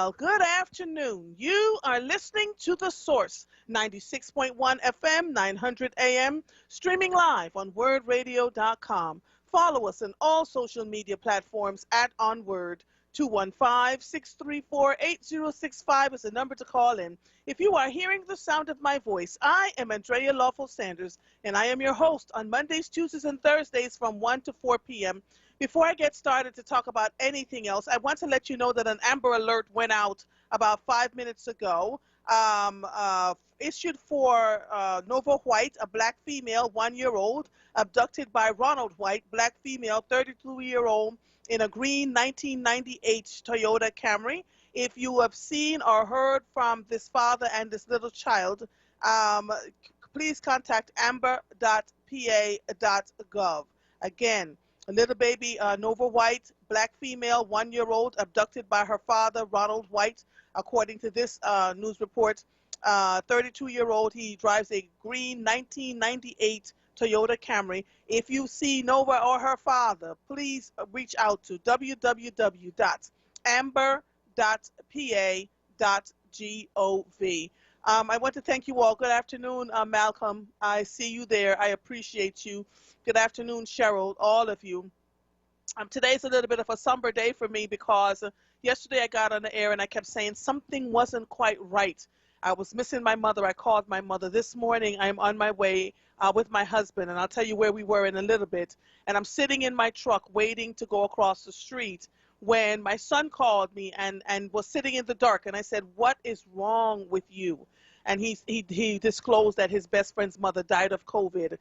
Well, good afternoon. You are listening to The Source, 96.1 FM, 900 AM, streaming live on wordradio.com. Follow us on all social media platforms at onWURD. 215-634-8065 is the number to call in. If you are hearing the sound of my voice, I am Andrea Lawful Sanders, and I am your host on Mondays, Tuesdays, and Thursdays from 1 to 4 p.m. Before I get started to talk about anything else, I want to let you know that an Amber Alert went out about 5 minutes ago, issued for Nova White, a black female, 1-year-old, abducted by Ronald White, black female, 32-year-old, in a green 1998 Toyota Camry. If you have seen or heard from this father and this little child, please contact amber.pa.gov. Again, a little baby, Nova White, black female, 1-year-old, abducted by her father, Ronald White. According to this news report, 32-year-old, he drives a green 1998 Toyota Camry. If you see Nova or her father, please reach out to www.amber.pa.gov. I want to thank you all. Good afternoon, Malcolm. I see you there. I appreciate you. Good afternoon, Cheryl, all of you. Today's a little bit of a somber day for me because yesterday I got on the air and I kept saying something wasn't quite right. I was missing my mother. I called my mother. This morning I'm on my way with my husband, and I'll tell you where we were in a little bit. And I'm sitting in my truck waiting to go across the street when my son called me and was sitting in the dark. And I said, "What is wrong with you?" And he disclosed that his best friend's mother died of COVID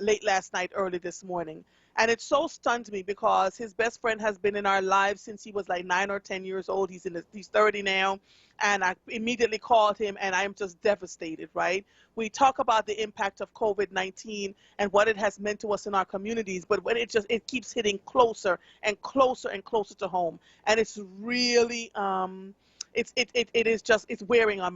late last night, early this morning. And it so stunned me because his best friend has been in our lives since he was like 9 or 10 years old. He's 30 now. And I immediately called him, and I'm just devastated, right? We talk about the impact of COVID-19 and what it has meant to us in our communities, but when it keeps hitting closer and closer and closer to home. And it's really, it's wearing on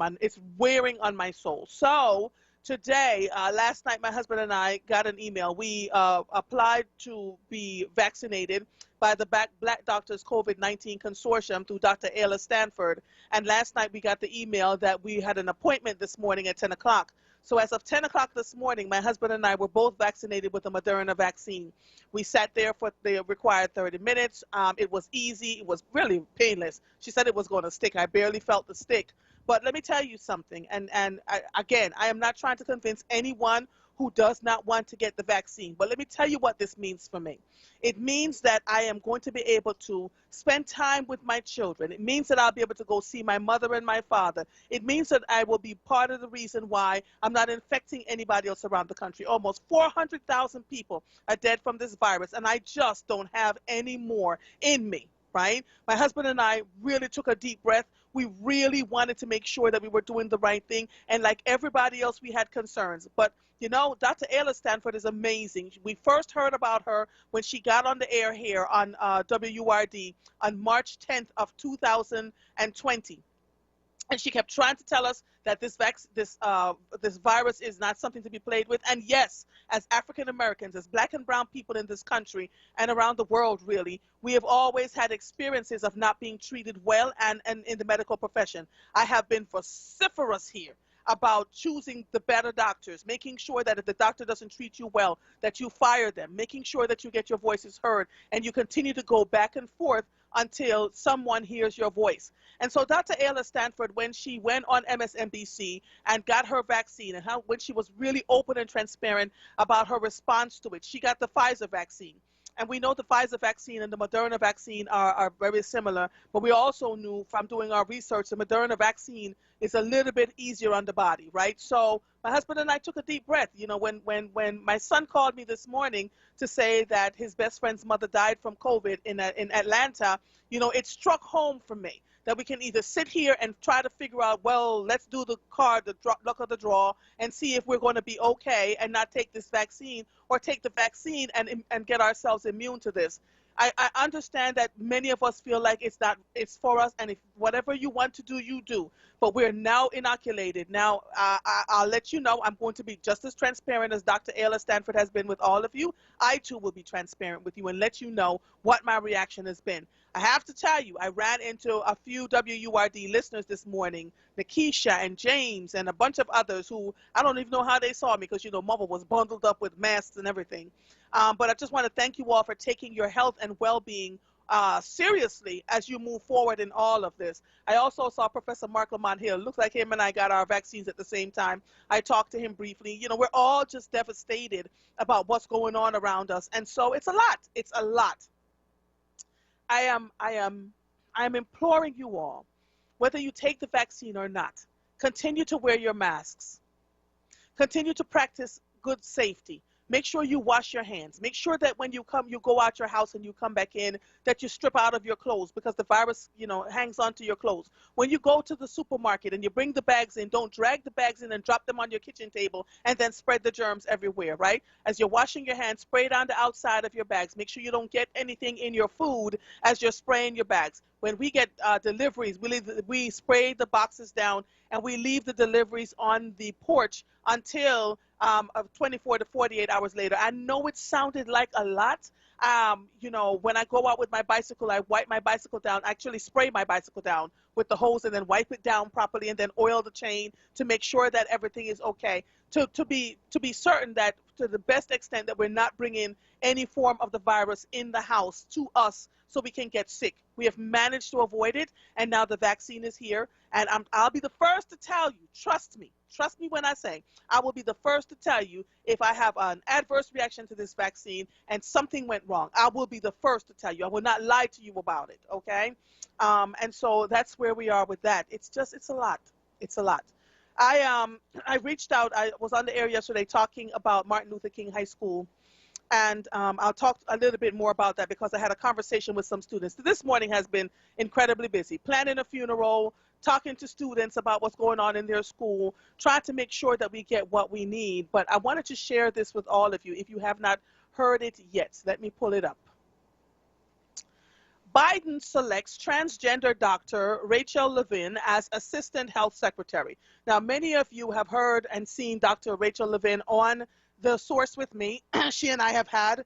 my soul. So today, last night, my husband and I got an email. We applied to be vaccinated by the Black Doctors COVID-19 Consortium through Dr. Ayla Stanford. And last night we got the email that we had an appointment this morning at 10 o'clock. So as of 10 o'clock this morning, my husband and I were both vaccinated with the Moderna vaccine. We sat there for the required 30 minutes. It was easy. It was really painless. She said it was going to stick. I barely felt the stick. But let me tell you something. Again, I am not trying to convince anyone who does not want to get the vaccine. But let me tell you what this means for me. It means that I am going to be able to spend time with my children. It means that I'll be able to go see my mother and my father. It means that I will be part of the reason why I'm not infecting anybody else around the country. Almost 400,000 people are dead from this virus, and I just don't have any more in me, right? My husband and I really took a deep breath. We really wanted to make sure that we were doing the right thing. And like everybody else, we had concerns. But, you know, Dr. Ayla Stanford is amazing. We first heard about her when she got on the air here on WURD on March 10th of 2020. And she kept trying to tell us that this virus is not something to be played with. And yes, as African Americans, as black and brown people in this country and around the world, really, we have always had experiences of not being treated well and in the medical profession. I have been vociferous here about choosing the better doctors, making sure that if the doctor doesn't treat you well, that you fire them, making sure that you get your voices heard, and you continue to go back and forth until someone hears your voice. And so Dr. Ayla Stanford, when she went on MSNBC and got her vaccine, and when she was really open and transparent about her response to it, she got the Pfizer vaccine. And we know the Pfizer vaccine and the Moderna vaccine are very similar, but we also knew from doing our research the Moderna vaccine is a little bit easier on the body, right? So my husband and I took a deep breath. You know, when my son called me this morning to say that his best friend's mother died from COVID in Atlanta, you know, it struck home for me that we can either sit here and try to figure out, well, let's do the luck of the draw and see if we're going to be okay and not take this vaccine, or take the vaccine and get ourselves immune to this. I understand that many of us feel like it's for us, and if whatever you want to do, you do. But we're now inoculated. Now, I'll let you know, I'm going to be just as transparent as Dr. Ayla Stanford has been with all of you. I, too, will be transparent with you and let you know what my reaction has been. I have to tell you, I ran into a few WURD listeners this morning, Nikisha and James and a bunch of others who I don't even know how they saw me because, Mother was bundled up with masks and everything. But I just want to thank you all for taking your health and well-being seriously as you move forward in all of this. I also saw Professor Mark Lamont Hill. Looks like him and I got our vaccines at the same time. I talked to him briefly. We're all just devastated about what's going on around us. And so it's a lot. It's a lot. I am imploring you all, whether you take the vaccine or not, continue to wear your masks. Continue to practice good safety. Make sure you wash your hands. Make sure that when you go out your house and you come back in, that you strip out of your clothes because the virus, hangs onto your clothes. When you go to the supermarket and you bring the bags in, don't drag the bags in and drop them on your kitchen table and then spread the germs everywhere, right? As you're washing your hands, spray it on the outside of your bags. Make sure you don't get anything in your food as you're spraying your bags. When we get deliveries, we spray the boxes down and we leave the deliveries on the porch until 24 to 48 hours later. I know it sounded like a lot. When I go out with my bicycle, I wipe my bicycle down, actually spray my bicycle down with the hose and then wipe it down properly and then oil the chain to make sure that everything is okay. To be certain that to the best extent that we're not bringing any form of the virus in the house to us so we can get sick. We have managed to avoid it, and now the vaccine is here. And I'll be the first to tell you, trust me when I say, I will be the first to tell you if I have an adverse reaction to this vaccine and something went wrong. I will be the first to tell you. I will not lie to you about it, okay? And so that's where we are with that. It's a lot. It's a lot. I reached out. I was on the air yesterday talking about Martin Luther King High School. And I'll talk a little bit more about that because I had a conversation with some students. This morning has been incredibly busy, planning a funeral, talking to students about what's going on in their school, trying to make sure that we get what we need. But I wanted to share this with all of you. If you have not heard it yet, let me pull it up. Biden selects transgender doctor Rachel Levine as Assistant Health Secretary. Now, many of you have heard and seen Dr. Rachel Levine on The Source with me. She and I have had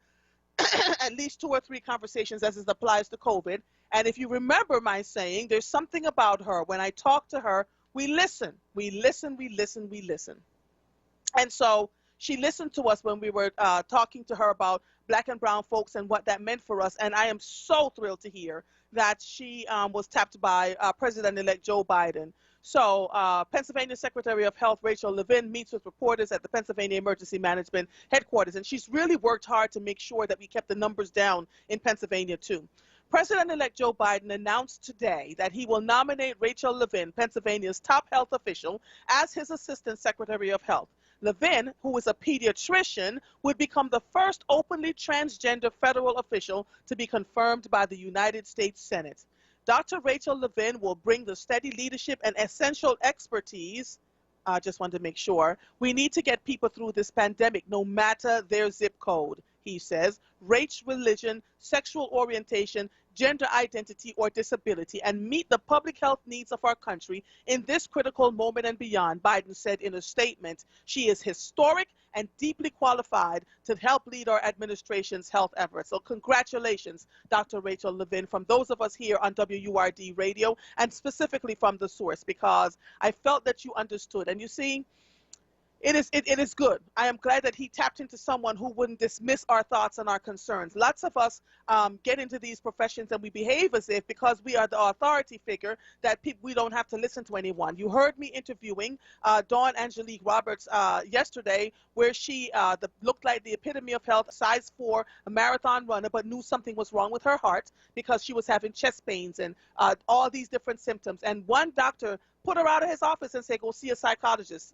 at least 2 or 3 conversations as it applies to COVID. And if you remember my saying, there's something about her. When I talk to her, we listen. We listen, we listen, we listen. And so she listened to us when we were talking to her about Black and brown folks and what that meant for us. And I am so thrilled to hear that she was tapped by President-elect Joe Biden. So Pennsylvania Secretary of Health Rachel Levine meets with reporters at the Pennsylvania Emergency Management Headquarters. And she's really worked hard to make sure that we kept the numbers down in Pennsylvania too. President-elect Joe Biden announced today that he will nominate Rachel Levine, Pennsylvania's top health official, as his Assistant Secretary of Health. Levine, who is a pediatrician, would become the first openly transgender federal official to be confirmed by the United States Senate. Dr. Rachel Levine will bring the steady leadership and essential expertise. I just wanted to make sure. We need to get people through this pandemic, no matter their zip code, he says, race, religion, sexual orientation, gender identity, or disability, and meet the public health needs of our country in this critical moment and beyond, Biden said in a statement. She is historic and deeply qualified to help lead our administration's health efforts. So congratulations, Dr. Rachel Levine, from those of us here on WURD Radio, and specifically from The Source, because I felt that you understood. And you see, it is good. I am glad that he tapped into someone who wouldn't dismiss our thoughts and our concerns. Lots of us get into these professions and we behave as if, because we are the authority figure, that we don't have to listen to anyone. You heard me interviewing Dawn Angelique Roberts yesterday, where she looked like the epitome of health, size 4, a marathon runner, but knew something was wrong with her heart because she was having chest pains and all these different symptoms. And one doctor put her out of his office and say, go see a psychologist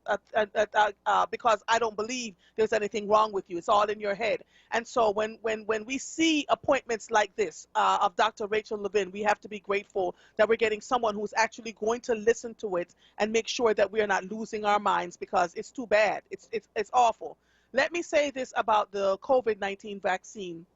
because I don't believe there's anything wrong with you. It's all in your head. And so when we see appointments like this of Dr. Rachel Levine, we have to be grateful that we're getting someone who's actually going to listen to it and make sure that we are not losing our minds, because it's too bad. It's awful. Let me say this about the COVID-19 vaccine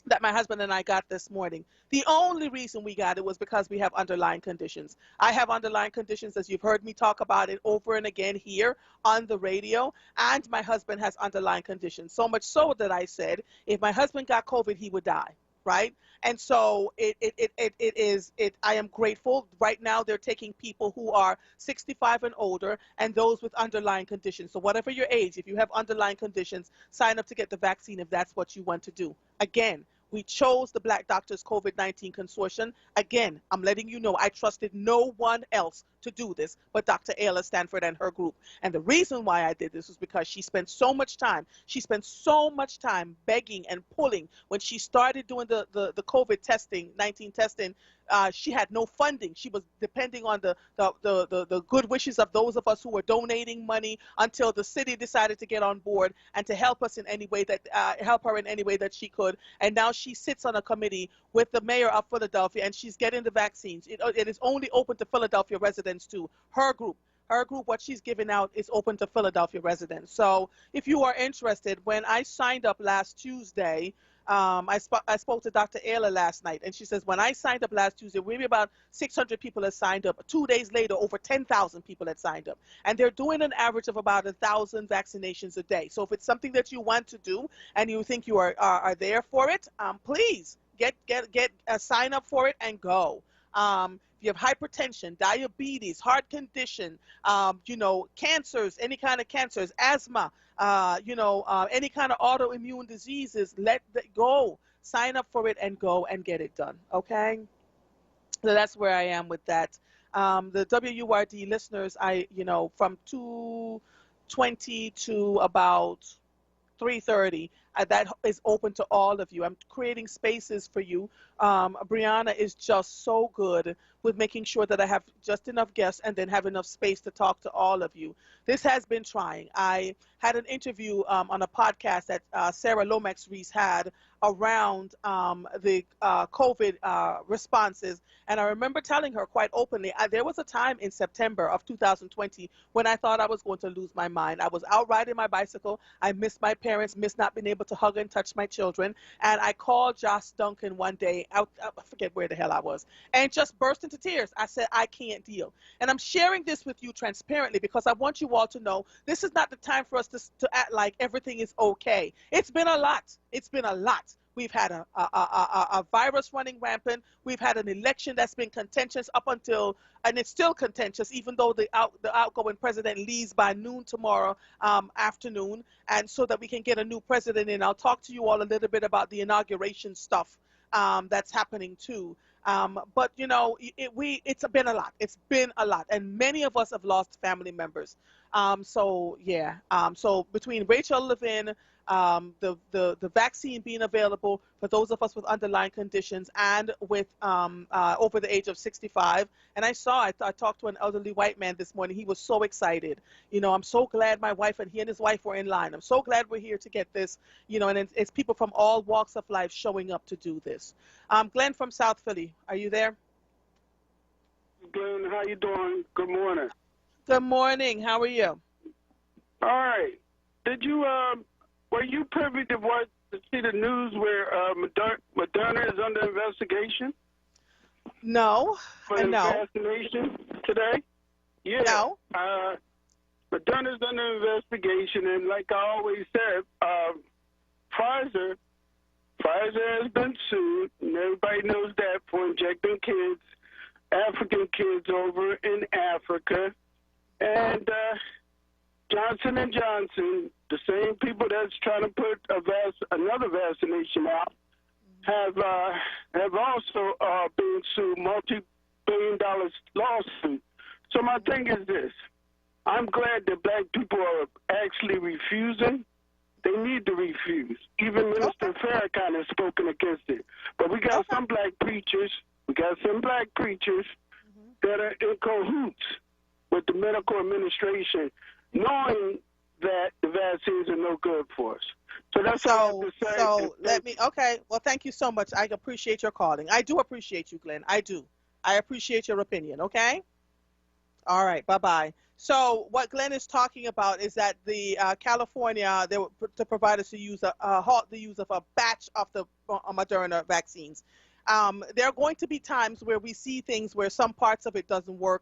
that my husband and I got this morning. The only reason we got it was because we have underlying conditions. I have underlying conditions, as you've heard me talk about it over and again here on the radio, and my husband has underlying conditions. So much so that I said, if my husband got COVID, he would die. right? And so I am grateful. Right now, they're taking people who are 65 and older and those with underlying conditions. So whatever your age, if you have underlying conditions, sign up to get the vaccine if that's what you want to do. Again, we chose the Black Doctors COVID-19 Consortium. Again, I'm letting you know I trusted no one else to do this but Dr. Ayla Stanford and her group. And the reason why I did this was because she spent so much time. She spent so much time begging and pulling. When she started doing the COVID testing, 19 testing, she had no funding. She was depending on the good wishes of those of us who were donating money until the city decided to get on board and to help us in any way that help her in any way that she could. And now she sits on a committee with the mayor of Philadelphia, and she's getting the vaccines. It is only open to Philadelphia residents too. Her group, what she's giving out is open to Philadelphia residents. So if you are interested, when I signed up last Tuesday, I spoke to Dr. Ayla last night, and she says, when I signed up last Tuesday, maybe about 600 people had signed up. 2 days later, over 10,000 people had signed up. And they're doing an average of about 1,000 vaccinations a day. So if it's something that you want to do and you think you are there for it, please get sign up for it and go. If you have hypertension, diabetes, heart condition, cancers, any kind of cancers, asthma, any kind of autoimmune diseases, let that go. Sign up for it and go and get it done. Okay. So that's where I am with that. The WURD listeners, from 2:20 to about 3:30. That is open to all of you. I'm creating spaces for you. Brianna is just so good with making sure that I have just enough guests and then have enough space to talk to all of you. This has been trying. I had an interview on a podcast that Sarah Lomax-Reese had around the COVID responses. And I remember telling her quite openly, there was a time in September of 2020 when I thought I was going to lose my mind. I was out riding my bicycle. I missed my parents, missed not being able to hug and touch my children. And I called Josh Duncan one day, I forget where the hell I was, and just burst into tears. I said, I can't deal. And I'm sharing this with you transparently because I want you all to know this is not the time for us to act like everything is okay. It's been a lot. It's been a lot. We've had a virus running rampant. We've had an election that's been contentious up until, and it's still contentious, even though the outgoing president leaves by noon tomorrow afternoon, and so that we can get a new president in. I'll talk to you all a little bit about the inauguration stuff that's happening too. But it's been a lot. It's been a lot, and many of us have lost family members. So between Rachel Levin, the vaccine being available for those of us with underlying conditions and with over the age of 65. And I talked to an elderly white man this morning. He was so excited. I'm so glad my wife and he and his wife were in line. I'm so glad we're here to get this, and it's people from all walks of life showing up to do this. Glenn from South Philly, are you there? Glenn, how you doing? Good morning. Good morning. How are you? All right. Were you privy to see the news where Moderna is under investigation? No. For assassination today? Yeah. No. Moderna's under investigation, and like I always said, Pfizer has been sued, and everybody knows that, for injecting kids, African kids over in Africa. And Johnson & Johnson, the same people that's trying to put another vaccination out, have also been sued, multi-billion-dollar lawsuit. So my thing is this. I'm glad that black people are actually refusing. They need to refuse. Even Minister Farrakhan has spoken against it. But we got some black preachers, that are in cahoots with the medical administration, knowing that the vaccines are no good for us. So that's all I have to say. Well, thank you so much. I appreciate your calling. I do appreciate you, Glenn. I do. I appreciate your opinion, okay? All right, bye-bye. So what Glenn is talking about is that the California, they were to provide us to use halt the use of a batch of the Moderna vaccines. There are going to be times where we see things where some parts of it doesn't work.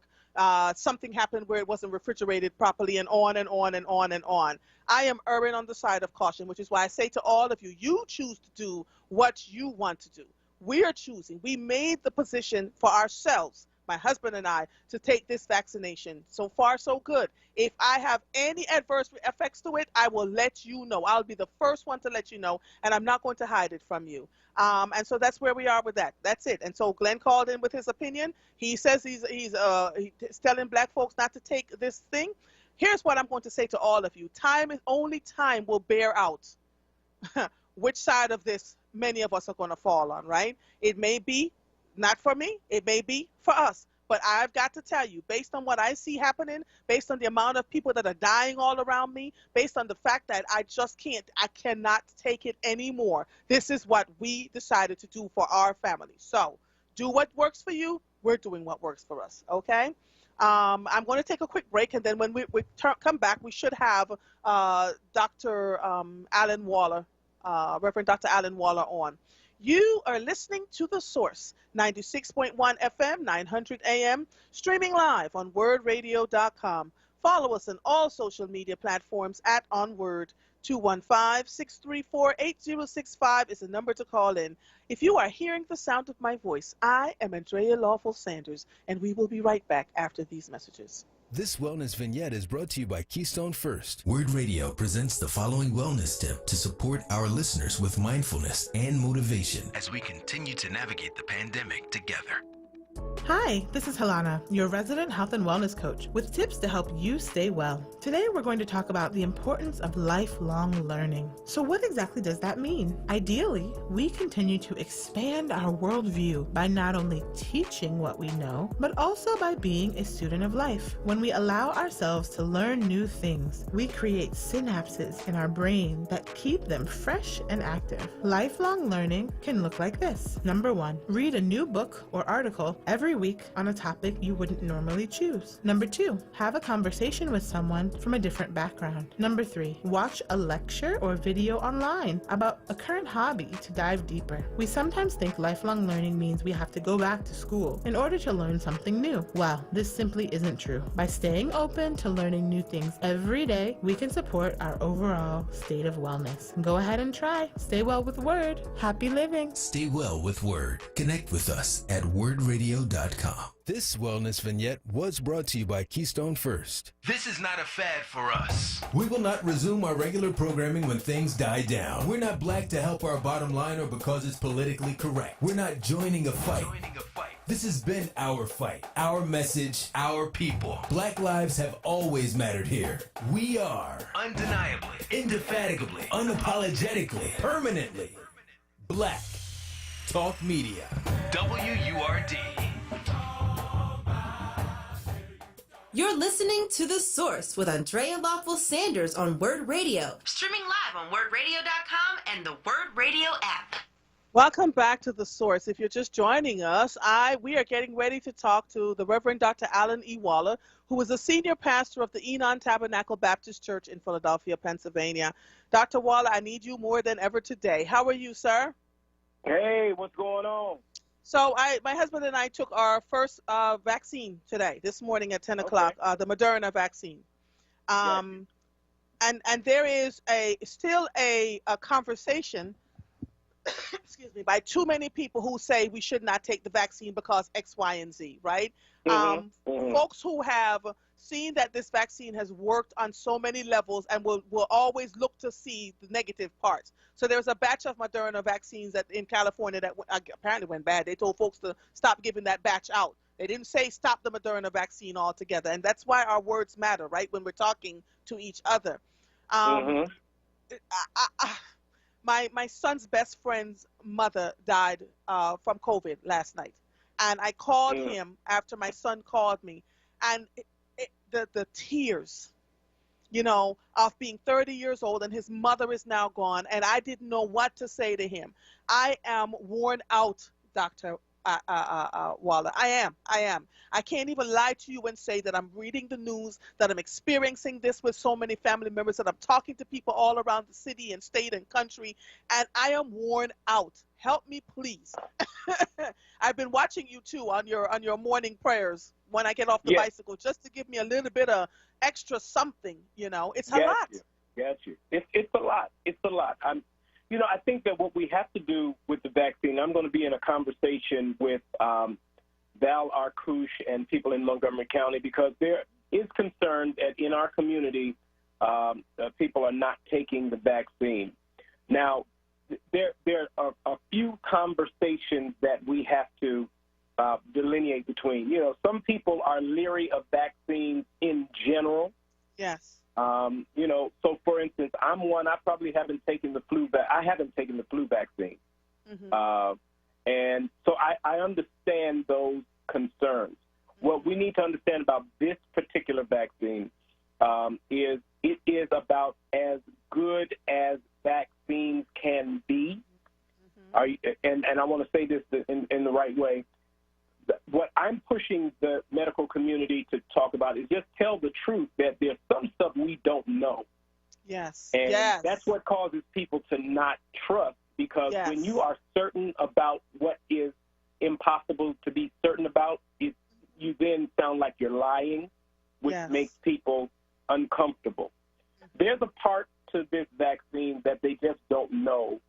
something happened where it wasn't refrigerated properly, and on and on and on and on. I am erring on the side of caution, which is why I say to all of you, you choose to do what you want to do. We are choosing. We made the position for ourselves, my husband and I, to take this vaccination. So far, so good. If I have any adverse effects to it, I will let you know. I'll be the first one to let you know, and I'm not going to hide it from you. And so that's where we are with that. That's it. And so Glenn called in with his opinion. He says he's telling black folks not to take this thing. Here's what I'm going to say to all of you. Only time will bear out which side of this many of us are going to fall on, right? It may be not for me. It may be for us. But I've got to tell you, based on what I see happening, based on the amount of people that are dying all around me, based on the fact that I cannot take it anymore. This is what we decided to do for our family. So do what works for you. We're doing what works for us, okay? I'm going to take a quick break, and then when we come back, we should have Dr. Alan Waller, Reverend Dr. Alan Waller on. You are listening to The Source, 96.1 FM, 900 AM, streaming live on WURDradio.com. Follow us on all social media platforms at onWURD. 215-634-8065 is the number to call in. If you are hearing the sound of my voice, I am Andrea Lawful Sanders, and we will be right back after these messages. This wellness vignette is brought to you by Keystone First. WURD Radio presents the following wellness tip to support our listeners with mindfulness and motivation as we continue to navigate the pandemic together. Hi, this is Helana, your resident health and wellness coach, with tips to help you stay well. Today we're going to talk about the importance of lifelong learning. So what exactly does that mean? Ideally, we continue to expand our worldview by not only teaching what we know, but also by being a student of life. When we allow ourselves to learn new things, we create synapses in our brain that keep them fresh and active. Lifelong learning can look like this. Number 1, read a new book or article every week on a topic you wouldn't normally choose. Number 2, have a conversation with someone from a different background. Number 3, watch a lecture or video online about a current hobby to dive deeper. We sometimes think lifelong learning means we have to go back to school in order to learn something new. Well, this simply isn't true. By staying open to learning new things every day, we can support our overall state of wellness. Go ahead and try. Stay well with WURD. Happy living. Stay well with WURD. Connect with us at WURDradio.com. This wellness vignette was brought to you by Keystone First. This is not a fad for us. We will not resume our regular programming when things die down. We're not black to help our bottom line or because it's politically correct. We're not joining a fight. This has been our fight, our message, our people. Black lives have always mattered here. We are undeniably, indefatigably, unapologetically, permanently Black Talk Media. WURD. You're listening to The Source with Andrea Lawful Sanders on WURD Radio. Streaming live on WURDradio.com and the WURD Radio app. Welcome back to The Source. If you're just joining us, we are getting ready to talk to the Reverend Dr. Alan E. Waller, who is a senior pastor of the Enon Tabernacle Baptist Church in Philadelphia, Pennsylvania. Dr. Waller, I need you more than ever today. How are you, sir? Hey, what's going on? So my husband and I took our first vaccine today, this morning at 10 o'clock, the Moderna vaccine. And there is still a conversation, excuse me, by too many people who say we should not take the vaccine because X, Y, and Z, right? Folks who have seen that this vaccine has worked on so many levels and will always look to see the negative parts. So there was a batch of Moderna vaccines in California that apparently went bad. They told folks to stop giving that batch out. They didn't say stop the Moderna vaccine altogether. And that's why our words matter, right, when we're talking to each other. My son's best friend's mother died from COVID last night. And I called him after my son called me. And the tears, you know, of being 30 years old and his mother is now gone, and I didn't know what to say to him. I am worn out, Dr. Walla. I am. I can't even lie to you and say that I'm reading the news, that I'm experiencing this with so many family members, that I'm talking to people all around the city and state and country, and I am worn out. Help me, please. I've been watching you too on your morning prayers when I get off the bicycle, just to give me a little bit of extra something. It's a lot. Got you. It's a lot. It's a lot. I think that what we have to do with the vaccine, I'm going to be in a conversation with Val Arcouche and people in Montgomery County, because there is concern that in our community, people are not taking the vaccine. Now, there are a few conversations that we have to delineate between. Some people are leery of vaccines in general. Yes. So for instance, I'm one. I probably haven't taken the flu. I haven't taken the flu vaccine, and so I understand those concerns. What we need to understand about this particular vaccine is it is about as good as vaccines can be. And I want to say this in the right way. What I'm pushing the medical community to talk about is just tell the truth, that there's some stuff we don't know. Yes. And that's what causes people to not trust, because when you are certain about what is impossible to be certain about, you then sound like you're lying, which makes people uncomfortable. There's a part to this vaccine that they just don't know,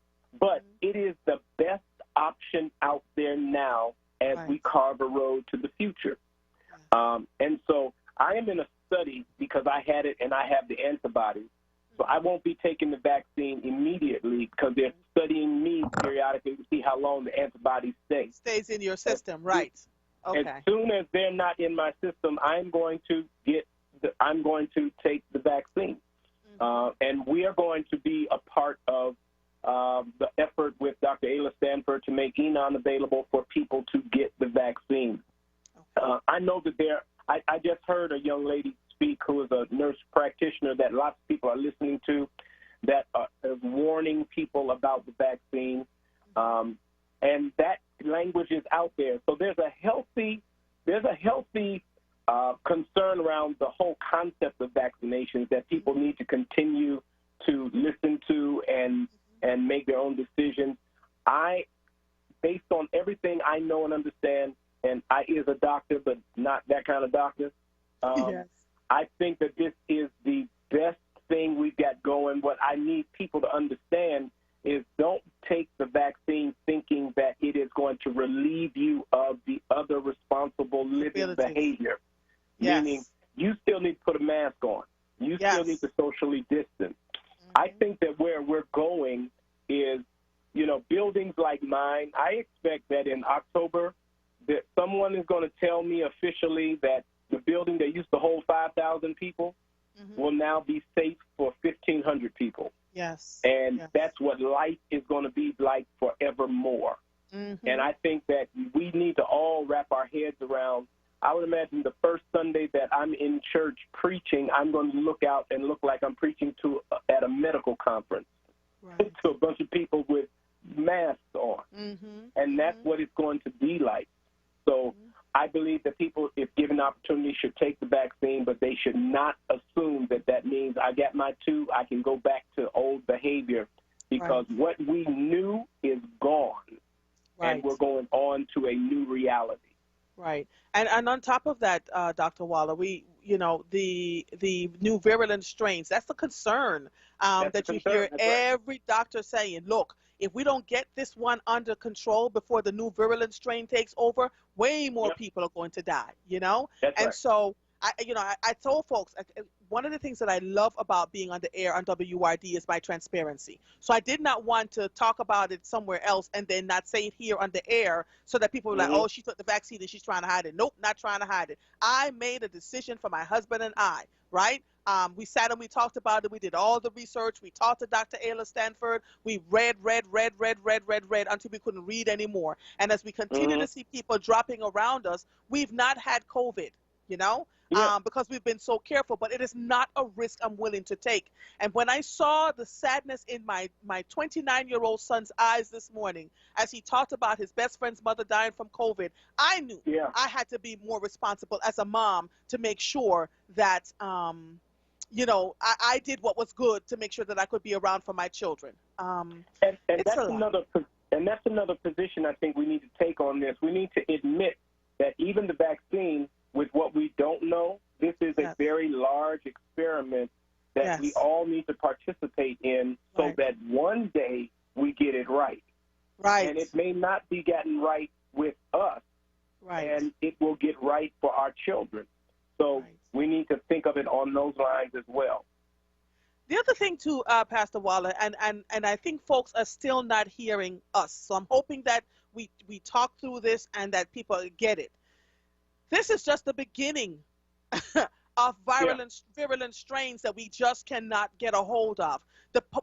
but it is the best option out there now as we carve a road to the future. And so I am in a study because I had it and I have the antibodies. So I won't be taking the vaccine immediately, because they're studying me periodically to see how long the antibodies stay. Stays in your system, right. Okay. As soon as they're not in my system, I'm going to take the vaccine. And we are going to be a part of the effort with Dr. Ayla Stanford to make Enon available for people to get the vaccine. I know that I just heard a young lady speak who is a nurse practitioner that lots of people are listening to, that is warning people about the vaccine. And that language is out there. So there's a healthy concern around the whole concept of vaccinations that people need to continue to listen to and make their own decisions. Based on everything I know and understand, and I is a doctor, but not that kind of doctor, I think that this is the best thing we've got going. What I need people to understand is don't take the vaccine thinking that it is going to relieve you of the other responsible living behavior. Meaning you still need to put a mask on. You still need to socially distance. I think that where we're going is, buildings like mine, I expect that in October that someone is going to tell me officially that the building that used to hold 5,000 people will now be safe for 1,500 people. Yes. And that's what life is going to be like forevermore. And I think that we need to all wrap our heads around. I would imagine the first Sunday that I'm in church preaching, I'm going to look out and look like I'm preaching at a medical conference to a bunch of people with masks on. And that's what it's going to be like. So I believe that people, if given opportunity, should take the vaccine, but they should not assume that means I got my 2, I can go back to old behavior, because what we knew is gone, and we're going on to a new reality. Right. And on top of that, Dr. Waller, the new virulent strains, that's the concern that you hear every doctor saying, look, if we don't get this one under control before the new virulent strain takes over, way more people are going to die, So, I told folks, one of the things that I love about being on the air on WURD is my transparency. So I did not want to talk about it somewhere else and then not say it here on the air so that people were like, oh, she took the vaccine and she's trying to hide it. Nope, not trying to hide it. I made a decision for my husband and I, right? We sat and we talked about it. We did all the research. We talked to Dr. Ayla Stanford. We read until we couldn't read anymore. And as we continue to see people dropping around us, we've not had COVID, Yeah. because we've been so careful, but it is not a risk I'm willing to take. And when I saw the sadness in my 29-year-old son's eyes this morning as he talked about his best friend's mother dying from COVID, I knew I had to be more responsible as a mom to make sure that, I did what was good to make sure that I could be around for my children. And It's a lot. that's another position I think we need to take on this. We need to admit that even the vaccine, with what we don't know, this is a very large experiment that we all need to participate in so that one day we get it right. Right. And it may not be gotten right with us, and it will get right for our children. So we need to think of it on those lines as well. The other thing too, Pastor Waller, and I think folks are still not hearing us. So I'm hoping that we talk through this and that people get it. This is just the beginning of virulent strains that we just cannot get a hold of.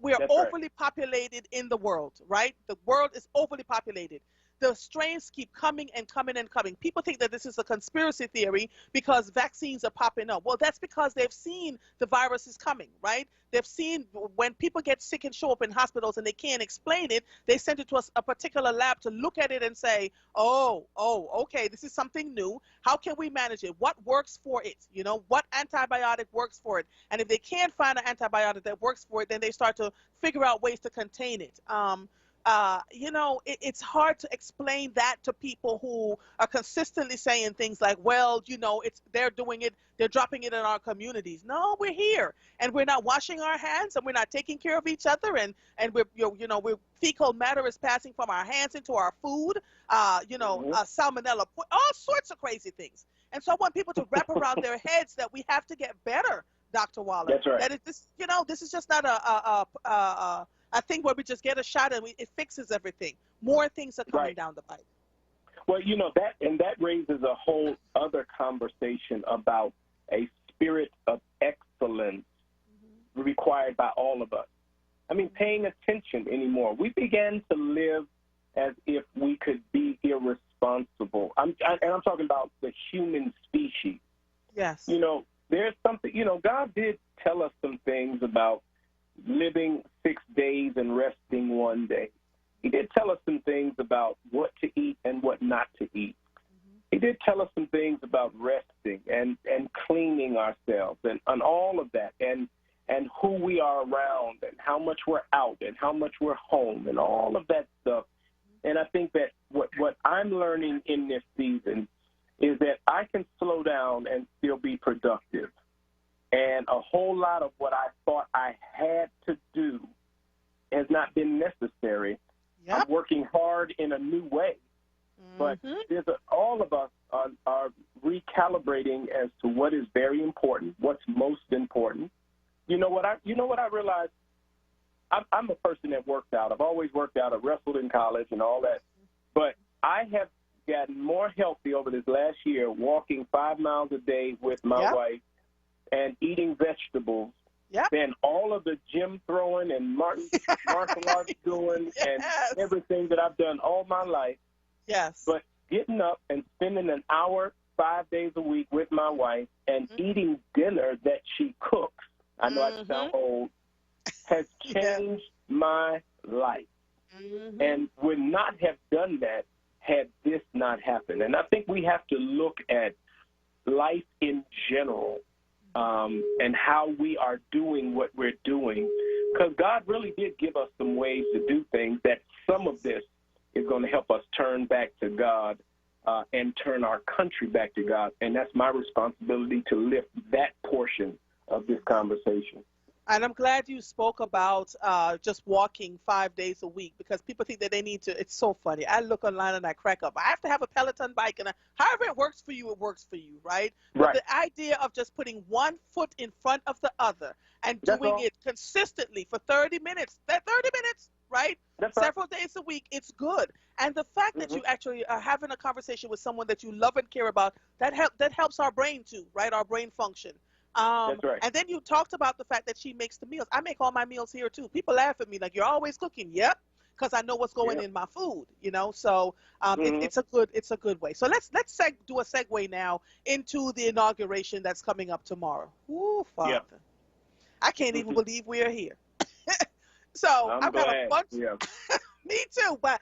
We are overly populated in the world, right? The world is overly populated. The strains keep coming and coming and coming. People think that this is a conspiracy theory because vaccines are popping up. Well, that's because they've seen the virus is coming, right? They've seen when people get sick and show up in hospitals and they can't explain it, they send it to a particular lab to look at it and say, okay, this is something new. How can we manage it? What works for it? What antibiotic works for it? And if they can't find an antibiotic that works for it, then they start to figure out ways to contain it. It's hard to explain that to people who are consistently saying things like, well, they're doing it, they're dropping it in our communities. No, we're here, and we're not washing our hands, and we're not taking care of each other, and we're fecal matter is passing from our hands into our food, salmonella, all sorts of crazy things. And so I want people to wrap around their heads that we have to get better, Dr. Waller. That's right. That this is just not a thing where we just get a shot and it fixes everything. More things are coming down the pipe. Well, that raises a whole other conversation about a spirit of excellence required by all of us. I mean, paying attention anymore. We began to live as if we could be irresponsible. And I'm talking about the human species. Yes. There's something, God did tell us some things about living 6 days and resting one day. He did tell us some things about what to eat and what not to eat. He did tell us some things about resting and cleaning ourselves and all of that and who we are around and how much we're out and how much we're home and all of that stuff. And I think that what I'm learning in this season is that I can slow down and still be productive. And a whole lot of what I thought I had to do has not been necessary. Yep. I'm working hard in a new way. But all of us are recalibrating as to what is very important, what's most important. You know what I realized? I'm a person that works out. I've always worked out. I wrestled in college and all that. But I have gotten more healthy over this last year, walking 5 miles a day with my wife and eating vegetables than all of the gym throwing and martial arts doing and everything that I've done all my life. Yes. But getting up and spending an hour 5 days a week with my wife and eating dinner that she cooks, I know I sound old, has changed my life. And would not have done that had this not happened. And I think we have to look at life in general and how we are doing what we're doing. Because God really did give us some ways to do things that some of this is going to help us turn back to God and turn our country back to God. And that's my responsibility to lift that portion of this conversation. And I'm glad you spoke about just walking 5 days a week, because people think that they need to. It's so funny. I look online and I crack up. I have to have a Peloton bike, and however it works for you, it works for you, right? But the idea of just putting one foot in front of the other and doing it consistently for 30 minutes, right? Several days a week, it's good. And the fact that you actually are having a conversation with someone that you love and care about, that helps our brain too, right? Our brain function. That's right. And then you talked about the fact that she makes the meals. I make all my meals here too. People laugh at me like, you're always cooking. Yep. because I know what's going Yeah. in my food, you know. So Mhm. it's a good way. So let's do a segue now into the inauguration that's coming up tomorrow. Ooh, Yeah. Father, I can't even believe we are here. So I'm I've got a glad. bunch. Yeah. Me too, but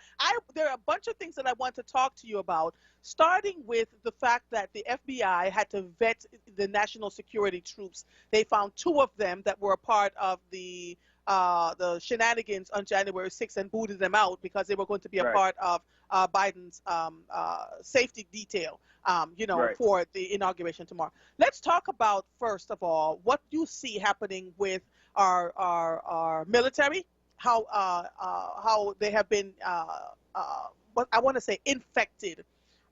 there are a bunch of things that I want to talk to you about, starting with the fact that the FBI had to vet the national security troops. They found two of them that were a part of the shenanigans on January 6th and booted them out because they were going to be a Right. part of Biden's safety detail, Right. for the inauguration tomorrow. Let's talk about, first of all, what you see happening with our military, how they have been what I want to say infected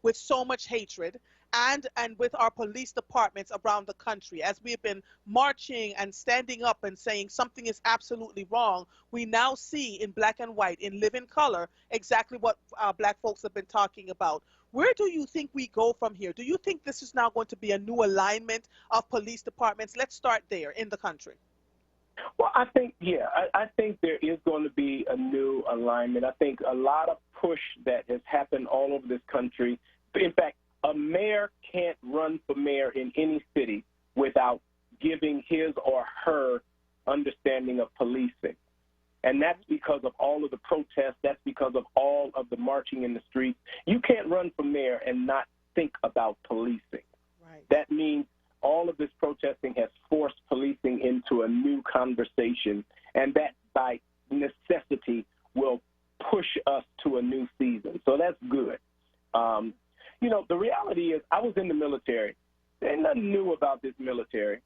with so much hatred, and with our police departments around the country. As we've been marching and standing up and saying something is absolutely wrong, we now see in black and white, in living color, exactly what black folks have been talking about. Where do you think we go from here? Do you think this is now going to be a new alignment of police departments? Let's start there in the country. Well, I think, yeah, I think there is going to be a new alignment. I think a lot of push that has happened all over this country. In fact, a mayor can't run for mayor in any city without giving his or her understanding of policing. And that's because of all of the protests. That's because of all of the marching in the streets. You can't run for mayor and not think about policing. Right. That means all of this protesting has forced policing into a new conversation, and that by necessity will push us to a new season. So that's good. The reality is I was in the military. There's nothing new about this military.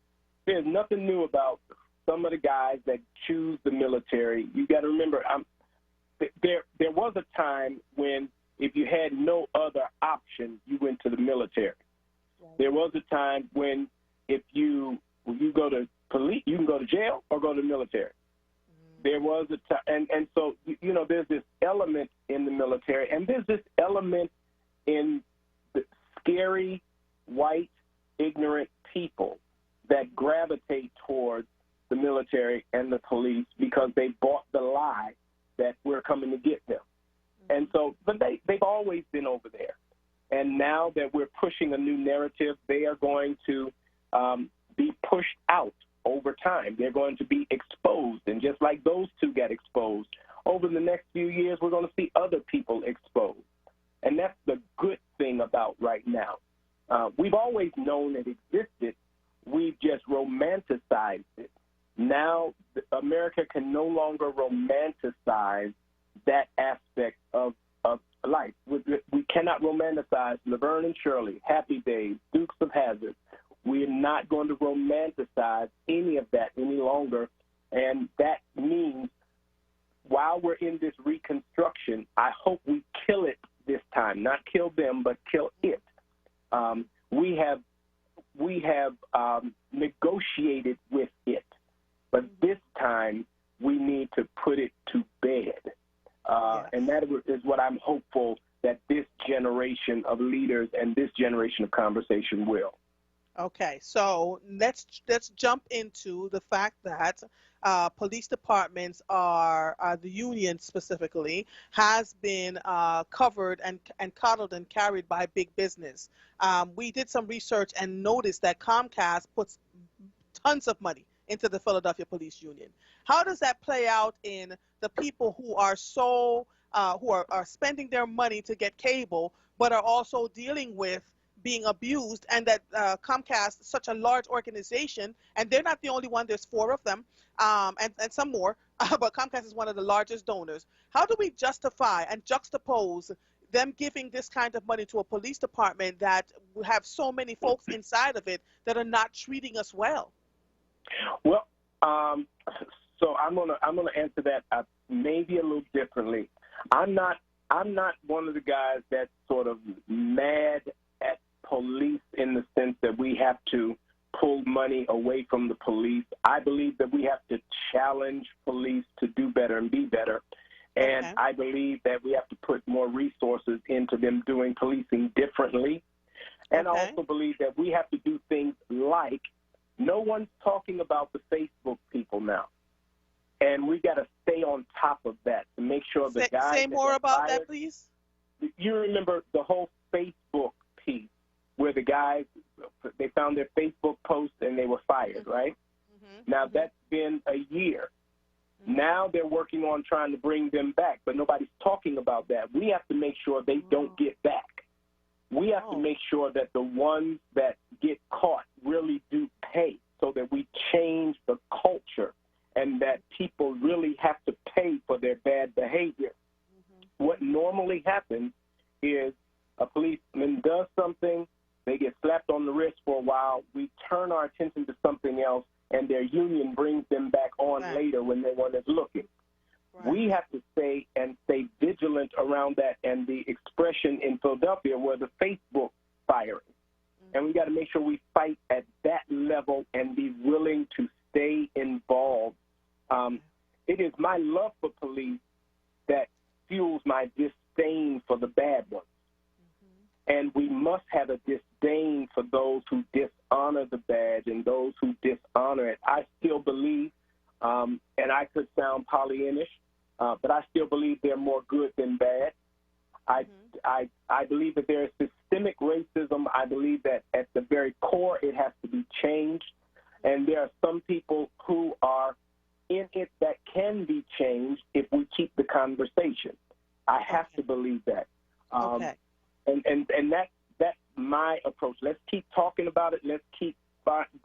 There's nothing new about some of the guys that choose the military. You got to remember, there was a time when if you had no other option, you went to the military. There was a time when if you go to police, you can go to jail or go to the military. There was a time, and so, there's this element in the military, and there's this element in the scary, white, ignorant people that gravitate towards the military and the police because they bought the lie that we're coming to get them. And so, but they've always been over there. And now that we're pushing a new narrative, they are going to be pushed out over time. They're going to be exposed. And just like those two got exposed, over the next few years, we're going to see other people exposed. And that's the good thing about right now. We've always known it existed. We've just romanticized it. Now, America can no longer romanticize that aspect of life. We cannot romanticize Laverne and Shirley, Happy Days, Dukes of Hazzard. We're not going to romanticize any of that any longer. And that means while we're in this reconstruction, I hope we kill it this time. Not kill them, but kill it. We have negotiated with it. But this time, we need to put it to bed. Yes. And that is what I'm hopeful that this generation of leaders and this generation of conversation will. Okay, so let's jump into the fact that police departments the union specifically, has been covered and coddled and carried by big business. We did some research and noticed that Comcast puts tons of money into the Philadelphia Police Union. How does that play out in the people who are who are spending their money to get cable, but are also dealing with being abused, and that Comcast, such a large organization, and they're not the only one, there's 4 of them, and some more, but Comcast is one of the largest donors. How do we justify and juxtapose them giving this kind of money to a police department that have so many folks inside of it that are not treating us well? Well, so I'm gonna answer that maybe a little differently. I'm not one of the guys that's sort of mad at police in the sense that we have to pull money away from the police. I believe that we have to challenge police to do better and be better. And Okay. I believe that we have to put more resources into them doing policing differently. And Okay. I also believe that we have to do things like, no one's talking about the Facebook people now. And we got to stay on top of that to make sure the guys say more about that, please. You remember the whole Facebook piece where the guys, they found their Facebook post and they were fired, right? Now, that's been a year. Now they're working on trying to bring them back, but nobody's talking about that. We have to make sure they don't get back. We have to make sure that the ones that get caught really do pay so that we change the culture and that people really have to pay for their bad behavior. What normally happens is a policeman does something, they get slapped on the wrist for a while, we turn our attention to something else, and their union brings them back on later when no one is looking. We have to stay vigilant around that, and the expression in Philadelphia were the Facebook firing. And we got to make sure we fight at that level and be willing to stay involved. It is my love for police that fuels my disdain for the bad ones. And we must have a disdain for those who dishonor the badge and those who dishonor it. I still believe, and I could sound Pollyannish, but I still believe they're more good than bad. I believe that there is systemic racism. I believe that at the very core it has to be changed. And there are some people who are in it that can be changed if we keep the conversation. I have to believe that. And that's my approach. Let's keep talking about it. Let's keep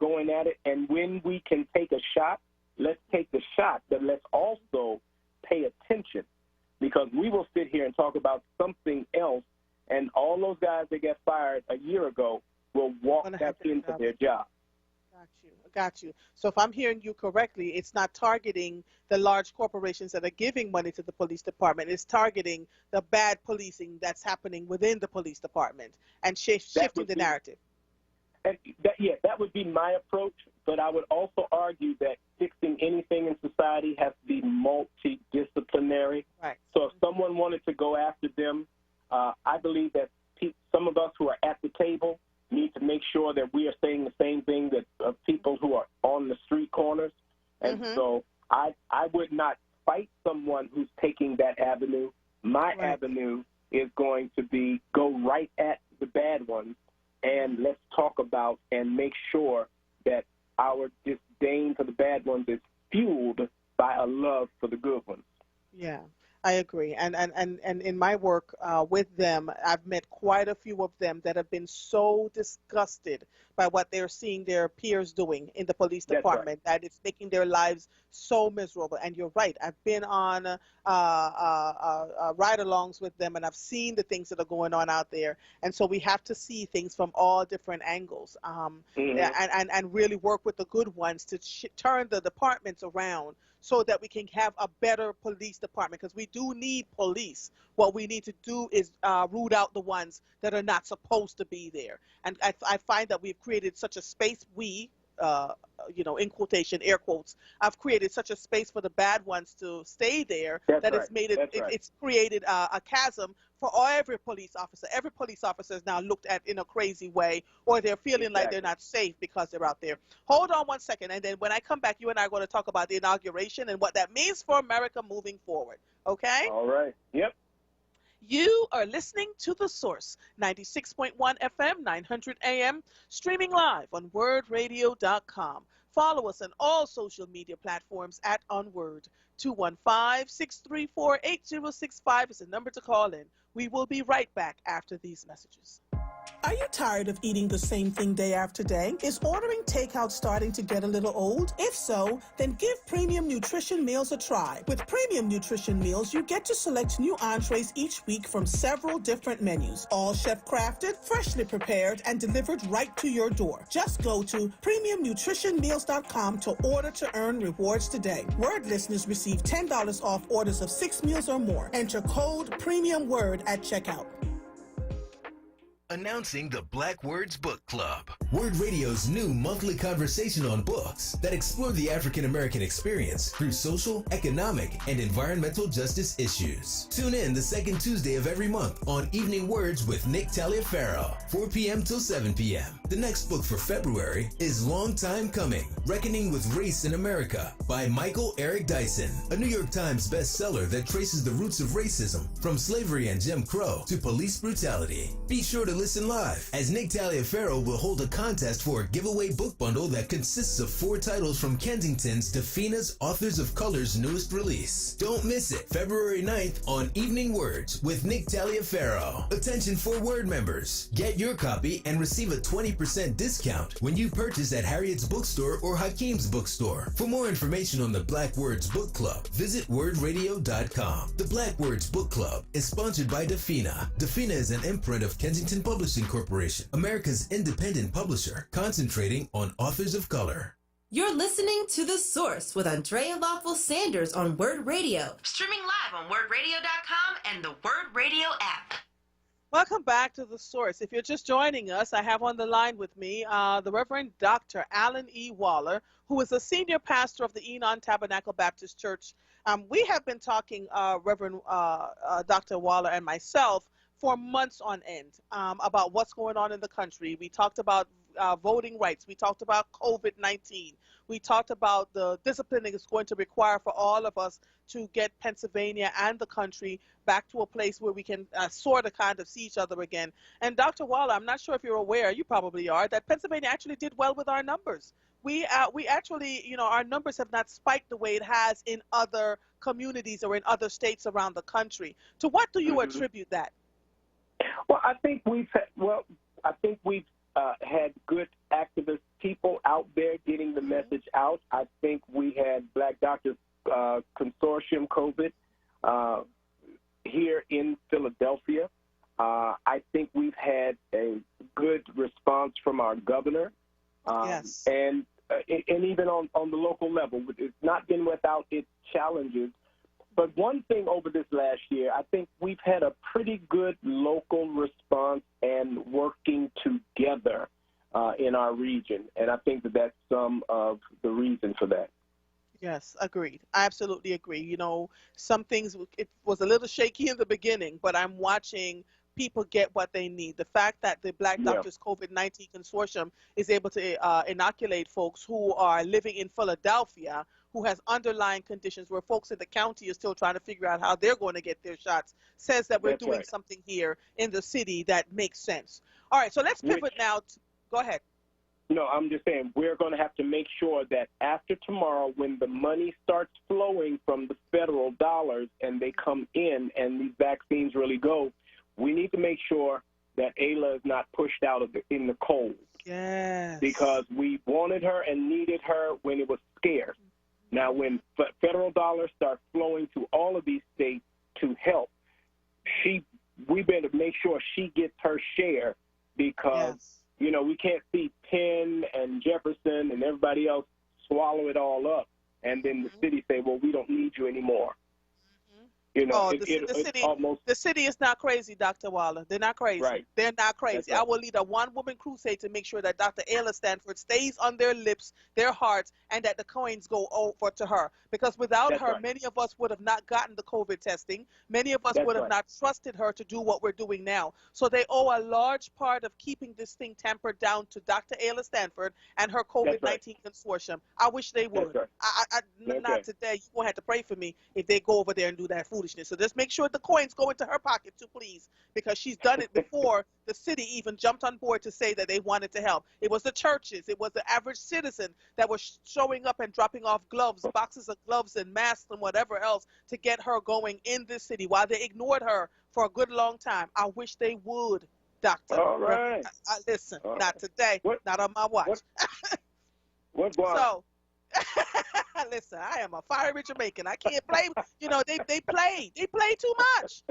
going at it. And when we can take a shot, let's take the shot. But let's also pay attention, because we will sit here and talk about something else, and all those guys that got fired a year ago will walk back into their job. Got you. So if I'm hearing you correctly, it's not targeting the large corporations that are giving money to the police department. It's targeting the bad policing that's happening within the police department and shifting the narrative. And that would be my approach, but I would also argue that fixing anything in society has to be multidisciplinary. Right. So if someone wanted to go after them, I believe that some of us who are at the table need to make sure that we are saying the same thing that people who are on the street corners. And so I would not fight someone who's taking that avenue. My avenue is going to be go right at the bad ones, and let's talk about and make sure that our disdain for the bad ones is fueled by a love for the good ones. Yeah, I agree. And in my work with them, I've met quite a few of them that have been so disgusted by what they're seeing their peers doing in the police department, that it's making their lives so miserable. And you're right. I've been on ride-alongs with them, and I've seen the things that are going on out there. And so we have to see things from all different angles, and really work with the good ones to turn the departments around, so that we can have a better police department, because we do need police. What we need to do is root out the ones that are not supposed to be there. And I find that we've created such a space, in quotation, air quotes, I've created such a space for the bad ones to stay there it's made it's created a chasm for every police officer. Every police officer is now looked at in a crazy way, or they're feeling like they're not safe because they're out there. Hold on one second, and then when I come back, you and I are going to talk about the inauguration and what that means for America moving forward. Okay? All right. Yep. You are listening to The Source, 96.1 FM, 900 AM, streaming live on WURDradio.com. Follow us on all social media platforms at onWURD. 215-634-8065 is the number to call in. We will be right back after these messages. Are you tired of eating the same thing day after day? Is ordering takeout starting to get a little old? If so, then give Premium Nutrition Meals a try. With Premium Nutrition Meals, you get to select new entrees each week from several different menus, all chef-crafted, freshly prepared, and delivered right to your door. Just go to PremiumNutritionMeals.com to order to earn rewards today. WURD listeners receive $10 off orders of 6 meals or more. Enter code PREMIUMWURD at checkout. Announcing the Black Words Book Club. Word Radio's new monthly conversation on books that explore the African American experience through social, economic, and environmental justice issues. Tune in the second Tuesday of every month on Evening Words with Nick Taliaferro, 4 p.m. till 7 p.m. The next book for February is Long Time Coming, Reckoning with Race in America by Michael Eric Dyson, a New York Times bestseller that traces the roots of racism from slavery and Jim Crow to police brutality. Be sure to listen live as Nick Taliaferro will hold a contest for a giveaway book bundle that consists of 4 titles from Kensington's Defina's Authors of Color's newest release. Don't miss it, February 9th on Evening Words with Nick Taliaferro. Attention for Word members. Get your copy and receive a 20% discount when you purchase at Harriet's Bookstore or Hakeem's Bookstore. For more information on the Black Words Book Club, visit wordradio.com. The Black Words Book Club is sponsored by Defina. Defina is an imprint of Kensington Publishing Corporation, America's independent publisher, concentrating on authors of color. You're listening to The Source with Andrea Lawful Sanders on WURD Radio. Streaming live on wordradio.com and the WURD Radio app. Welcome back to The Source. If you're just joining us, I have on the line with me the Reverend Dr. Alan E. Waller, who is a senior pastor of the Enon Tabernacle Baptist Church. We have been talking, Reverend Dr. Waller and myself, for months on end about what's going on in the country. We talked about voting rights. We talked about COVID-19. We talked about the discipline it's going to require for all of us to get Pennsylvania and the country back to a place where we can sort of kind of see each other again. And Dr. Waller, I'm not sure if you're aware, you probably are, that Pennsylvania actually did well with our numbers. We actually, you know, our numbers have not spiked the way it has in other communities or in other states around the country. To what do you attribute that? Well, I think we've had good activist people out there getting the message out. I think we had Black Doctors Consortium COVID here in Philadelphia. I think we've had a good response from our governor, Yes. and even on the local level. It's not been without its challenges. But one thing over this last year, I think we've had a pretty good local response and working together in our region. And I think that that's some of the reason for that. Yes, agreed. I absolutely agree. You know, some things, it was a little shaky in the beginning, but I'm watching people get what they need. The fact that the Black Doctors COVID-19 Consortium is able to inoculate folks who are living in Philadelphia, who has underlying conditions where folks in the county are still trying to figure out how they're going to get their shots, says that we're doing something here in the city that makes sense. All right, so let's pivot now. Go ahead. No, I'm just saying we're going to have to make sure that after tomorrow, when the money starts flowing from the federal dollars and they come in and these vaccines really go, we need to make sure that Ayla is not pushed out in the cold. Yes. Because we wanted her and needed her when it was scarce. Now, when federal dollars start flowing to all of these states to help, we better make sure she gets her share because, you know, we can't see Penn and Jefferson and everybody else swallow it all up and then the city say, well, we don't need you anymore. You know, the city is not crazy, Dr. Waller. They're not crazy. Right. They're not crazy. Right. I will lead a one-woman crusade to make sure that Dr. Ayla Stanford stays on their lips, their hearts, and that the coins go over to her. Because without her, many of us would have not gotten the COVID testing. Many of us would have not trusted her to do what we're doing now. So they owe a large part of keeping this thing tempered down to Dr. Ayla Stanford and her COVID-19 consortium. I wish they would. Not today. You won't have to pray for me if they go over there and do that foolishness. So just make sure the coins go into her pocket too, please, because she's done it before the city even jumped on board to say that they wanted to help. It was the churches. It was the average citizen that was showing up and dropping off gloves, boxes of gloves and masks and whatever else to get her going in this city while they ignored her for a good long time. I wish they would, Doctor. All right. Listen, not today, not on my watch. What Listen, I am a fiery Jamaican. I can't play. They play too much.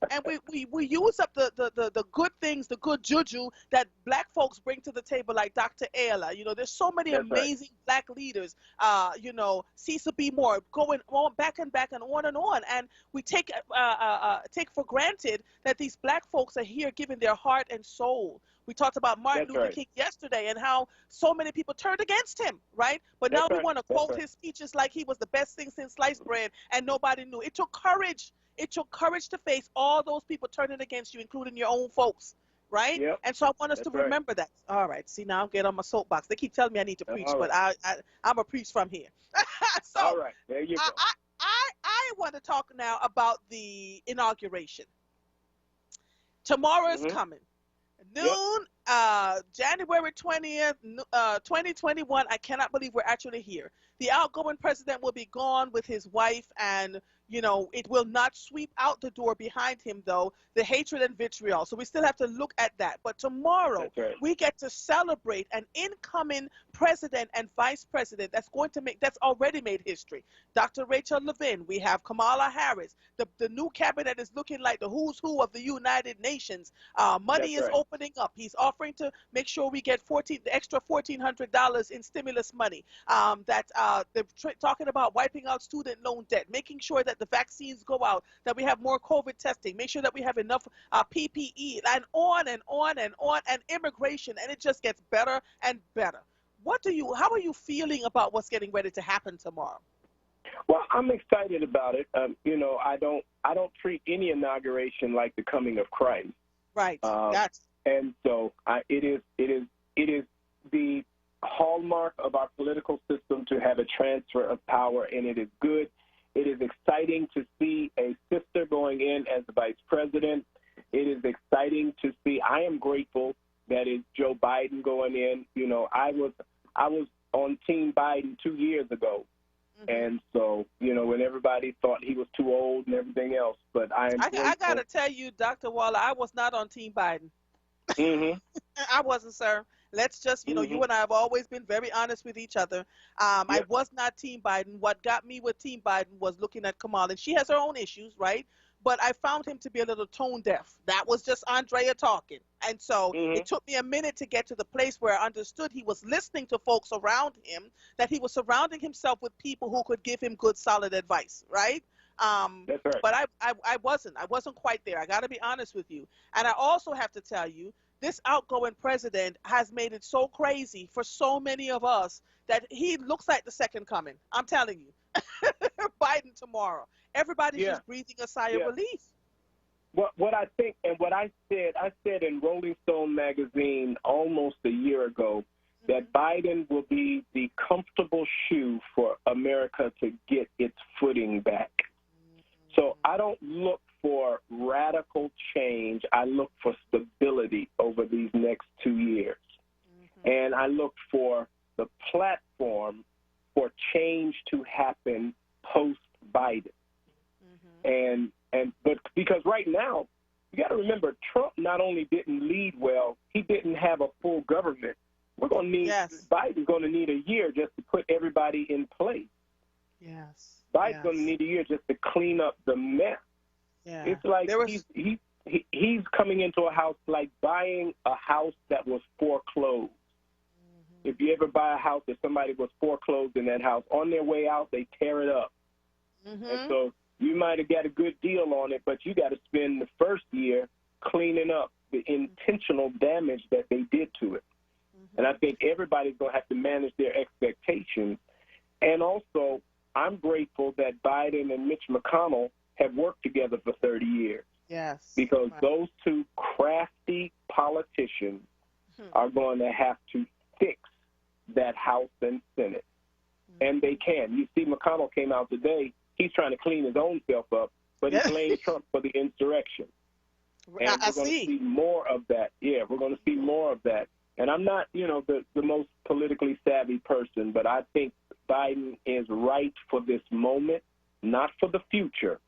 And we use up the good things, the good juju that black folks bring to the table, like Dr. Ayla. There's so many That's right. amazing black leaders. Cecil B. Moore, going on back and back and on, and we take for granted that these black folks are here giving their heart and soul. We talked about Martin That's Luther right. King yesterday and how so many people turned against him, right? But That's now we right. want to That's quote right. his speeches like he was the best thing since sliced bread and nobody knew. It took courage. It took courage to face all those people turning against you, including your own folks, right? Yep. And so I want us That's to right. remember that. All right. See, now I'm getting on my soapbox. They keep telling me I need to preach, All but right. I'm a preach from here. So All right. There you go. I want to talk now about the inauguration. Tomorrow is coming. Noon, January 20th, 2021. I cannot believe we're actually here. The outgoing president will be gone with his wife, and it will not sweep out the door behind him, though, the hatred and vitriol. So we still have to look at that. But tomorrow, That's right. we get to celebrate an incoming president and vice president that's already made history. Dr. Rachel Levine, we have Kamala Harris. The new cabinet is looking like the who's who of the United Nations. Money That's is right. opening up. He's offering to make sure we get the extra $1,400 in stimulus money. They're talking about wiping out student loan debt, making sure that the vaccines go out, that we have more COVID testing, make sure that we have enough PPE, and on and on and on, and immigration, and it just gets better and better. How are you feeling about what's getting ready to happen tomorrow? Well, I'm excited about it. I don't treat any inauguration like the coming of Christ. Right. And so it is the hallmark of our political system to have a transfer of power, and it is good. It is exciting to see a sister going in as the vice president. It is exciting to see. I am grateful that it's Joe Biden going in. I was on Team Biden 2 years ago. And so, when everybody thought he was too old and everything else, but I got to tell you, Dr. Waller, I was not on Team Biden. I wasn't, sir. Let's just, you and I have always been very honest with each other. I was not Team Biden. What got me with Team Biden was looking at Kamala. And she has her own issues, right? But I found him to be a little tone deaf. That was just Andrea talking. And so it took me a minute to get to the place where I understood he was listening to folks around him, that he was surrounding himself with people who could give him good, solid advice, right? That's right. But I wasn't quite there. I got to be honest with you. And I also have to tell you, this outgoing president has made it so crazy for so many of us that he looks like the second coming. I'm telling you. Biden tomorrow. Everybody's just breathing a sigh of relief. What I think and what I said in Rolling Stone magazine almost a year ago, that Biden will be the comfortable shoe for America to get its footing back. So I don't look for radical change. I look for stability over these next 2 years. And I look for the platform for change to happen post-Biden. But because right now, you got to remember, Trump not only didn't lead well, he didn't have a full government. We're going to need, Biden's going to need a year just to put everybody in place. Yes. Biden's going to need a year just to clean up the mess. Yeah. It's like he's coming into a house like buying a house that was foreclosed. If you ever buy a house that somebody was foreclosed in that house, on their way out, they tear it up. And so you might have got a good deal on it, but you got to spend the first year cleaning up the intentional damage that they did to it. And I think everybody's going to have to manage their expectations. And also, I'm grateful that Biden and Mitch McConnell have worked together for 30 years. Yes. Because those two crafty politicians are going to have to fix that House and Senate. And they can. You see, McConnell came out today. He's trying to clean his own self up, but he blamed Trump for the insurrection. And we're going to see more of that. Yeah, we're going to see more of that. And I'm not, the most politically savvy person, but I think Biden is right for this moment, not for the future,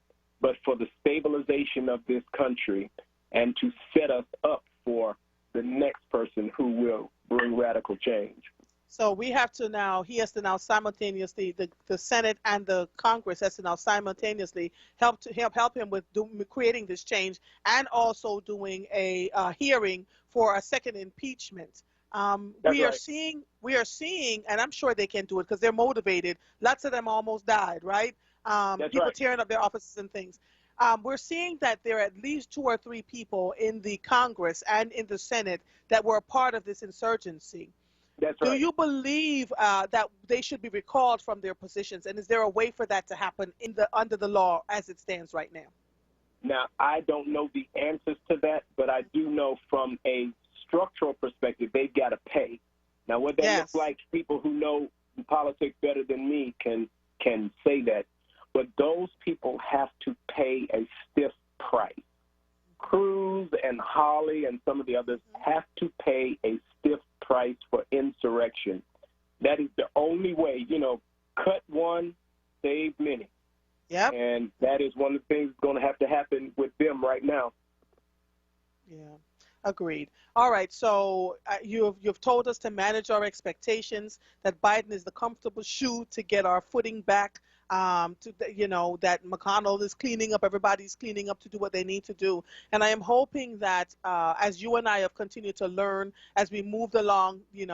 but for the stabilization of this country and to set us up for the next person who will bring radical change. So we have to now, he has to now simultaneously, the Senate and the Congress has to now simultaneously help him with creating this change, and also doing a hearing for a second impeachment. We are seeing, and I'm sure they can do it because they're motivated. Lots of them almost died, right? People tearing up their offices and things. We're seeing that there are at least 2 or 3 people in the Congress and in the Senate that were a part of this insurgency. Do you believe that they should be recalled from their positions, and is there a way for that to happen under the law as it stands right now? Now, I don't know the answers to that, but I do know from a structural perspective, they've got to pay. Now, what that looks like, people who know politics better than me can say that, but those people have to pay a stiff price. Cruz and Holly and some of the others have to pay a stiff price for insurrection. That is the only way, cut one, save many. Yep. And that is one of the things that's going to have to happen with them right now. Yeah, agreed. All right, so you've told us to manage our expectations, that Biden is the comfortable shoe to get our footing back, that McConnell is cleaning up, everybody's cleaning up to do what they need to do. And I am hoping that as you and I have continued to learn, as we moved along, you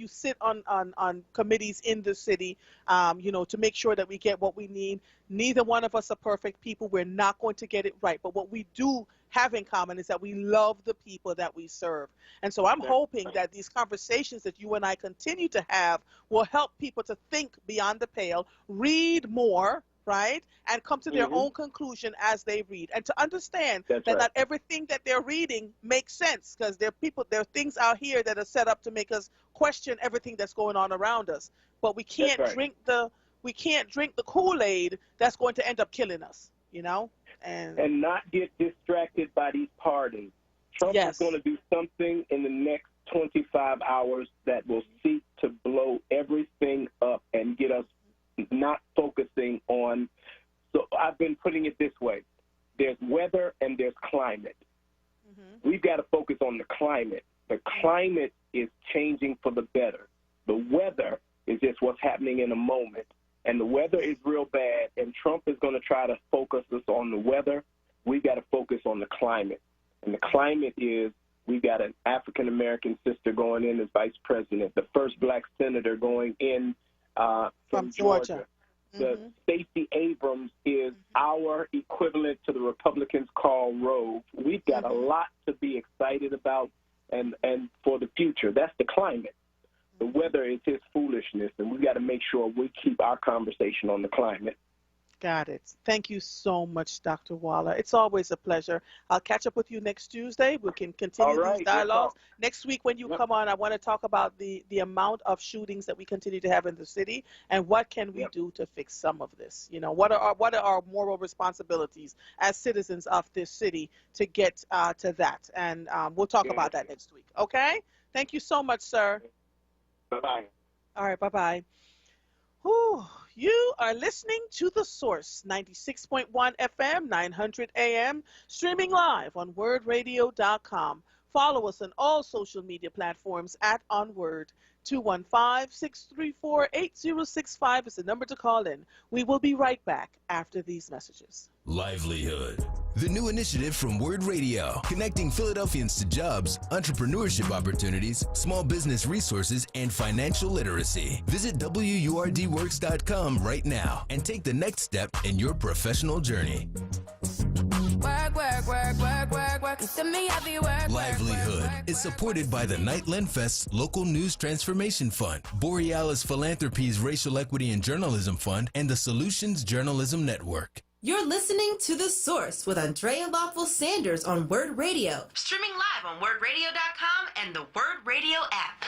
sit on committees in the city, to make sure that we get what we need. Neither one of us are perfect people. We're not going to get it right. But what we do have in common is that we love the people that we serve. And so I'm hoping that these conversations that you and I continue to have will help people to think beyond the pale, read more, right, and come to their own conclusion as they read, and to understand that not everything that they're reading makes sense, because there are things out here that are set up to make us question everything that's going on around us. But we can't drink the Kool-Aid that's going to end up killing us, and not get distracted by these pardons. Trump is going to do something in the next 25 hours that will seek to blow everything up and get us not focusing on. So I've been putting it this way. There's weather and there's climate. We've got to focus on the climate. The climate is changing for the better. The weather is just what's happening in a moment. And the weather is real bad, and Trump is going to try to focus us on the weather. We've got to focus on the climate. And the climate is we've got an African-American sister going in as vice president, the first black senator going in from Georgia. The Stacey Abrams is our equivalent to the Republicans call Rogue. We've got a lot to be excited about and for the future. That's the climate. The weather is his foolishness, and we've got to make sure we keep our conversation on the climate. Got it. Thank you so much, Dr. Waller. It's always a pleasure. I'll catch up with you next Tuesday. We can continue these dialogues. Next week when you come on, I want to talk about the amount of shootings that we continue to have in the city, and what can we do to fix some of this. What are our moral responsibilities as citizens of this city to get to that. And we'll talk about that next week. Okay? Thank you so much, sir. Bye-bye. All right, bye-bye. Whew. You are listening to The Source, 96.1 FM, 900 AM, streaming live on WURDradio.com. Follow us on all social media platforms at onWURD. 215-634-8065 is the number to call in. We will be right back after these messages. Livelihood, the new initiative from WURD Radio, connecting Philadelphians to jobs, entrepreneurship opportunities, small business resources, and financial literacy. Visit WURDworks.com right now and take the next step in your professional journey. Livelihood is supported by the Nightland Fest's Local News Transformation Fund, Borealis Philanthropies Racial Equity and Journalism Fund, and the Solutions Journalism Network. You're listening to The Source with Andrea Lawful Sanders on WURD Radio. Streaming live on WURDradio.com and the WURD Radio app.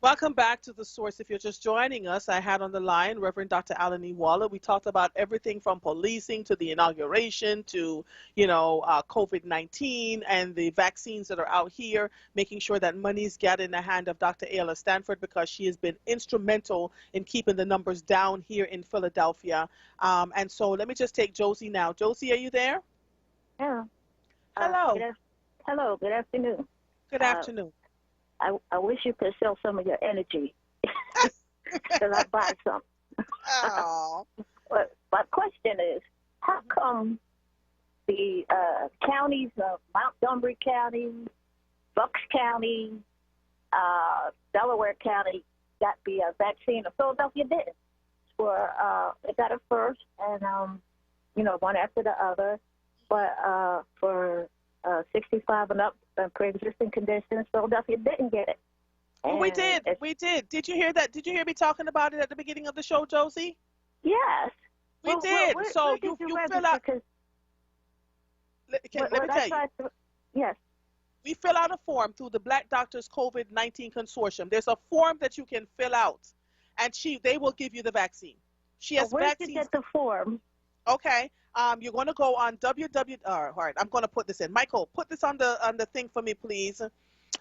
Welcome back to The Source. If you're just joining us, I had on the line Reverend Dr. Alan E. Waller. We talked about everything from policing to the inauguration to, COVID-19 and the vaccines that are out here, making sure that money's get in the hand of Dr. Ayla Stanford, because she has been instrumental in keeping the numbers down here in Philadelphia. And so let me just take Josie now. Josie, are you there? Yeah. Hello. Hello. Good afternoon. Good afternoon. I wish you could sell some of your energy till I buy some. Oh. But my question is, how come the counties of Montgomery County, Bucks County, Delaware County got the vaccine, and Philadelphia didn't? They got it first, and one after the other. But for 65 and up and pre-existing conditions, Philadelphia didn't get it. Well, we did. Did you hear that? Did you hear me talking about it at the beginning of the show, Josie? Yes. We did. So you fill out. Let me tell you. Yes. We fill out a form through the Black Doctors COVID-19 Consortium. There's a form that you can fill out, and they will give you the vaccine. She has where vaccines. Did you get the form? Okay. You're going to go on www. All right. I'm going to put this in. Michael, put this on the thing for me, please. In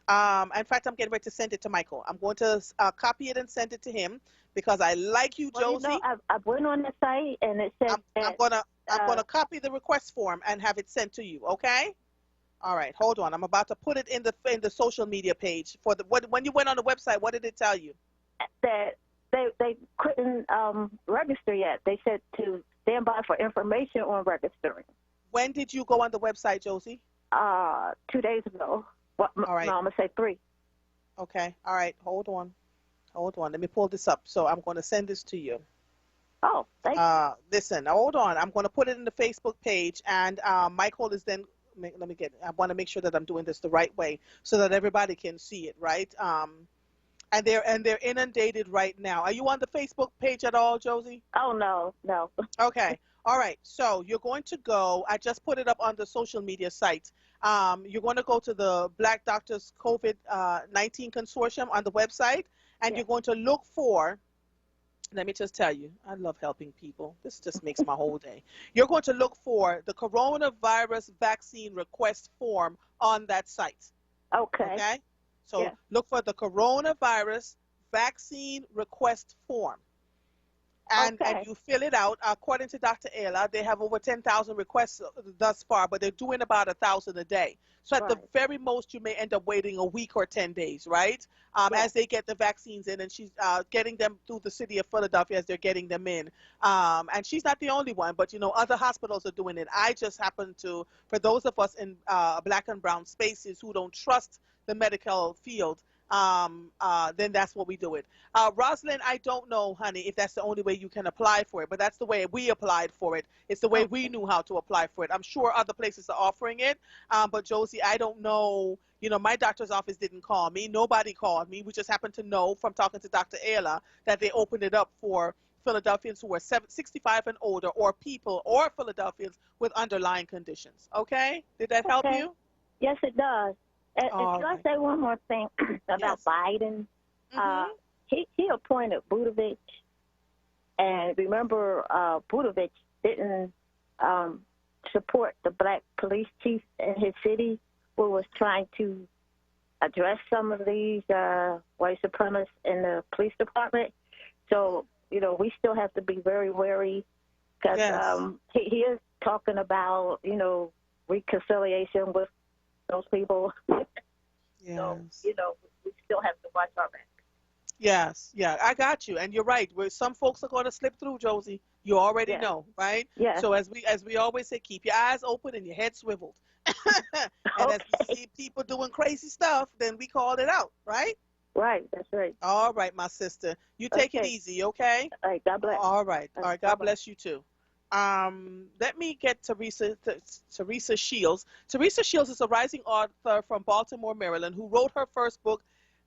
fact, I'm getting ready to send it to Michael. I'm going to copy it and send it to him because I like you, Josie. I went on the site and it said I'm gonna copy the request form and have it sent to you. Okay. All right. Hold on. I'm about to put it in the social media page for when you went on the website. What did it tell you? That they couldn't register yet. They said to stand by for information on registering. When did you go on the website, Josie? 2 days ago. All right. No, I'm going to say 3. Okay. All right. Hold on. Let me pull this up. So I'm going to send this to you. Oh, thank you. Listen, hold on. I'm going to put it in the Facebook page, and Michael is then. I want to make sure that I'm doing this the right way so that everybody can see it, right? And they're inundated right now. Are you on the Facebook page at all, Josie? Oh, no. Okay. All right. So you're going to go. I just put it up on the social media site. You're going to go to the Black Doctors COVID-19 Consortium on the website, and you're going to look for. Let me just tell you, I love helping people. This just makes my whole day. You're going to look for the coronavirus vaccine request form on that site. Okay. So look for the coronavirus vaccine request form. And you fill it out. According to Dr. Ayla, they have over 10,000 requests thus far, but they're doing about 1,000 a day. So at the very most, you may end up waiting a week or 10 days, right? As they get the vaccines in, and she's getting them through the city of Philadelphia as they're getting them in. And she's not the only one, but, other hospitals are doing it. I just happen to, for those of us in black and brown spaces who don't trust the medical field, then that's what we do it. Rosalind, I don't know, honey, if that's the only way you can apply for it, but that's the way we applied for it. It's the way we knew how to apply for it. I'm sure other places are offering it, but Josie, I don't know. My doctor's office didn't call me. Nobody called me. We just happened to know from talking to Dr. Ayla that they opened it up for Philadelphians who are 65 and older, or people, or Philadelphians with underlying conditions. Okay? Did that help you? Yes, it does. And can I say one more thing about Biden? He appointed Buttigieg, and remember, Buttigieg didn't support the black police chief in his city who was trying to address some of these white supremacists in the police department. So, we still have to be very wary because he is talking about, reconciliation with those people. So, we still have to watch our back. Yes, yeah, I got you, and you're right. Where some folks are going to slip through, Josie. You already know, right? Yeah. So as we always say, keep your eyes open and your head swiveled. And as we see people doing crazy stuff, then we call it out, right? Right, that's right. All right, my sister. You take it easy, okay? All right, God bless. All right, God bless you too. Let me get Teresa Shields. Teresa Shields is a rising author from Baltimore, Maryland, who wrote her first book,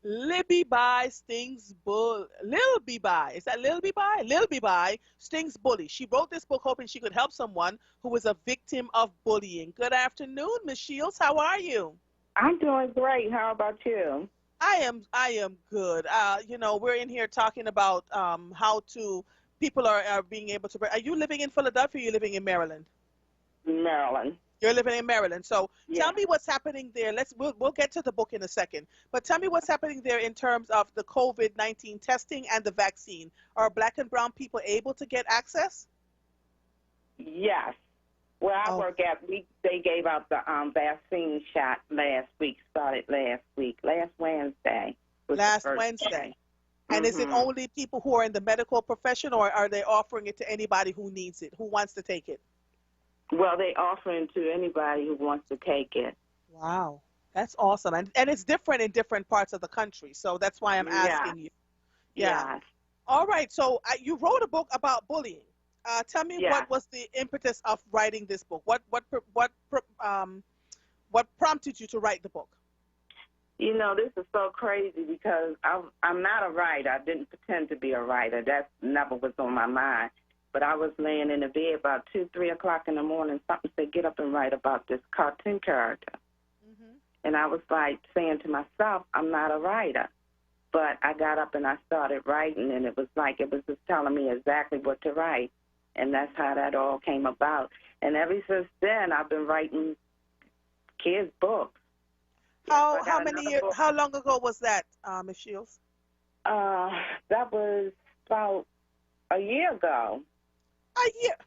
Libby By Stings Bull. Lil Be By. Is that Lil Be By? Lil Be By Stings Bully. She wrote this book hoping she could help someone who was a victim of bullying. Good afternoon, Ms. Shields. How are you? I'm doing great. How about you? I am good. We're in here talking about how people are being able to. Are you living in Philadelphia or are you living in Maryland? Maryland. You're living in Maryland. So tell me what's happening there. We'll get to the book in a second. But tell me what's happening there in terms of the COVID-19 testing and the vaccine. Are black and brown people able to get access? Yes. Where I work at, they gave out the vaccine shot last week, started last week, last Wednesday. Last Wednesday. And is it only people who are in the medical profession, or are they offering it to anybody who needs it, who wants to take it? Well, they offering to anybody who wants to take it. Wow. That's awesome. And it's different in different parts of the country. So that's why I'm asking you. Yeah. Yes. All right. So you wrote a book about bullying. Tell me what was the impetus of writing this book? What prompted you to write the book? You know, this is so crazy because I'm not a writer. I didn't pretend to be a writer. That never was on my mind. But I was laying in the bed about 2, 3 o'clock in the morning. Something said, get up and write about this cartoon character. And I was like saying to myself, I'm not a writer. But I got up and I started writing, and it was just telling me exactly what to write. And that's how that all came about. And ever since then, I've been writing kids' books. How many years? How long ago was that, Ms. Shields? That was about a year ago. A year?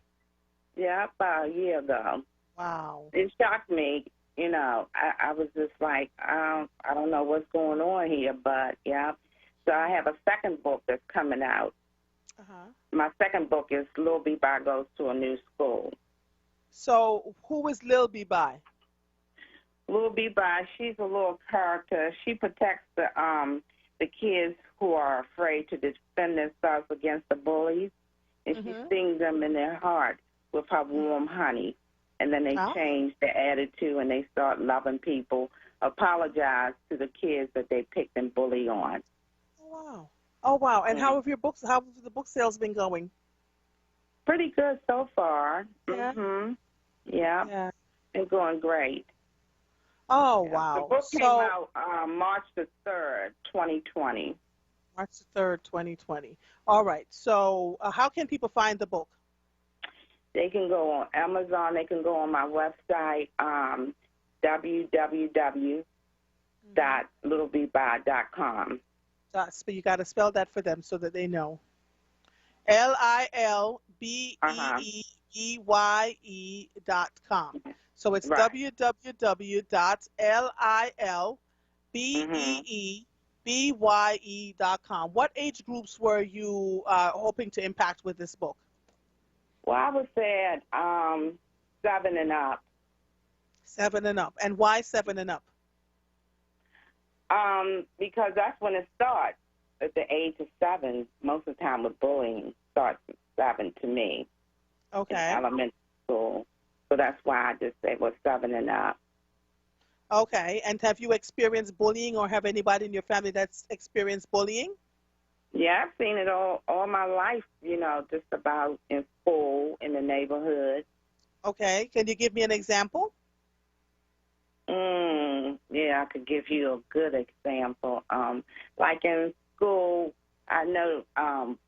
Yeah, about a year ago. Wow. It shocked me. You know, I was just like, I don't know what's going on here, but yeah. So I have a second book that's coming out. My second book is Lil B-Bye Goes to a New School. So who is Lil B-Bye? Lil B-Bye, she's a little character. She protects the kids who are afraid to defend themselves against the bullies, and she sings them in their heart with her warm honey. And then they change their attitude and they start loving people, apologize to the kids that they picked and bully on. Oh, wow. Oh, wow. And how have the book sales been going? Pretty good so far. Yeah. Yeah. It's going great. Oh, wow. The book came out March the 3rd, 2020. March the 3rd, 2020. All right. So how can people find the book? They can go on Amazon. They can go on my website, www.lilbby.com. You got to spell that for them so that they know. LILBEEYE.com. So it's www.lilbeye.com. What age groups were you hoping to impact with this book? Well, I would say 7 and up. 7 and up. And why 7 and up? Because that's when it starts. At the age of 7, most of the time with bullying starts at 7 to me. Okay. In elementary school. So that's why I just say 7 and up. Okay. And have you experienced bullying, or have anybody in your family that's experienced bullying? Yeah, I've seen it all my life, you know, just about in school, in the neighborhood. Okay. Can you give me an example? Yeah, I could give you a good example. Like in school, I know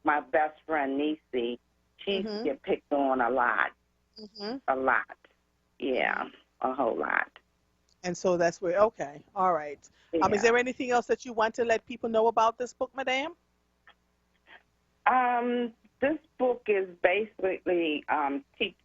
my best friend, Niecy, she used to get picked on a lot. A lot. Yeah, a whole lot. And so that's where, okay. All right. Yeah. Is there anything else that you want to let people know about this book, Madame? This book is basically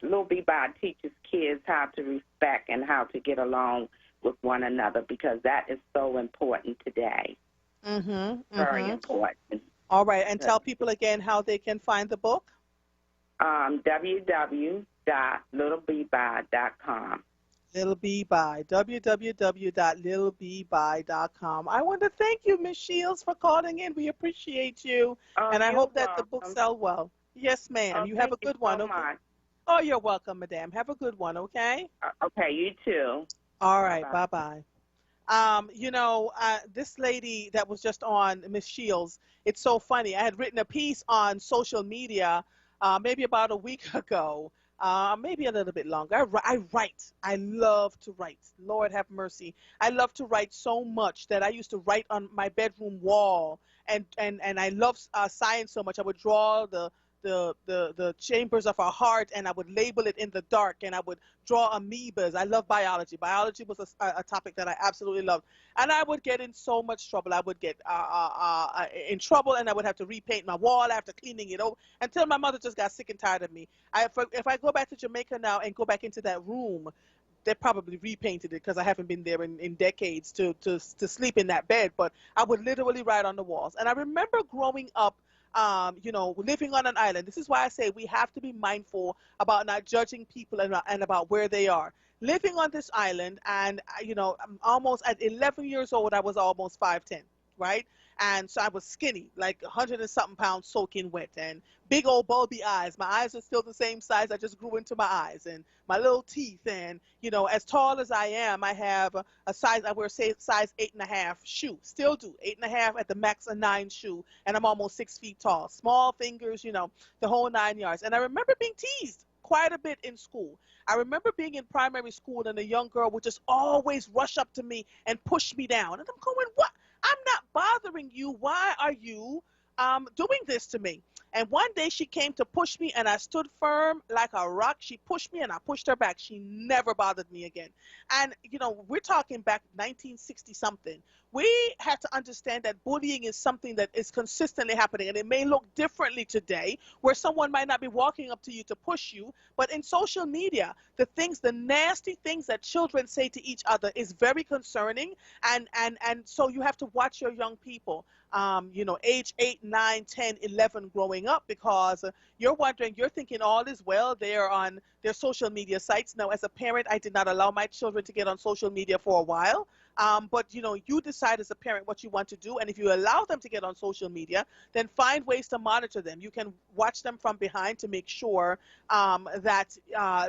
Lil B-Bye teaches kids how to respect and how to get along with one another, because that is so important today. Very important. All right, and tell people again how they can find the book. www.lilbby.com. Lil B-Bye, www.lilbby.com. I want to thank you, Ms. Shields, for calling in. We appreciate you, and I hope that the book sells well. Yes, ma'am. You have a good one. So much. Oh, you're welcome, Madame. Have a good one, okay? Okay, you too. All right, bye-bye. This lady that was just on, Ms. Shields, it's so funny. I had written a piece on social media maybe about a week ago, maybe a little bit longer. I write. I love to write. Lord have mercy. I love to write so much that I used to write on my bedroom wall, and I love science so much. I would draw the chambers of our heart, and I would label it in the dark, and I would draw amoebas. I love biology. Biology was a topic that I absolutely loved. And I would get in so much trouble. I would get in trouble, and I would have to repaint my wall after cleaning it over, until my mother just got sick and tired of me. If I go back to Jamaica now and go back into that room, they probably repainted it because I haven't been there in decades to sleep in that bed. But I would literally write on the walls. And I remember growing up, living on an island. This is why I say we have to be mindful about not judging people and about where they are. Living on this island, and I'm almost at 11 years old. I was almost 5'10", right? And so I was skinny, like 100 and something pounds soaking wet, and big old bulby eyes. My eyes are still the same size. I just grew into my eyes, and my little teeth. And as tall as I am, I have a size. I wear size 8.5 shoe. Still do 8.5 at the max, a 9 shoe, and I'm almost 6 feet tall. Small fingers, the whole 9 yards. And I remember being teased quite a bit in school. I remember being in primary school, and a young girl would just always rush up to me and push me down. And I'm going, what? I'm not bothering you. Why are you doing this to me? And one day she came to push me, and I stood firm like a rock. She pushed me, and I pushed her back. She never bothered me again. And, we're talking back 1960 something. We have to understand that bullying is something that is consistently happening, and it may look differently today, where someone might not be walking up to you to push you, but in social media, the nasty things that children say to each other is very concerning, and so you have to watch your young people, age 8, 9, 10, 11 growing up, because you're thinking all is well. They're on their social media sites. Now, as a parent, I did not allow my children to get on social media for a while. But you decide as a parent what you want to do, and if you allow them to get on social media, then find ways to monitor them. You can watch them from behind to make sure that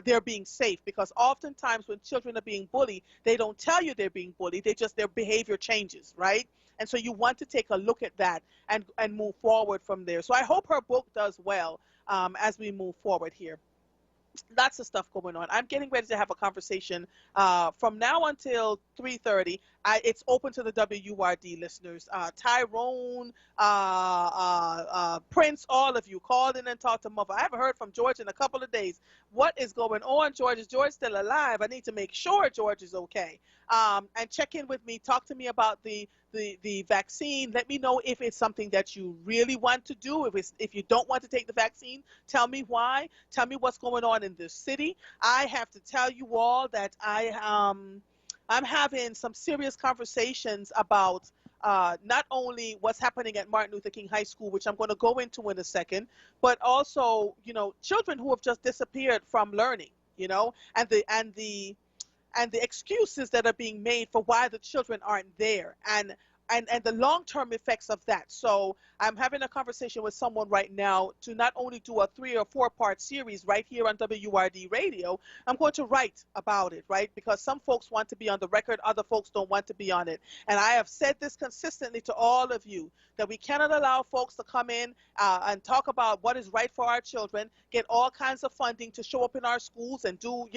they're being safe, because oftentimes when children are being bullied, they don't tell you they're being bullied. Their behavior changes, right? And so you want to take a look at that and move forward from there. So I hope her book does well as we move forward here. Lots of stuff going on. I'm getting ready to have a conversation from now until 3:30. It's open to the WURD listeners. Tyrone, Prince, all of you called in and talked to Mother. I haven't heard from George in a couple of days. What is going on, George? Is George still alive? I need to make sure George is okay. And check in with me. Talk to me about the vaccine. Let me know if it's something that you really want to do. If you don't want to take the vaccine, tell me why. Tell me what's going on in this city. I have to tell you all that I'm having some serious conversations about not only what's happening at Martin Luther King High School, which I'm going to go into in a second, but also, children who have just disappeared from learning, and the excuses that are being made for why the children aren't there, and the long-term effects of that. So I'm having a conversation with someone right now to not only do a 3 or 4 part series right here on WURD radio. I'm going to write about it, right? Because some folks want to be on the record, other folks don't want to be on it. And I have said this consistently to all of you, that we cannot allow folks to come in and talk about what is right for our children, get all kinds of funding to show up in our schools and do,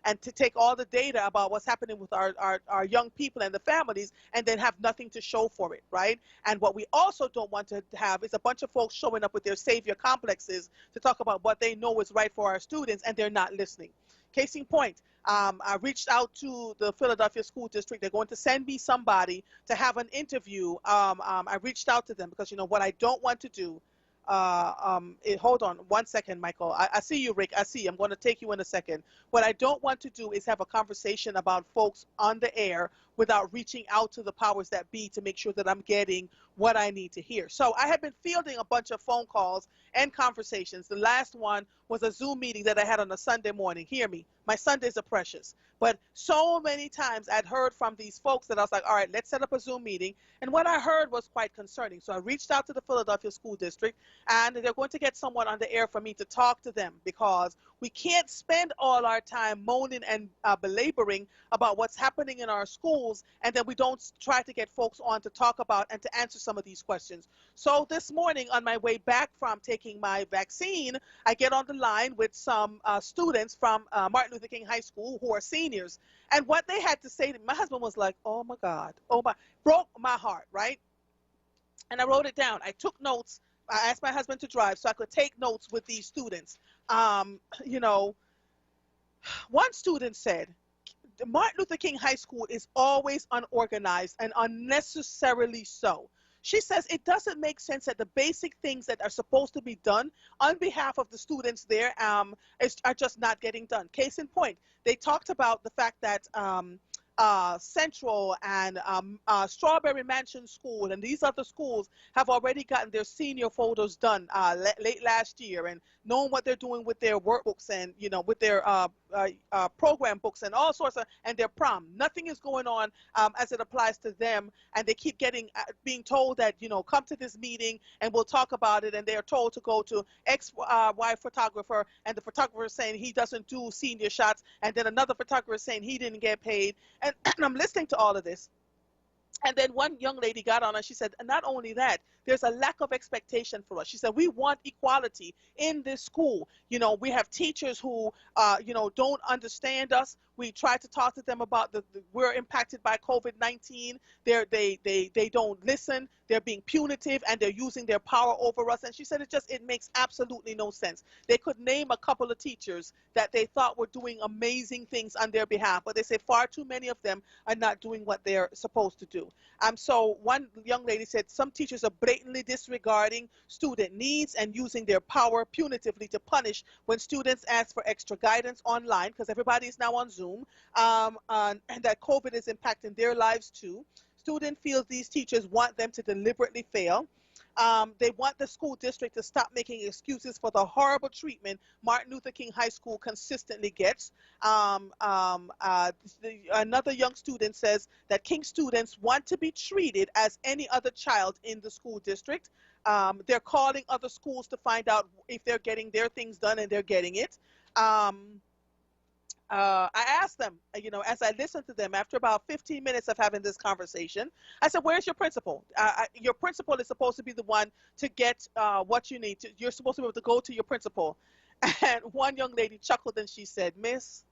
and to take all the data about what's happening with our young people and the families, and then have nothing to show for it, right? And what we also don't want to have is a bunch of folks showing up with their savior complexes to talk about what they know is right for our students, and they're not listening. Case in point, I reached out to the Philadelphia School District. They're going to send me somebody to have an interview. I reached out to them because, what I don't want to do, hold on one second, Michael. I see you, Rick. I see you. I'm going to take you in a second. What I don't want to do is have a conversation about folks on the air without reaching out to the powers that be to make sure that I'm getting what I need to hear. So I have been fielding a bunch of phone calls and conversations. The last one was a Zoom meeting that I had on a Sunday morning. Hear me. My Sundays are precious. But so many times I'd heard from these folks that I was like, all right, let's set up a Zoom meeting. And what I heard was quite concerning. So I reached out to the Philadelphia School District, and they're going to get someone on the air for me to talk to them, because we can't spend all our time moaning and belaboring about what's happening in our schools, and then we don't try to get folks on to talk about and to answer some of these questions. So this morning, on my way back from taking my vaccine, I get on the line with some students from Martin Luther King High School who are seniors. And what they had to say to me, my husband was like, oh my God, broke my heart, right? And I wrote it down. I took notes. I asked my husband to drive so I could take notes with these students. One student said, Martin Luther King High School is always unorganized, and unnecessarily so. She says it doesn't make sense that the basic things that are supposed to be done on behalf of the students there are just not getting done. Case in point, they talked about the fact that Central and Strawberry Mansion School and these other schools have already gotten their senior photos done late last year, and knowing what they're doing with their workbooks and with their program books and all sorts of, and their prom. Nothing is going on as it applies to them, and they keep being told that come to this meeting and we'll talk about it, and they are told to go to XY photographer, and the photographer is saying he doesn't do senior shots, and then another photographer is saying he didn't get paid, and I'm listening to all of this. And then one young lady got on and she said, not only that, there's a lack of expectation for us. She said, we want equality in this school. We have teachers who, don't understand us. We try to talk to them about we're impacted by COVID-19. They don't listen. They're being punitive and they're using their power over us. And she said, it makes absolutely no sense. They could name a couple of teachers that they thought were doing amazing things on their behalf, but they say far too many of them are not doing what they're supposed to do. So one young lady said some teachers are blatantly disregarding student needs and using their power punitively to punish when students ask for extra guidance online, because everybody is now on Zoom, and that COVID is impacting their lives too. Student feels these teachers want them to deliberately fail. They want the school district to stop making excuses for the horrible treatment Martin Luther King High School consistently gets. Another young student says that King students want to be treated as any other child in the school district. They're calling other schools to find out if they're getting their things done, and they're getting it. I asked them, as I listened to them after about 15 minutes of having this conversation, I said, where's your principal? Your principal is supposed to be the one to get what you need. You're supposed to be able to go to your principal. And one young lady chuckled and she said, Miss,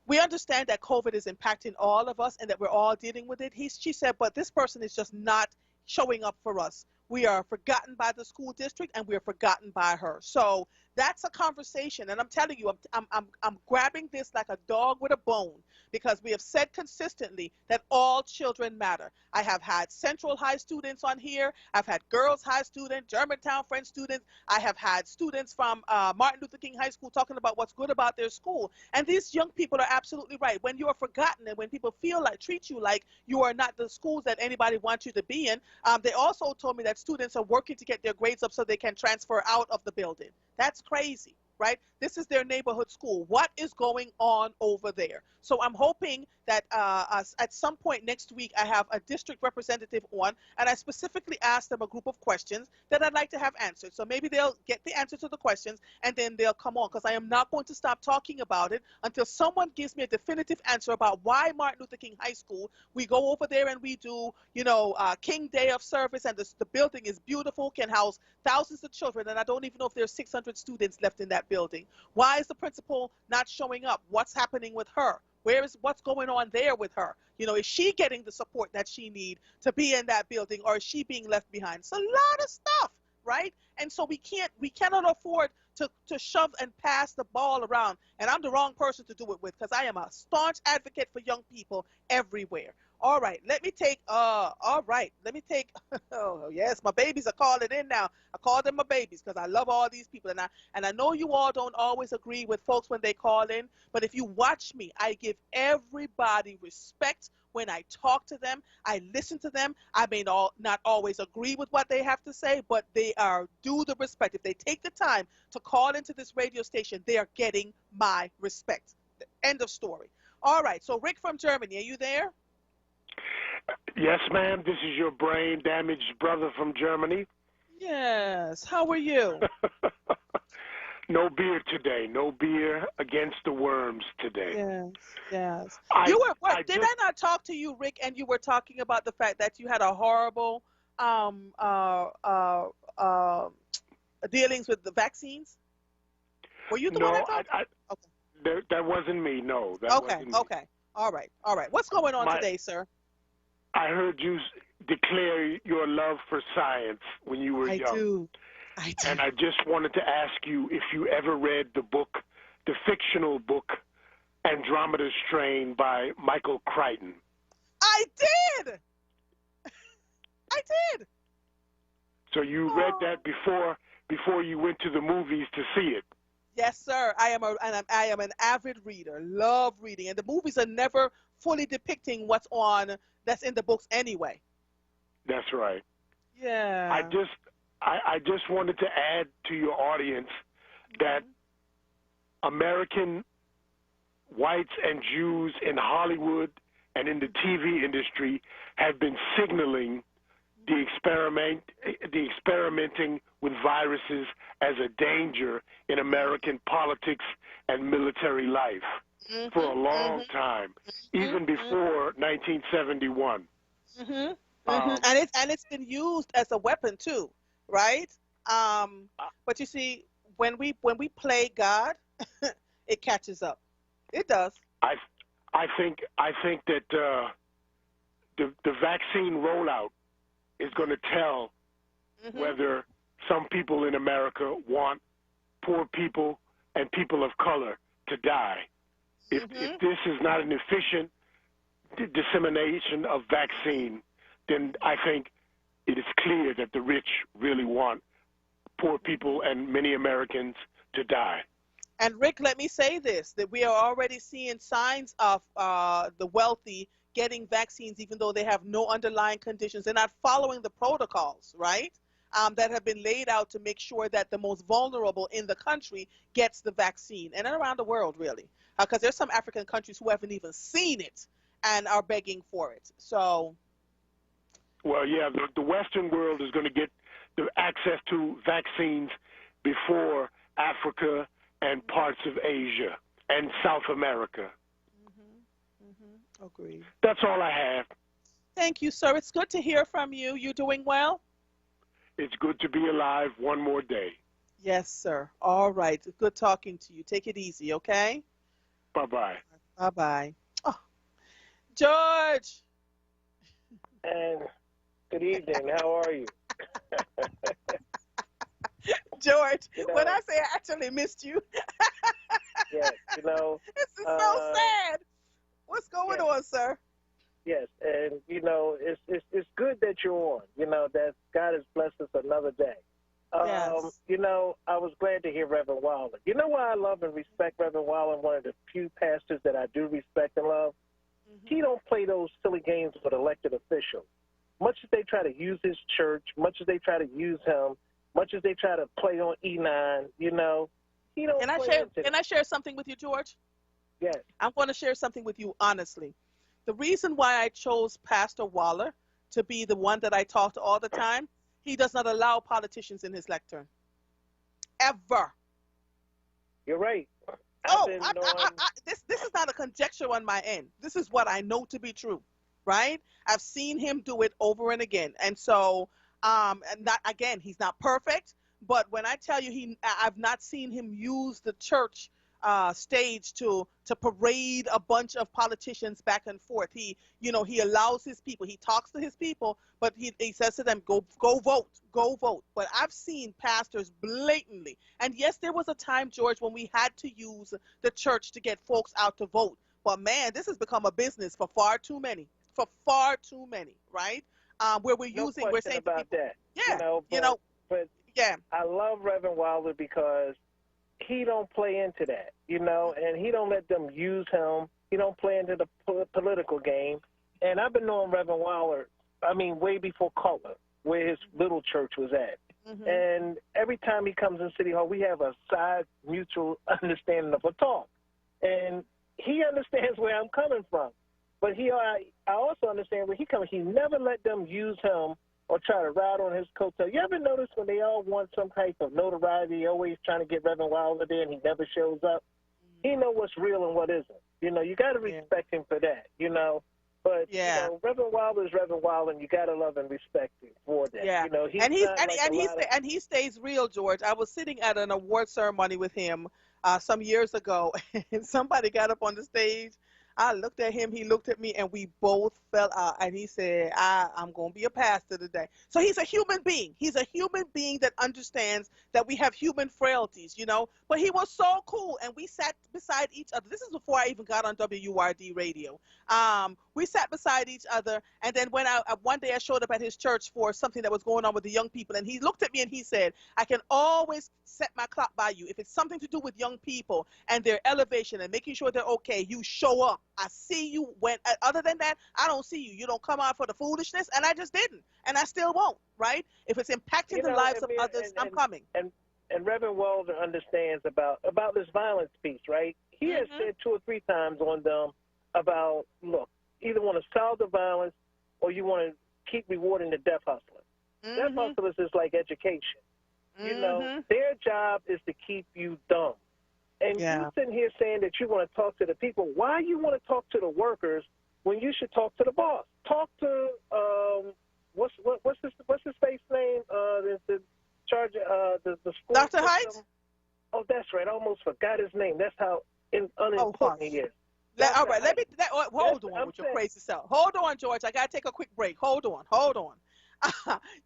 we understand that COVID is impacting all of us and that we're all dealing with it. She said, but this person is just not showing up for us. We are forgotten by the school district and we are forgotten by her. So that's a conversation. And I'm telling you, I'm grabbing this like a dog with a bone, because we have said consistently that all children matter. I have had Central High students on here. I've had Girls High students, Germantown French students. I have had students from Martin Luther King High School talking about what's good about their school. And these young people are absolutely right. When you are forgotten and when people treat you like you are not the schools that anybody wants you to be in, they also told me that students are working to get their grades up so they can transfer out of the building. That's crazy, right? This is their neighborhood school. What is going on over there? So I'm hoping that at some point next week, I have a district representative on, and I specifically asked them a group of questions that I'd like to have answered. So maybe they'll get the answer to the questions and then they'll come on, because I am not going to stop talking about it until someone gives me a definitive answer about why Martin Luther King High School, we go over there and we do, King Day of Service, and the building is beautiful, can house thousands of children, and I don't even know if there's 600 students left in that building. Why is the principal not showing up? What's happening with her? What's going on there with her? Is she getting the support that she needs to be in that building, or is she being left behind? It's a lot of stuff, right? And so we cannot afford to shove and pass the ball around. And I'm the wrong person to do it with, because I am a staunch advocate for young people everywhere. All right, let me take, oh, yes, my babies are calling in now. I call them my babies because I love all these people. And I know you all don't always agree with folks when they call in, but if you watch me, I give everybody respect when I talk to them. I listen to them. I may not always agree with what they have to say, but they are due the respect. If they take the time to call into this radio station, they are getting my respect. End of story. All right, so Rick from Germany, are you there? Yes, ma'am. This is your brain-damaged brother from Germany. Yes. How are you? No beer today. No beer against the worms today. Yes. Did I not talk to you, Rick, and you were talking about the fact that you had a horrible dealings with the vaccines? Were you the one that talked? Okay. That wasn't me. No. Wasn't me. Okay. All right. What's going on today, sir? I heard you declare your love for science when you were young. I do. And I just wanted to ask you if you ever read the fictional book, Andromeda's Strain by Michael Crichton. I did! I did. So you read that before you went to the movies to see it. Yes, sir. I am an avid reader. Love reading, and the movies are never fully depicting that's in the books anyway. That's right. Yeah. I just wanted to add to your audience that American whites and Jews in Hollywood and in the TV industry have been signaling the experimenting with viruses as a danger in American politics and military life for a long time, even before 1971. And it's been used as a weapon too, right? But you see, when we play God, it catches up. It does. I think that the vaccine rollout is going to tell whether some people in America want poor people and people of color to die. If this is not an efficient dissemination of vaccine, then I think it is clear that the rich really want poor people and many Americans to die. And Rick, let me say this, that we are already seeing signs of the wealthy getting vaccines even though they have no underlying conditions. They're not following the protocols, right, that have been laid out to make sure that the most vulnerable in the country gets the vaccine, and around the world, really, because there's some African countries who haven't even seen it and are begging for it. So, well, yeah, the Western world is going to get the access to vaccines before Africa and parts of Asia and South America. Agreed. That's all I have. Thank you, sir. It's good to hear from you. You doing well? It's good to be alive one more day. Yes, sir. All right. Good talking to you. Take it easy, okay? Bye-bye. Bye-bye. Oh. George. And good evening. How are you? George, when I say I actually missed you. Yes, This is so sad. What's going on, sir? Yes, and it's good that you're on. That God has blessed us another day. Yes. I was glad to hear Reverend Wilder. You know why I love and respect Reverend Wilder? One of the few pastors that I do respect and love. He don't play those silly games with elected officials. Much as they try to use his church, much as they try to use him, much as they try to play on E9, he don't. Can I share something with you, George? Yes. I'm going to share something with you honestly. The reason why I chose Pastor Waller to be the one that I talk to all the time, he does not allow politicians in his lectern. Ever. You're right. This is not a conjecture on my end. This is what I know to be true, right? I've seen him do it over and again. And so, he's not perfect, but when I tell you I've not seen him use the church stage to parade a bunch of politicians back and forth. He allows his people. He talks to his people, but he says to them, go vote. But I've seen pastors blatantly. And yes, there was a time, George, when we had to use the church to get folks out to vote. But man, this has become a business for far too many, right? Where we're saying about people, that. Yeah, but yeah. I love Reverend Wilder because he don't play into that, and he don't let them use him. He don't play into the political game. And I've been knowing Reverend Wilder, way before Cutler, where his little church was at. And every time he comes in City Hall, we have a side mutual understanding of a talk. And he understands where I'm coming from. But I also understand where he comes. He never let them use him or try to ride on his coattail. You ever notice when they all want some type of notoriety, always trying to get Reverend Wilder there, and he never shows up? He knows what's real and what isn't. You got to respect him for that, But, Reverend Wilder is Reverend Wilder, and you got to love and respect him for that. Yeah. And he stays real, George. I was sitting at an award ceremony with him some years ago, and somebody got up on the stage I looked at him, he looked at me, and we both fell out. And he said, I'm going to be a pastor today. So he's a human being. He's a human being that understands that we have human frailties, you know. But he was so cool, and we sat beside each other. This is before I even got on WURD radio. We sat beside each other, and then when one day I showed up at his church for something that was going on with the young people, and he looked at me and he said, I can always set my clock by you. If it's something to do with young people and their elevation and making sure they're okay, you show up. I see you. When other than that, I don't see you. You don't come out for the foolishness, and I just didn't, and I still won't, right? If it's impacting the lives of others, I'm coming. And Reverend Walder understands about this violence piece, right? He has said 2 or 3 times on them about, look, either want to solve the violence or you want to keep rewarding the death hustlers. Death hustlers is like education. You know, their job is to keep you dumb. And you sitting here saying that you want to talk to the people. Why you want to talk to the workers when you should talk to the boss? Talk to what's his face name? The charge the school. Dr. Heights? Oh, that's right. I almost forgot his name. That's how unimportant he is. All right, hold on with your crazy self. Hold on, George. I got to take a quick break. Hold on.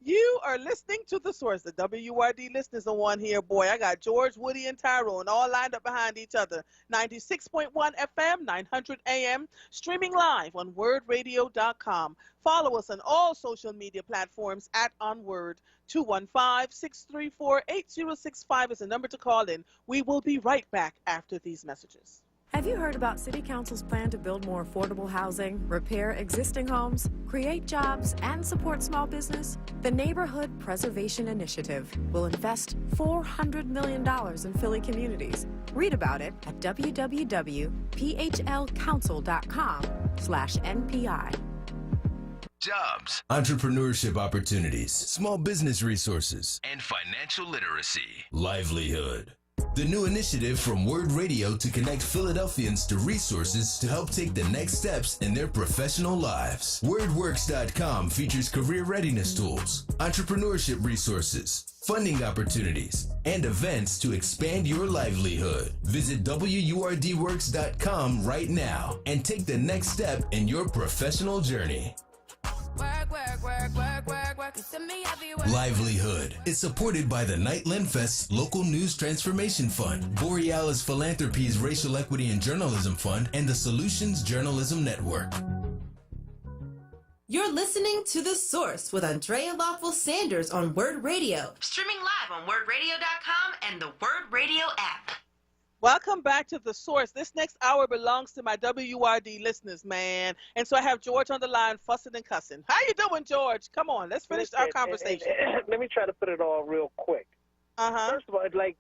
You are listening to The Source. The WURD listeners are one here. Boy, I got George, Woody, and Tyrone all lined up behind each other. 96.1 FM, 900 AM, streaming live on WURDradio.com. Follow us on all social media platforms at onWURD. 215-634-8065 is the number to call in. We will be right back after these messages. Have you heard about City Council's plan to build more affordable housing, repair existing homes, create jobs, and support small business? The Neighborhood Preservation Initiative will invest $400 million in Philly communities. Read about it at www.phlcouncil.com/NPI. Jobs, entrepreneurship opportunities, small business resources, and financial literacy. Livelihood. The new initiative from WURD Radio to connect Philadelphians to resources to help take the next steps in their professional lives. WordWorks.com features career readiness tools, entrepreneurship resources, funding opportunities, and events to expand your livelihood. Visit WURDworks.com right now and take the next step in your professional journey. Livelihood is supported by the Nightland Fest's Local News Transformation Fund, Borealis Philanthropies Racial Equity and Journalism Fund, and the Solutions Journalism Network. You're listening to The Source with Andrea Lawful Sanders on WURD Radio, streaming live on WURDradio.com and the WURD Radio app. Welcome back to The Source. This next hour belongs to my WURD listeners, man. And so I have George on the line fussing and cussing. How you doing, George? Come on, let's finish our conversation. Let me try to put it all real quick. First of all, like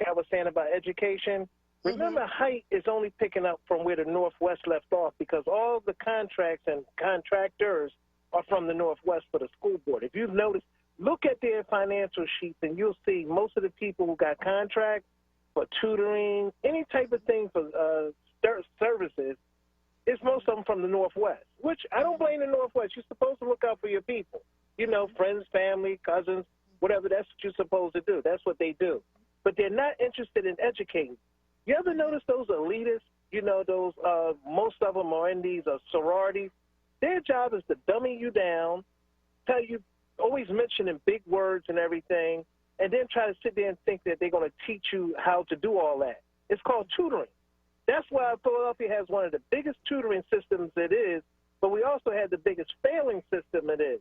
I was saying about education, remember height is only picking up from where the Northwest left off because all the contracts and contractors are from the Northwest for the school board. If you've noticed, look at their financial sheets and you'll see most of the people who got contracts for tutoring, any type of thing for services, it's most of them from the Northwest, which I don't blame the Northwest. You're supposed to look out for your people. You know, friends, family, cousins, whatever, that's what you're supposed to do. That's what they do. But they're not interested in educating. You ever notice those elitists, you know, those, most of them are in these sororities. Their job is to dummy you down, tell you, always mentioning big words and everything, and then try to sit there and think that they're going to teach you how to do all that. It's called tutoring. That's why Philadelphia has one of the biggest tutoring systems it is, but we also have the biggest failing system it is.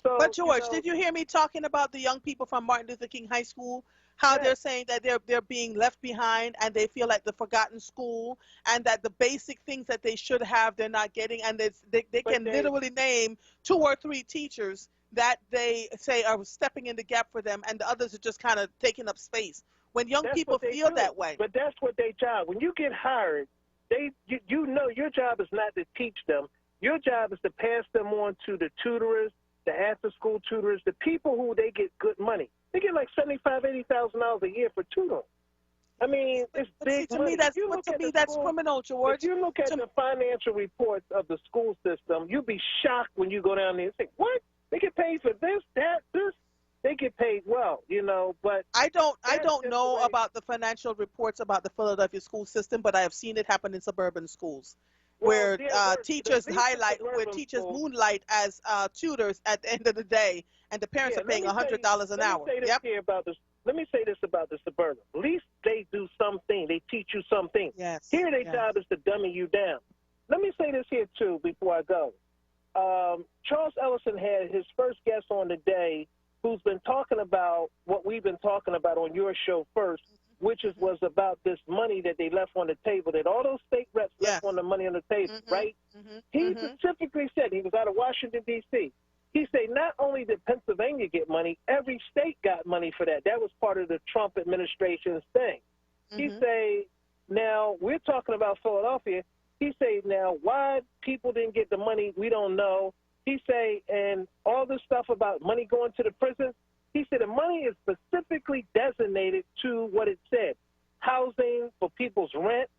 So, but George, did you hear me talking about the young people from Martin Luther King High School? How they're saying that they're being left behind and they feel like the forgotten school and that the basic things that they should have they're not getting, and they can literally name 2 or 3 teachers that they say are stepping in the gap for them, and the others are just kind of taking up space. When young people feel that way. But that's what their job. When you get hired, you know your job is not to teach them. Your job is to pass them on to the tutorers, the after-school tutors, the people who they get good money. They get like $75,000, $80,000 a year for tutoring. I mean, it's big money. That's criminal, George. If you look at the financial reports of the school system, you'll be shocked when you go down there and say, what? They get paid for this, that, this. They get paid well, you know, but I don't know about the financial reports about the Philadelphia school system, but I have seen it happen in suburban schools. where teachers moonlight as tutors at the end of the day, and the parents are paying $100 an hour. Let me say this about the suburban. At least they do something. They teach you something. Yes. Here, their job is to dummy you down. Let me say this here, too, before I go. Charles Ellison had his first guest on today who's been talking about what we've been talking about on your show first, which was about this money that they left on the table, that all those state reps left on the money on the table, right? He specifically said, he was out of Washington, D.C., he said not only did Pennsylvania get money, every state got money for that. That was part of the Trump administration's thing. He say, now, we're talking about Philadelphia. He say, now, why people didn't get the money, we don't know. He say, and all this stuff about money going to the prisons, he said the money is specifically designated to what it said, housing for people's rent,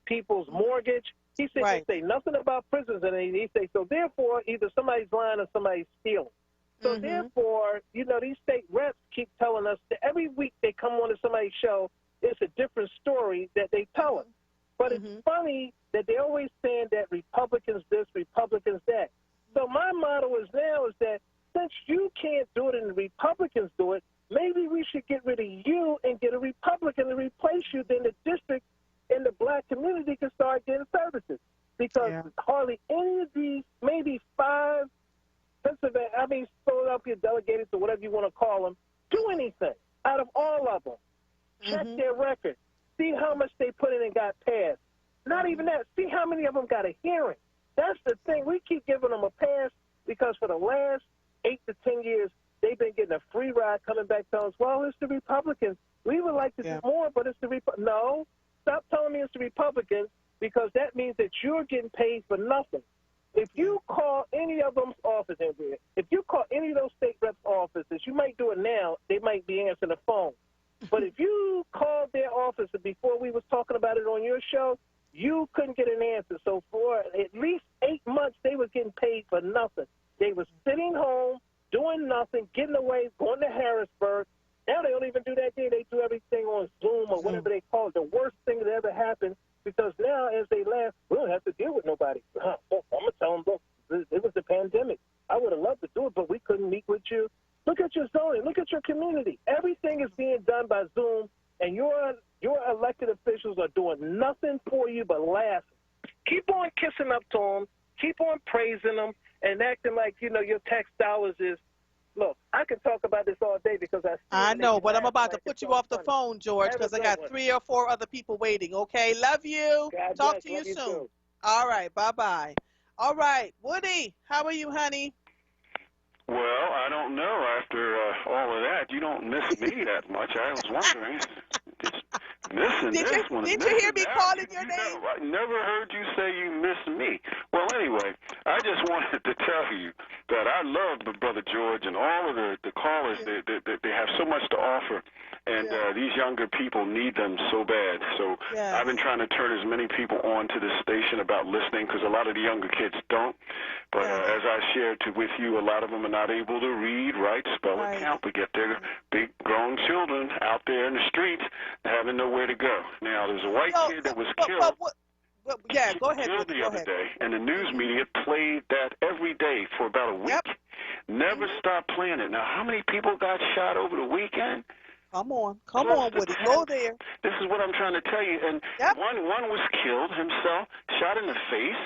people's mortgage. He said, they say nothing about prisons. And he say, so therefore, either somebody's lying or somebody's stealing. So therefore, you know, these state reps keep telling us that every week they come on to somebody's show, it's a different story that they tell us. But it's funny that they always saying that Republicans this, Republicans that. So my motto is now is that since you can't do it and the Republicans do it, maybe we should get rid of you and get a Republican to replace you. Then the district and the black community can start getting services. Because hardly any of these, maybe 5 Philadelphia delegates or whatever you want to call them, do anything out of all of them. Check their record. See how much they put in and got passed. Not even that. See how many of them got a hearing. That's the thing. We keep giving them a pass because for the last 8 to 10 years, they've been getting a free ride coming back telling us, well, it's the Republicans. We would like to do more, but it's the Republicans. No, stop telling me it's the Republicans because that means that you're getting paid for nothing. If you call any of them's office, if you call any of those state reps' offices, you might do it now, they might be answering the phone. But if you called their office before we was talking about it on your show, you couldn't get an answer. So for at least 8 months, they was getting paid for nothing. They was sitting home, doing nothing, getting away, going to Harrisburg. Now they don't even do that there. They do everything on Zoom or whatever they call it. The worst thing that ever happened because now as they laugh, we don't have to deal with nobody. I'm going to tell them, look, it was the pandemic. I would have loved to do it, but we couldn't meet with you. Look at your zoning. Look at your community. Everything is being done by Zoom, and your elected officials are doing nothing for you but laughing. Keep on kissing up to them. Keep on praising them and acting like, you know, your tax dollars is. Look, I can talk about this all day because I know, but I'm about to put you off the phone, George, because I got 3 or 4 other people waiting, okay? Love you. Talk to you soon. All right, bye-bye. All right, Woody, how are you, honey? Well, I don't know. After all of that, you don't miss me that much. I was wondering. Just missing this one. Did you hear me calling your name? I never heard you say you miss me. Well, anyway, I just wanted to tell you that I love Brother George and all of the callers. They have so much to offer, and these younger people need them so bad. So I've been trying to turn as many people on to this station about listening because a lot of the younger kids don't. But as I shared with you, a lot of them are not able to read, write, spell, or count, but yet they're big grown children out there in the streets having nowhere to go. Now, there's a white kid that was killed. Go ahead. Killed the other day, and the news media played that every day for about a week. Never stopped playing it. Now, how many people got shot over the weekend? Come on, Woody, go there. This is what I'm trying to tell you. And one was killed himself, shot in the face.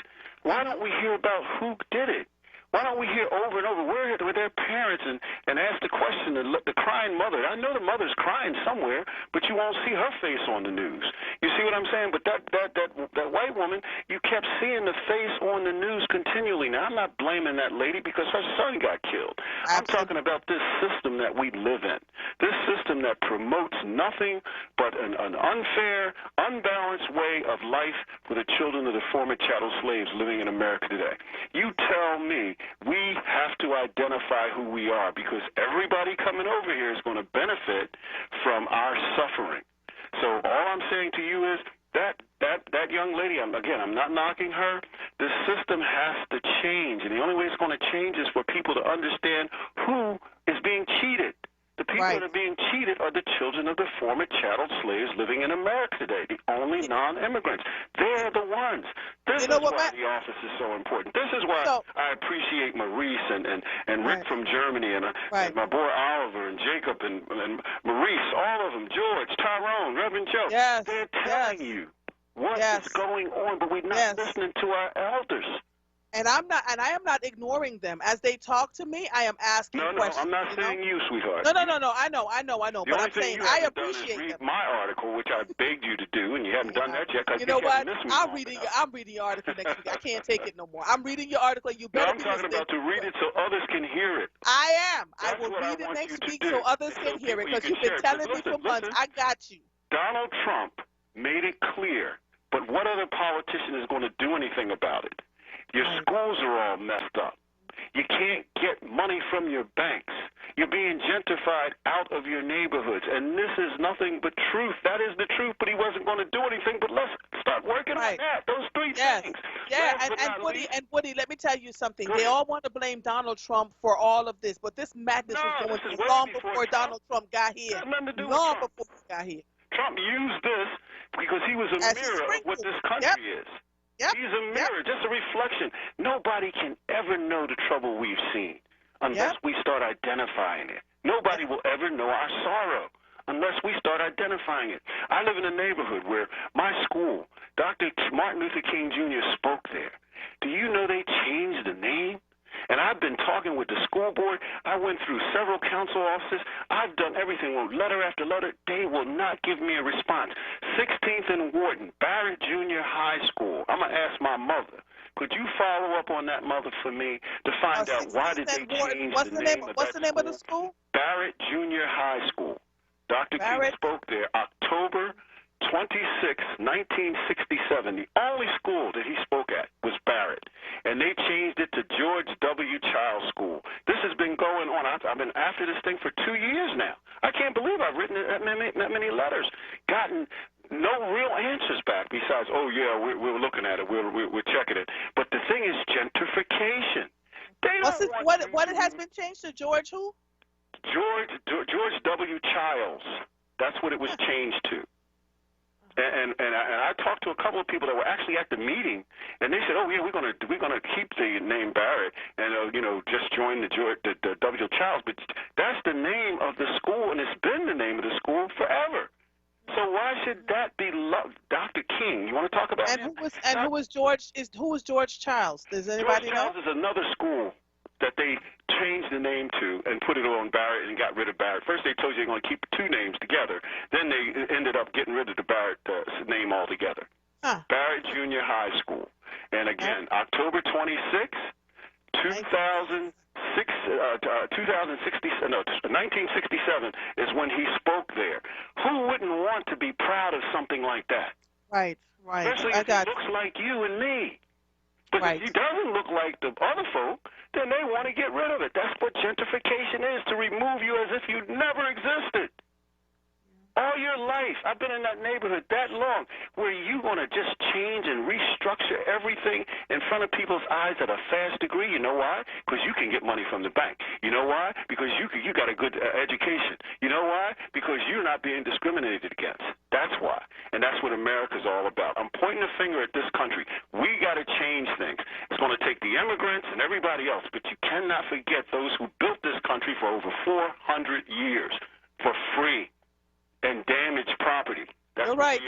Why don't we hear about who did it? Why don't we hear over and over? We're here with their parents and ask the question, the crying mother. I know the mother's crying somewhere, but you won't see her face on the news. You see what I'm saying? But that white woman, you kept seeing the face on the news continually. Now, I'm not blaming that lady because her son got killed. I'm talking about this system that we live in, this system that promotes nothing but an unfair, unbalanced way of life for the children of the former chattel slaves living in America today. You tell me we have to identify who we are because everybody coming over here is going to benefit from our suffering. So all I'm saying to you is that young lady, I'm not knocking her. The system has to change, and the only way it's going to change is for people to understand who is being cheated. The people that are being cheated are the children of the former chattel slaves living in America today, the only non-immigrants. They're the ones. This you know is what, why the office is so important. This is why I appreciate Maurice and Rick from Germany and my boy Oliver and Jacob and Maurice, all of them, George, Tyrone, Reverend Joe. Yes. They're telling you what is going on, but we're not listening to our elders. And I am not ignoring them. As they talk to me, I am asking questions. No, I'm not saying you, sweetheart. No. I know. The But only I'm thing saying you I haven't done is appreciate read them. my article, which I begged you to do, and you haven't done that yet because you know what? missed me. I'm reading your article next week. I can't take it no more. I'm reading your article. You better be listening. I'm talking about to read it so others can hear it. I am. That's I will read it next week so others can hear it people because you've been telling me for months. I got you. Donald Trump made it clear, but what other politician is going to do anything about it? Your schools are all messed up. You can't get money from your banks. You're being gentrified out of your neighborhoods. And this is nothing but truth. That is the truth, but he wasn't going to do anything. But let's start working on that. Those three things. Yeah, and Woody, let me tell you something. They all want to blame Donald Trump for all of this, but this madness was going on long before Donald Trump got here. Long before he got here. Trump used this because he was a mirror of what this country is. He's a mirror, just a reflection. Nobody can ever know the trouble we've seen unless we start identifying it. Nobody will ever know our sorrow unless we start identifying it. I live in a neighborhood where my school, Dr. Martin Luther King Jr. spoke there. Do you know they changed the name? And I've been talking with the school board. I went through several council offices. I've done everything, letter after letter. They will not give me a response. 16th and Wharton, Barrett Junior High School. I'm going to ask my mother. Could you follow up on that, mother, for me to find out why did they change the name of that What's the name of the school? Barrett Junior High School. Dr. King spoke there October 26, 1967. The only school that he spoke at was Barrett. And they changed it to George W. Childs School. This has been going on. I've been after this thing for 2 years now. I can't believe I've written that many letters, gotten no real answers back besides, oh, yeah, we're looking at it. We're checking it. But the thing is gentrification. What it has been changed to George who? George W. Childs. That's what it was changed to. And I talked to a couple of people that were actually at the meeting, and they said, "Oh yeah, we're gonna keep the name Barrett and just join the W. Childs." But that's the name of the school, and it's been the name of the school forever. So why should that be Dr. King? You want to talk about him? Who was George Childs? Does anybody know? George Childs is another school that they changed the name to and put it on Barrett and got rid of Barrett. First they told you they're going to keep two names together. Then they ended up getting rid of the Barrett name altogether. Barrett Junior High School. And again, October 26, 1967 is when he spoke there. Who wouldn't want to be proud of something like that? Right. Especially if he looks like you and me. But if he doesn't look like the other folk, then they want to get rid of it. That's what gentrification is, to remove you as if you never existed. All your life, I've been in that neighborhood that long, where you want to just change and restructure everything in front of people's eyes at a fast degree. You know why? Because you can get money from the bank. You know why? Because you got a good education. You know why? Because you're not being discriminated against. That's why. And that's what America's all about. I'm pointing a finger at this country. We got to change things. It's going to take the immigrants and everybody else, but you cannot forget those who built this country for over 400 years for free. And damaged property. That's You're right.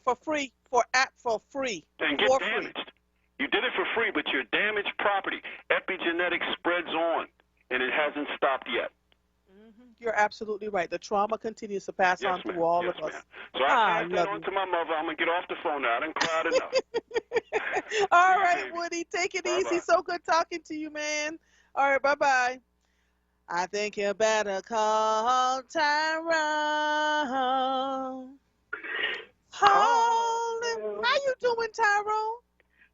For free. And get damaged. You did it for free, but you're damaged property. Epigenetics spreads on, and it hasn't stopped yet. You're absolutely right. The trauma continues to pass on through all of us. So I passed that on to my mother. I'm going to get off the phone now. I done cried enough. All right, Woody. Take it easy. So good talking to you, man. All right, bye-bye. I think you better call Tyrone. How you doing, Tyrone?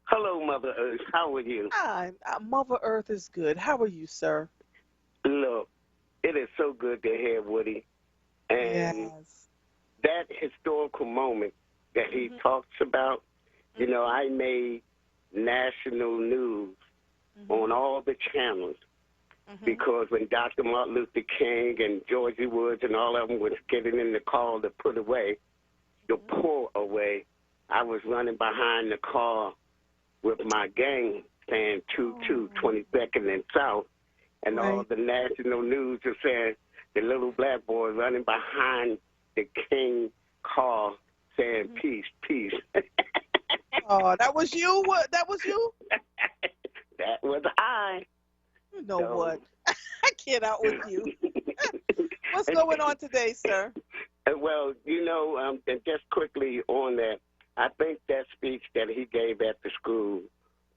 Hello, Mother Earth. How are you? Hi, Mother Earth is good. How are you, sir? Look, it is so good to hear Woody. And that historical moment that he talks about, you know, I made national news on all the channels. Because when Dr. Martin Luther King and Georgie Woods and all of them was getting in the car to put away, to pull away, I was running behind the car with my gang saying 22 22nd and South, and all the national news are saying the little black boy running behind the King car saying peace, peace. Oh, that was you? What? That was you? That was I. You know what? I can't out with you. What's going on today, sir? Well, and just quickly on that, I think that speech that he gave at the school,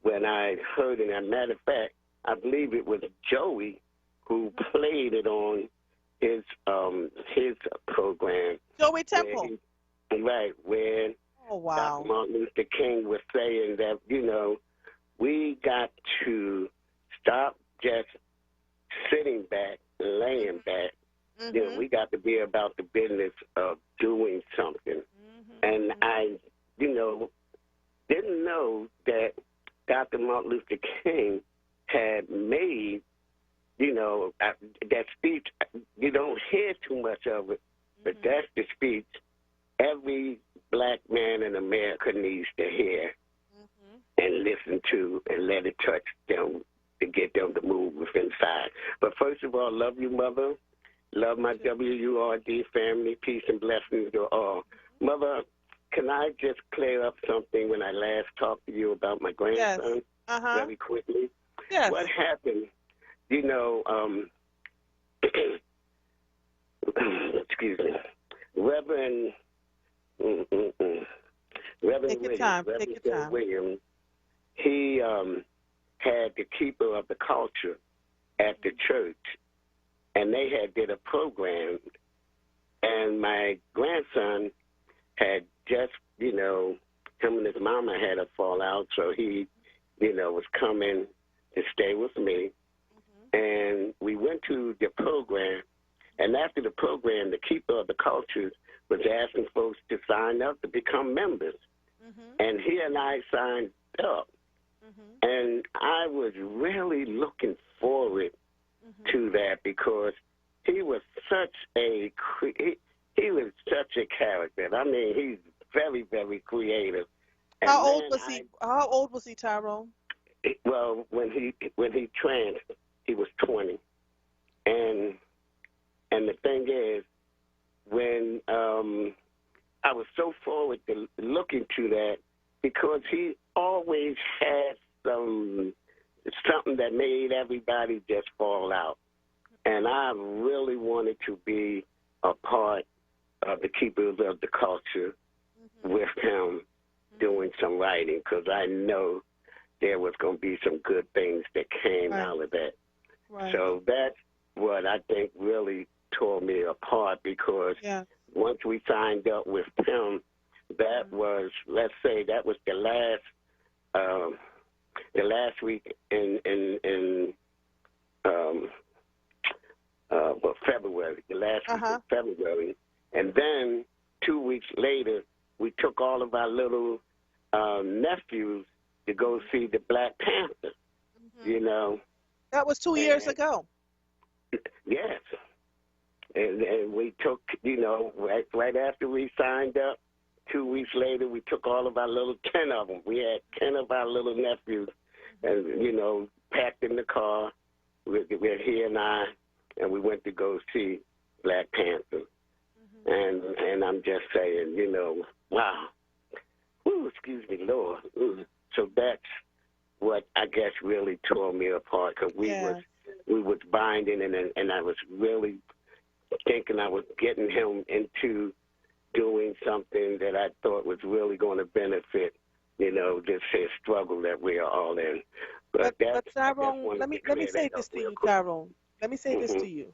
when I heard it, as a matter of fact, I believe it was Joey who played it on his program. Joey Temple. Where Dr. Martin Luther King was saying that, we got to stop just sitting back, laying back. We got to be about the business of doing something. And I, didn't know that Dr. Martin Luther King had made, that speech. You don't hear too much of it, but that's the speech every black man in America needs to hear and listen to and let it touch them to get them to move inside. But first of all, love you, Mother. Love my WURD family. Peace and blessings to all. Mother, can I just clear up something when I last talked to you about my grandson very quickly? Yes. What happened, excuse me, Reverend Take your time. Williams, he had the keeper of the culture at the church, and they had did a program, and my grandson had just, him and his mama had a fallout, so he, was coming to stay with me, and we went to the program, and after the program, the keeper of the culture was asking folks to sign up to become members, and he and I signed up, and I was really looking forward to that because he was such a character. I mean, he's very, very creative. And How old was he, Tyrone? Well, when he trained, he was 20, and the thing is, when I was so forward to looking to that because he always had something that made everybody just fall out. And I really wanted to be a part of the keepers of the culture with him doing some writing because I know there was going to be some good things that came out of that. So that's what I think really tore me apart because once we signed up with him, that was, let's say, that was the last week in February, the last week of February. And then 2 weeks later, we took all of our little nephews to go see the Black Panther, That was 2 years ago. Yes. And we took, right after we signed up, 2 weeks later, we took all of our little 10 of them. We had 10 of our little nephews, and, packed in the car with he and I, and we went to go see Black Panther. And I'm just saying, wow. Ooh, excuse me, Lord. Ooh. So that's what I guess really tore me apart because we was binding, and I was really thinking I was getting him into doing something that I thought was really going to benefit, this struggle that we are all in. But Tyrone, let me say this to you, Tyrone. Let me say this to you.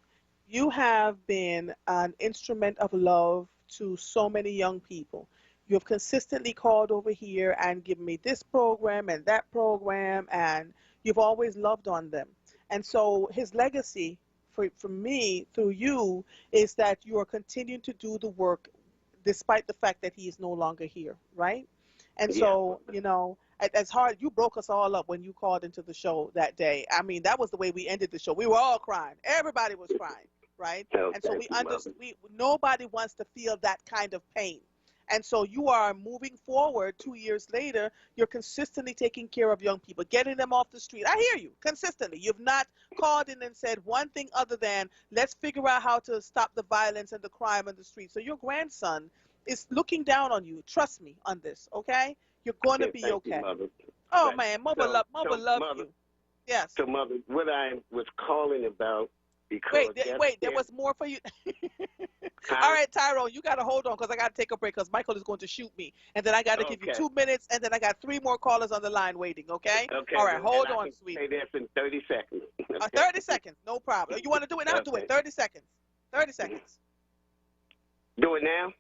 You have been an instrument of love to so many young people. You have consistently called over here and given me this program and that program, and you've always loved on them. And so his legacy for me through you is that you are continuing to do the work despite the fact that he is no longer here, right? And so, it's hard. You broke us all up when you called into the show that day. I mean, that was the way we ended the show. We were all crying. Everybody was crying, right? And so we understood. Nobody wants to feel that kind of pain. And so you are moving forward 2 years later. You're consistently taking care of young people, getting them off the street. I hear you, consistently. You've not called in and said one thing other than, let's figure out how to stop the violence and the crime in the street. So your grandson is looking down on you. Trust me on this, okay? You're going to be okay. Oh, man, Mother love you. Yes. So, Mother, what I was calling about, because there was more for you. All right, Tyrone, you got to hold on because I got to take a break because Michael is going to shoot me. And then I got to give you 2 minutes, and then I got 3 more callers on the line waiting, okay? Okay. All right, hold on, sweetie. Say this in 30 seconds. 30 seconds, no problem. You want to do it now? Do it. 30 seconds. 30 seconds. Do it now?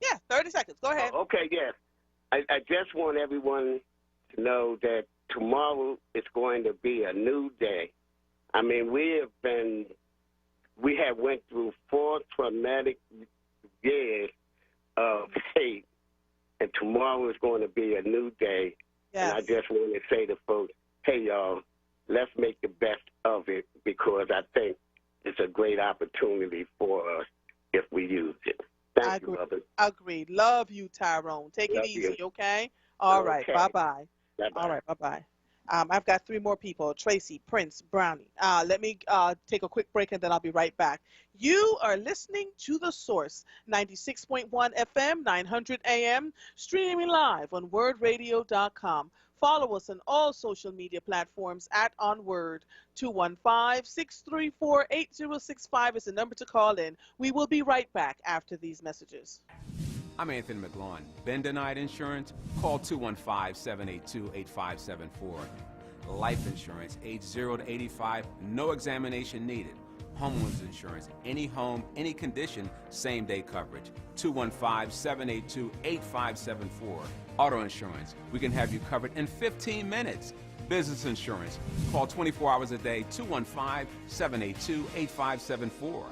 Yeah, 30 seconds. Go ahead. Okay, yes. I just want everyone to know that tomorrow is going to be a new day. I mean, we have went through 4 traumatic years of hate, and tomorrow is going to be a new day. Yes. And I just want to say to folks, hey, y'all, let's make the best of it, because I think it's a great opportunity for us if we use it. Thank you, Mother. Agreed. Love you, Tyrone. Take it easy, okay? All right. Bye-bye. All right. Bye-bye. I've got 3 more people, Tracy, Prince, Brownie. Let me take a quick break, and then I'll be right back. You are listening to The Source, 96.1 FM, 900 AM, streaming live on WURDradio.com. Follow us on all social media platforms at onWURD. 215-634-8065 is the number to call in. We will be right back after these messages. I'm Anthony McGlaughlin. Been denied insurance? Call 215-782-8574. Life insurance, age 0 to 85, no examination needed. Homeowners insurance, any home, any condition, same-day coverage. 215-782-8574. Auto insurance, we can have you covered in 15 minutes. Business insurance, call 24 hours a day, 215-782-8574.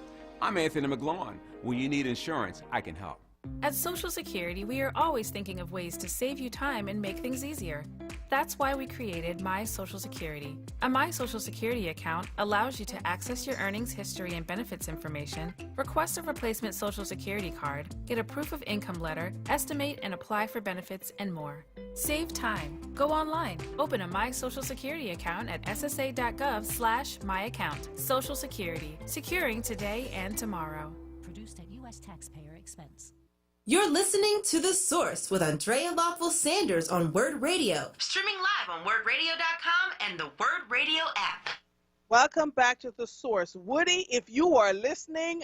I'm Anthony McGlaughlin. When you need insurance, I can help. At Social Security, we are always thinking of ways to save you time and make things easier. That's why we created My Social Security. A My Social Security account allows you to access your earnings history and benefits information, request a replacement Social Security card, get a proof of income letter, estimate and apply for benefits, and more. Save time. Go online. Open a My Social Security account at ssa.gov/myaccount. Social Security. Securing today and tomorrow. Produced at U.S. taxpayer expense. You're listening to The Source with Andrea Lawful Sanders on WURD Radio. Streaming live on WURDradio.com and the WURD Radio app. Welcome back to The Source. Woody, if you are listening,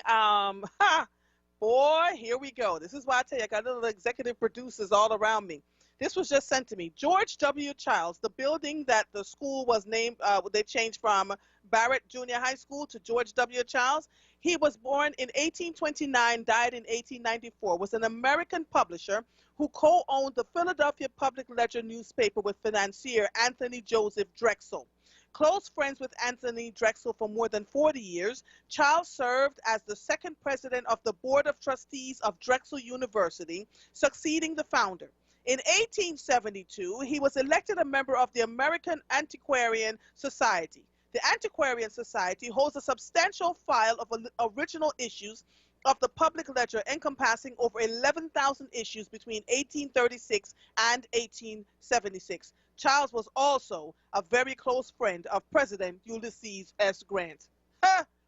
boy, here we go. This is why I tell you, I got little executive producers all around me. This was just sent to me. George W. Childs, the building that the school was named, they changed from Barrett Junior High School to George W. Childs. He was born in 1829, died in 1894, was an American publisher who co-owned the Philadelphia Public Ledger newspaper with financier Anthony Joseph Drexel. Close friends with Anthony Drexel for more than 40 years, Childs served as the 2nd president of the Board of Trustees of Drexel University, succeeding the founder. In 1872, he was elected a member of the American Antiquarian Society. The Antiquarian Society holds a substantial file of original issues of the public ledger encompassing over 11,000 issues between 1836 and 1876. Childs was also a very close friend of President Ulysses S. Grant.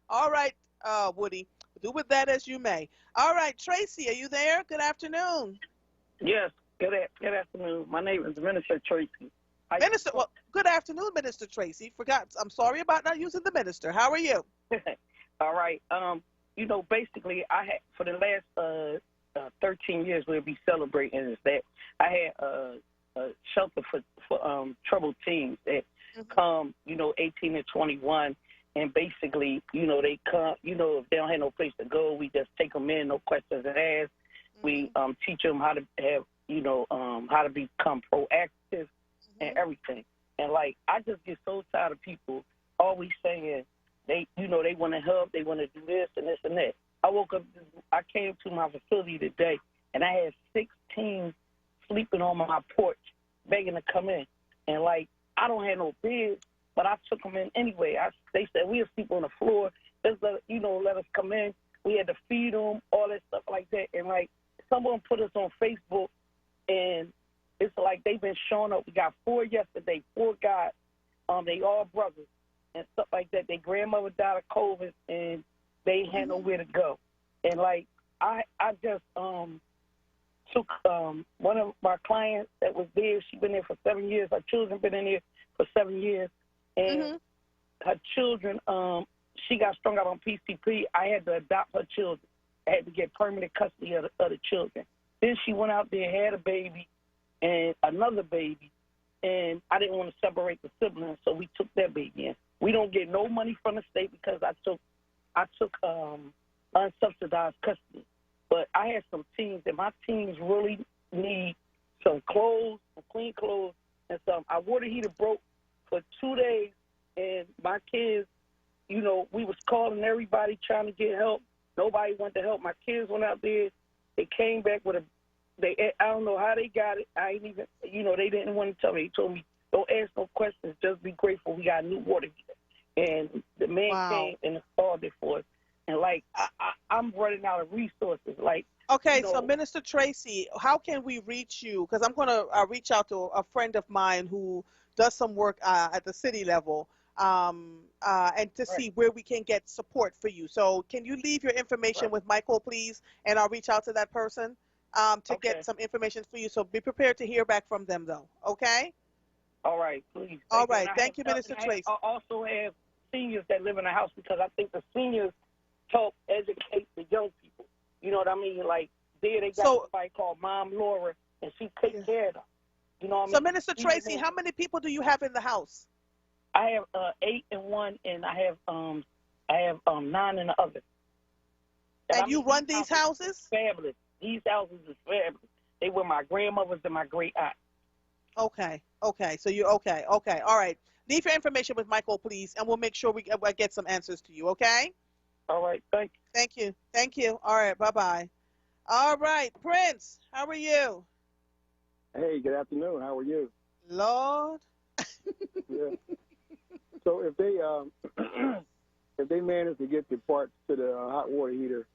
All right, Woody, do with that as you may. All right, Tracy, are you there? Good afternoon. Yes, good afternoon. My name is Minister Tracy. Minister, well, good afternoon, Minister Tracy. I'm sorry about not using the minister. How are you? All right. Basically, I had for the last 13 years we'll be celebrating is that I had a shelter for troubled teens that come, 18 to 21, and basically, they come, if they don't have no place to go, we just take them in, no questions asked. We teach them how to have, how to become proactive. And everything. And I just get so tired of people always saying they want to help, they want to do this and this and that. I woke up, I came to my facility today, and I had 16 sleeping on my porch, begging to come in. And I don't have no bed, but I took them in anyway. They said we'll sleep on the floor. Just let us come in. We had to feed them, all that stuff like that. And someone put us on Facebook, and it's like they've been showing up. We got 4 yesterday, 4 guys. They all brothers and stuff like that. Their grandmother died of COVID, and they had nowhere to go. And like I just took one of my clients that was there. She's been there for 7 years. Her children been in there for 7 years, and her children. She got strung out on PCP. I had to adopt her children. I had to get permanent custody of the children. Then she went out there, had a baby, and another baby, and I didn't want to separate the siblings, so we took that baby in. We don't get no money from the state because I took unsubsidized custody. But I had some teens, and my teens really need some clothes, some clean clothes, and some. Our water heater broke for 2 days, and my kids, you know, we was calling everybody trying to get help. Nobody wanted to help. My kids went out there. They came back with I don't know how they got it. I ain't even, you know, they didn't want to tell me. They told me, don't ask no questions. Just be grateful we got a new water heater. And the man came and installed it for us. And, like, I'm running out of resources. Like, okay, you know, so Minister Tracy, how can we reach you? Because I'm going to reach out to a friend of mine who does some work at the city level and to see where we can get support for you. So can you leave your information with Michael, please, and I'll reach out to that person to get some information for you. So be prepared to hear back from them, though, okay? All right, please. All right, thank you, Minister Tracy. I also have seniors that live in the house because I think the seniors help educate the young people. You know what I mean? Like, there they got somebody called Mom Laura, and she takes care of them. You know what I mean? So, Minister Tracy, how many people do you have in the house? I have 8 in one, and I have 9 in the other. And you run these houses? Fabulous. These houses is fabulous. They were my grandmothers and my great aunt. Okay. So you're okay. All right. Leave your information with Michael, please, and we'll make sure we get some answers to you, okay? All right. Thank you. All right. Bye-bye. All right. Prince, how are you? Hey, good afternoon. How are you? Lord. Yeah. So if they manage to get the parts to the hot water heater,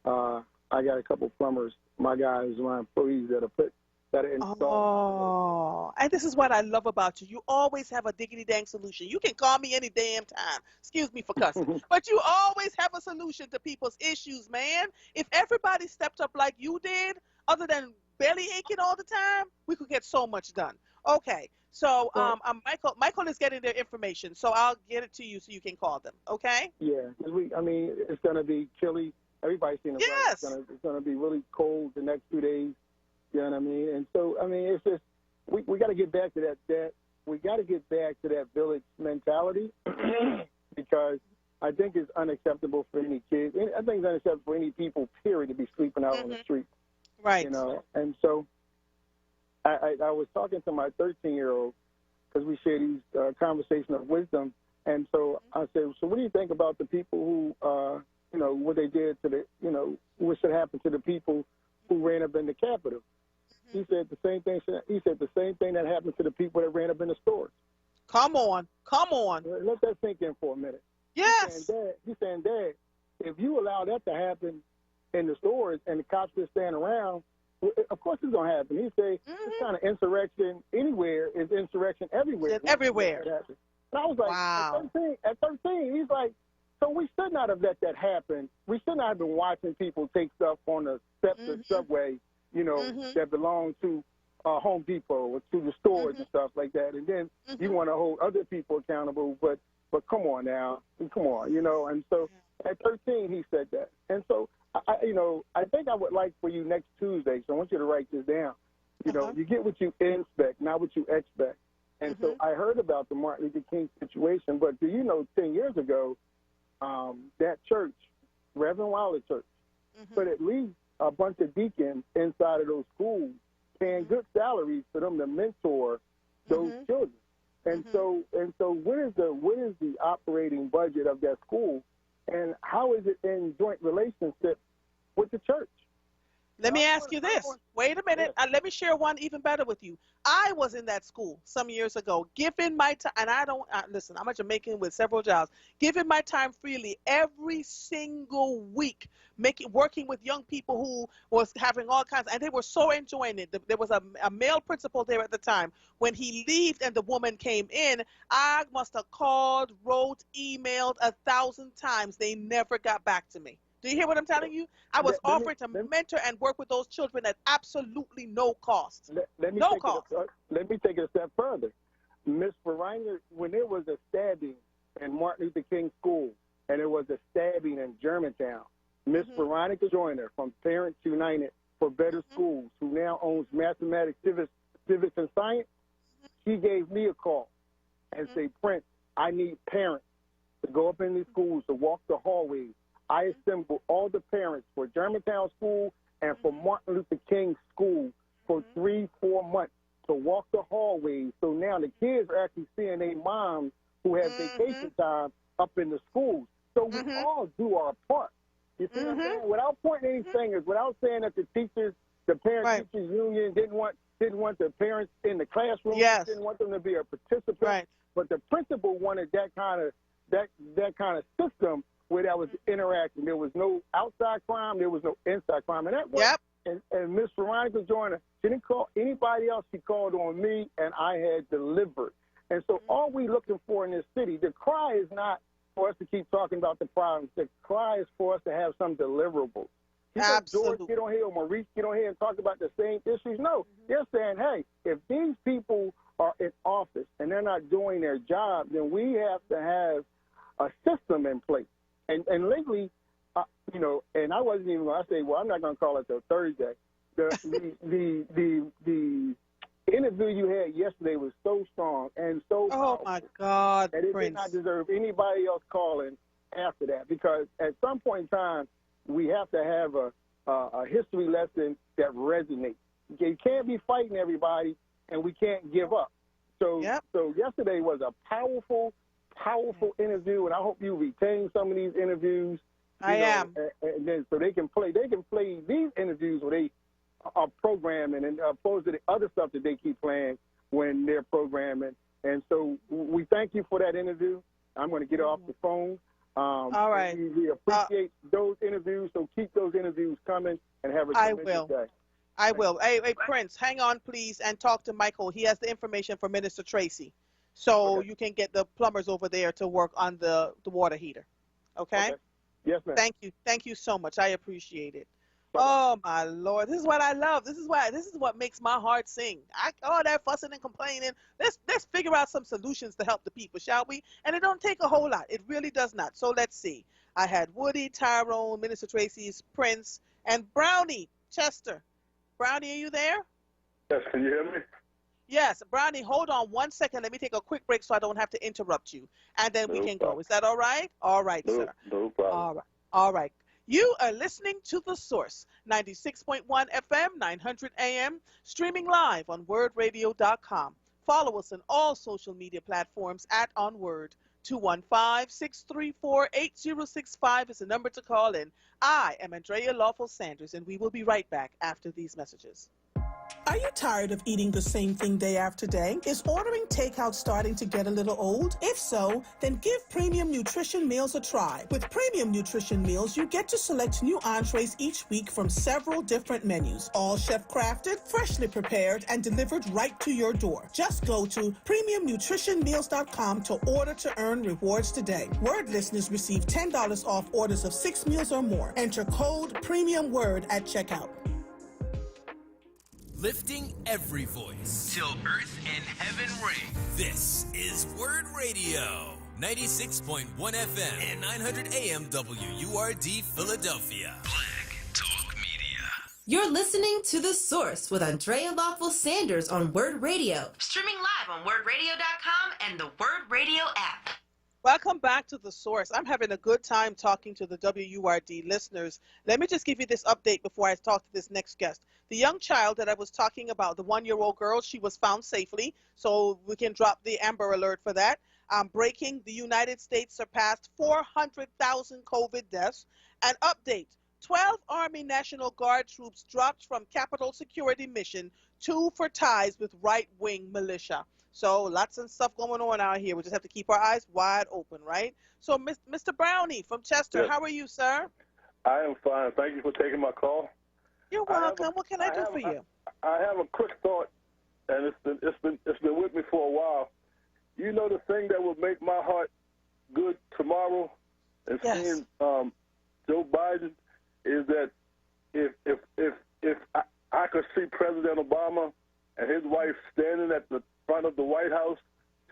I got a couple plumbers, my guys, my employees that are installed. Oh, and this is what I love about you. You always have a diggity-dang solution. You can call me any damn time. Excuse me for cussing. But you always have a solution to people's issues, man. If everybody stepped up like you did, other than belly aching all the time, we could get so much done. Okay, so Michael is getting their information, so I'll get it to you so you can call them, okay? Yeah, it's going to be chilly. Everybody's seen it. Yes. It's going to be really cold the next 2 days. You know what I mean? And so, I mean, it's just, we got to get back to that we got to get back to that village mentality because I think it's unacceptable for any kids. I think it's unacceptable for any people, period, to be sleeping out on the street. Right. You know, and so I was talking to my 13-year-old because we share these conversations of wisdom. And so I said, so what do you think about the people who, you know, what they did to the, you know, what should happen to the people who ran up in the Capitol? He said the same thing. He said the same thing that happened to the people that ran up in the stores. Come on. Let that sink in for a minute. Yes. He's saying, Dad, if you allow that to happen in the stores and the cops just stand around, of course it's going to happen. He said this kind of insurrection anywhere is insurrection everywhere. Everywhere. And I was like, wow. At 13, he's like, so we should not have let that happen. We should not have been watching people take stuff on the steps of the subway, you know, that belong to Home Depot or to the stores and stuff like that. And then you want to hold other people accountable, but come on now, you know. And so at 13, he said that. And so, I think I would like for you next Tuesday, so I want you to write this down. You know, you get what you inspect, not what you expect. And so I heard about the Martin Luther King situation, but do you know 10 years ago, that church, Reverend Wilder Church, put at least a bunch of deacons inside of those schools, paying good salaries for them to mentor those children. And so what is the operating budget of that school, and how is it in joint relationship with the church? Let me ask you this. Wait a minute. Let me share one even better with you. I was in that school some years ago, giving my time, and listen, I'm a Jamaican with several jobs, giving my time freely every single week, working with young people who was having all kinds, and they were so enjoying it. There was a male principal there at the time. When he left and the woman came in, I must have called, wrote, emailed 1,000 times. They never got back to me. Do you hear what I'm telling you? I was offering to mentor and work with those children at absolutely no cost. Let me take it a step further. Miss Veronica, when there was a stabbing in Martin Luther King School and there was a stabbing in Germantown, Miss Veronica Joyner from Parents United for Better Schools, who now owns Mathematics, Civics, and Science, she gave me a call and say, Prince, I need parents to go up in these schools, to walk the hallways. I assembled all the parents for Germantown School and for Martin Luther King School for 3-4 months to walk the hallways. So now the kids are actually seeing their moms who have vacation time up in the schools. So we all do our part. You see what I'm saying? Without pointing any fingers, without saying that the teachers, the parent-teachers union didn't want the parents in the classroom, didn't want them to be a participant. But the principal wanted that kind of system where that was interaction. There was no outside crime. There was no inside crime. And that worked. And Miss Veronica Joyner, she didn't call anybody else. She called on me, and I had delivered. And so all we looking for in this city, the cry is not for us to keep talking about the problems. The cry is for us to have some deliverables. George get on here or Maurice get on here and talk about the same issues. No, they're saying, hey, if these people are in office and they're not doing their job, then we have to have a system in place. And lately, and I wasn't even going to say, well, I'm not going to call it till Thursday. The interview you had yesterday was so strong and so powerful. My God, and it did not deserve anybody else calling after that, because at some point in time, we have to have a history lesson that resonates. You can't be fighting everybody, and we can't give up. So yesterday was a powerful interview, and I hope you retain some of these interviews. And then so they can play these interviews where they are programming, and opposed to the other stuff that they keep playing when they're programming. And so we thank you for that interview. I'm going to get off the phone. All right. We appreciate those interviews, so keep those interviews coming and have a tremendous day. I will. Hey, Prince, hang on, please, and talk to Michael. He has the information for Minister Tracy. So you can get the plumbers over there to work on the water heater. Okay? Yes, ma'am. Thank you so much. I appreciate it. Oh my Lord, this is what I love. This is what makes my heart sing. All that fussing and complaining. Let's figure out some solutions to help the people, shall we? And it don't take a whole lot. It really does not. So let's see. I had Woody, Tyrone, Minister Tracy's Prince, and Brownie Chester. Brownie, are you there? Yes, can you hear me? Yes, Brownie, hold on 1 second. Let me take a quick break so I don't have to interrupt you. And then we can go. Is that all right? All right, sir. No problem. All right. You are listening to The Source, 96.1 FM, 900 AM, streaming live on WURDradio.com. Follow us on all social media platforms at onWURD. 215-634-8065 is the number to call in. I am Andrea Lawful Sanders, and we will be right back after these messages. Are you tired of eating the same thing day after day? Is ordering takeout starting to get a little old? If so, then give Premium Nutrition Meals a try. With Premium Nutrition Meals, you get to select new entrees each week from several different menus, all chef-crafted, freshly prepared, and delivered right to your door. Just go to PremiumNutritionMeals.com to order to earn rewards today. WURD listeners receive $10 off orders of 6 meals or more. Enter code PREMIUMWURD at checkout. Lifting every voice till earth and heaven ring. This is WURD Radio, 96.1 FM and 900 AM WURD Philadelphia. Black Talk Media. You're listening to The Source with Andrea Lawful Sanders on WURD Radio. Streaming live on WURDradio.com and the WURD Radio app. Welcome back to The Source. I'm having a good time talking to the WURD listeners. Let me just give you this update before I talk to this next guest. The young child that I was talking about, the 1-year-old girl, she was found safely, so we can drop the Amber Alert for that. Breaking, the United States surpassed 400,000 COVID deaths. An update, 12 Army National Guard troops dropped from Capitol Security Mission, 2 for ties with right-wing militia. So lots of stuff going on out here. We just have to keep our eyes wide open, right? So, Mr. Brownie from Chester, Yes. how are you, sir? I am fine. Thank you for taking my call. You're welcome. What can I do for you? I have a quick thought, and it's been with me for a while. You know, the thing that would make my heart good tomorrow and seeing Joe Biden is that if I could see President Obama and his wife standing at the front of the White House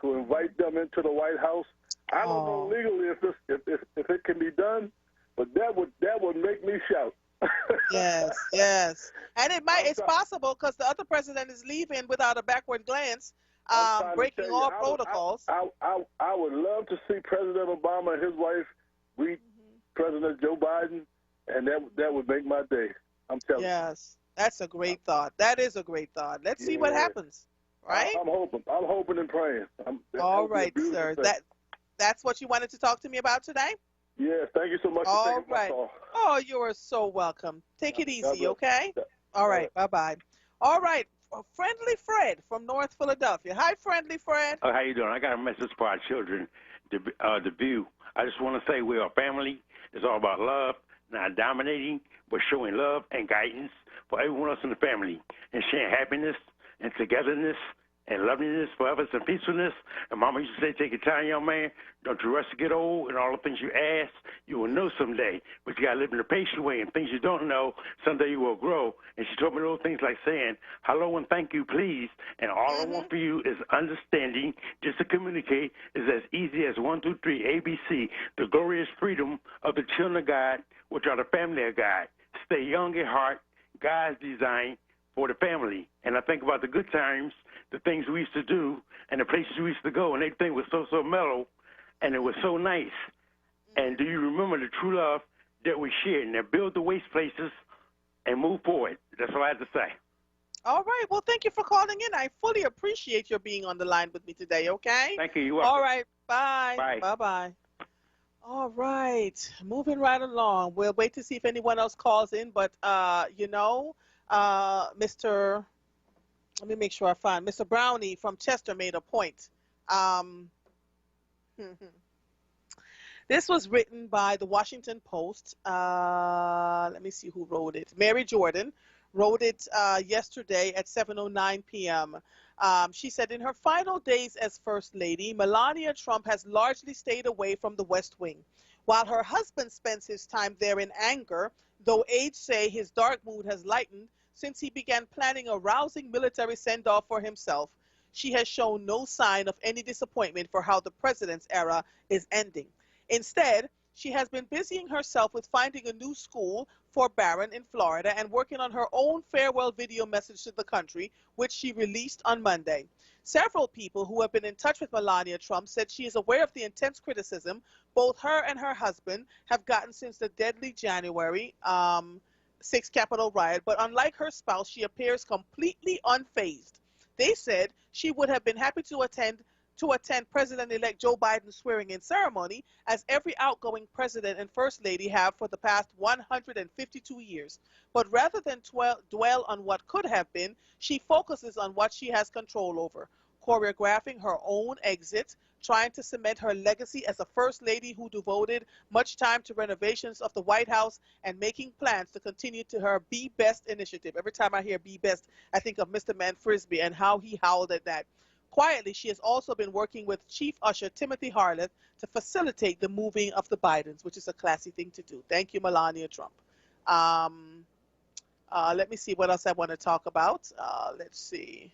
to invite them into the White House. I don't know legally if it can be done, but that would make me shout. Yes. And it's possible because the other president is leaving without a backward glance, breaking all protocols. I would love to see President Obama and his wife greet President Joe Biden, and that would make my day. I'm telling you. Yes, that's a great thought. That is a great thought. Let's see what happens. Right? I'm hoping and praying. All right, sir. That's what you wanted to talk to me about today? Yes, thank you so much for taking my call. Oh, you are so welcome. Take it easy, okay? All right, bye-bye. All right, Friendly Fred from North Philadelphia. Hi, Friendly Fred. Oh, how you doing? I got a message for our children, the view. I just want to say we're a family. It's all about love, not dominating, but showing love and guidance for everyone else in the family and sharing happiness and togetherness and loveliness, forever, and peacefulness. And Mama used to say, take your time, young man. Don't you rush to get old, and all the things you ask, you will know someday. But you got to live in a patient way, and things you don't know, someday you will grow. And she told me little things like saying, hello and thank you, please. And all I want for you is understanding, just to communicate, is as easy as 1, 2, 3, ABC, the glorious freedom of the children of God, which are the family of God. Stay young at heart, God's design for the family. And I think about the good times, the things we used to do, and the places we used to go, and everything was so mellow, and it was so nice. And do you remember the true love that we shared? Now build the waste places and move forward. That's all I have to say. All right. Well, thank you for calling in. I fully appreciate your being on the line with me today, okay? Thank you. You're welcome. All right. Bye. Bye. Bye-bye. All right. Moving right along. We'll wait to see if anyone else calls in, but, Mr. Let me make sure I find Mr. Brownie from Chester made a point. This was written by the Washington Post. Let me see who wrote it. Mary Jordan wrote it yesterday at 7:09 p.m. She said, in her final days as First Lady, Melania Trump has largely stayed away from the West Wing. While her husband spends his time there in anger, though aides say his dark mood has lightened since he began planning a rousing military send-off for himself, she has shown no sign of any disappointment for how the president's era is ending. Instead, she has been busying herself with finding a new school for Barron in Florida and working on her own farewell video message to the country, which she released on Monday. Several people who have been in touch with Melania Trump said she is aware of the intense criticism both her and her husband have gotten since the deadly January 6th Capitol riot, but unlike her spouse, she appears completely unfazed. They said she would have been happy to attend President-elect Joe Biden's swearing-in ceremony, as every outgoing president and first lady have for the past 152 years. But rather than dwell on what could have been, she focuses on what she has control over, choreographing her own exit, trying to cement her legacy as a first lady who devoted much time to renovations of the White House and making plans to continue to her Be Best initiative. Every time I hear Be Best, I think of Mr. Man Frisbee and how he howled at that. Quietly, she has also been working with Chief Usher Timothy Harleth to facilitate the moving of the Bidens, which is a classy thing to do. Thank you, Melania Trump. Let me see what else I want to talk about. Let's see.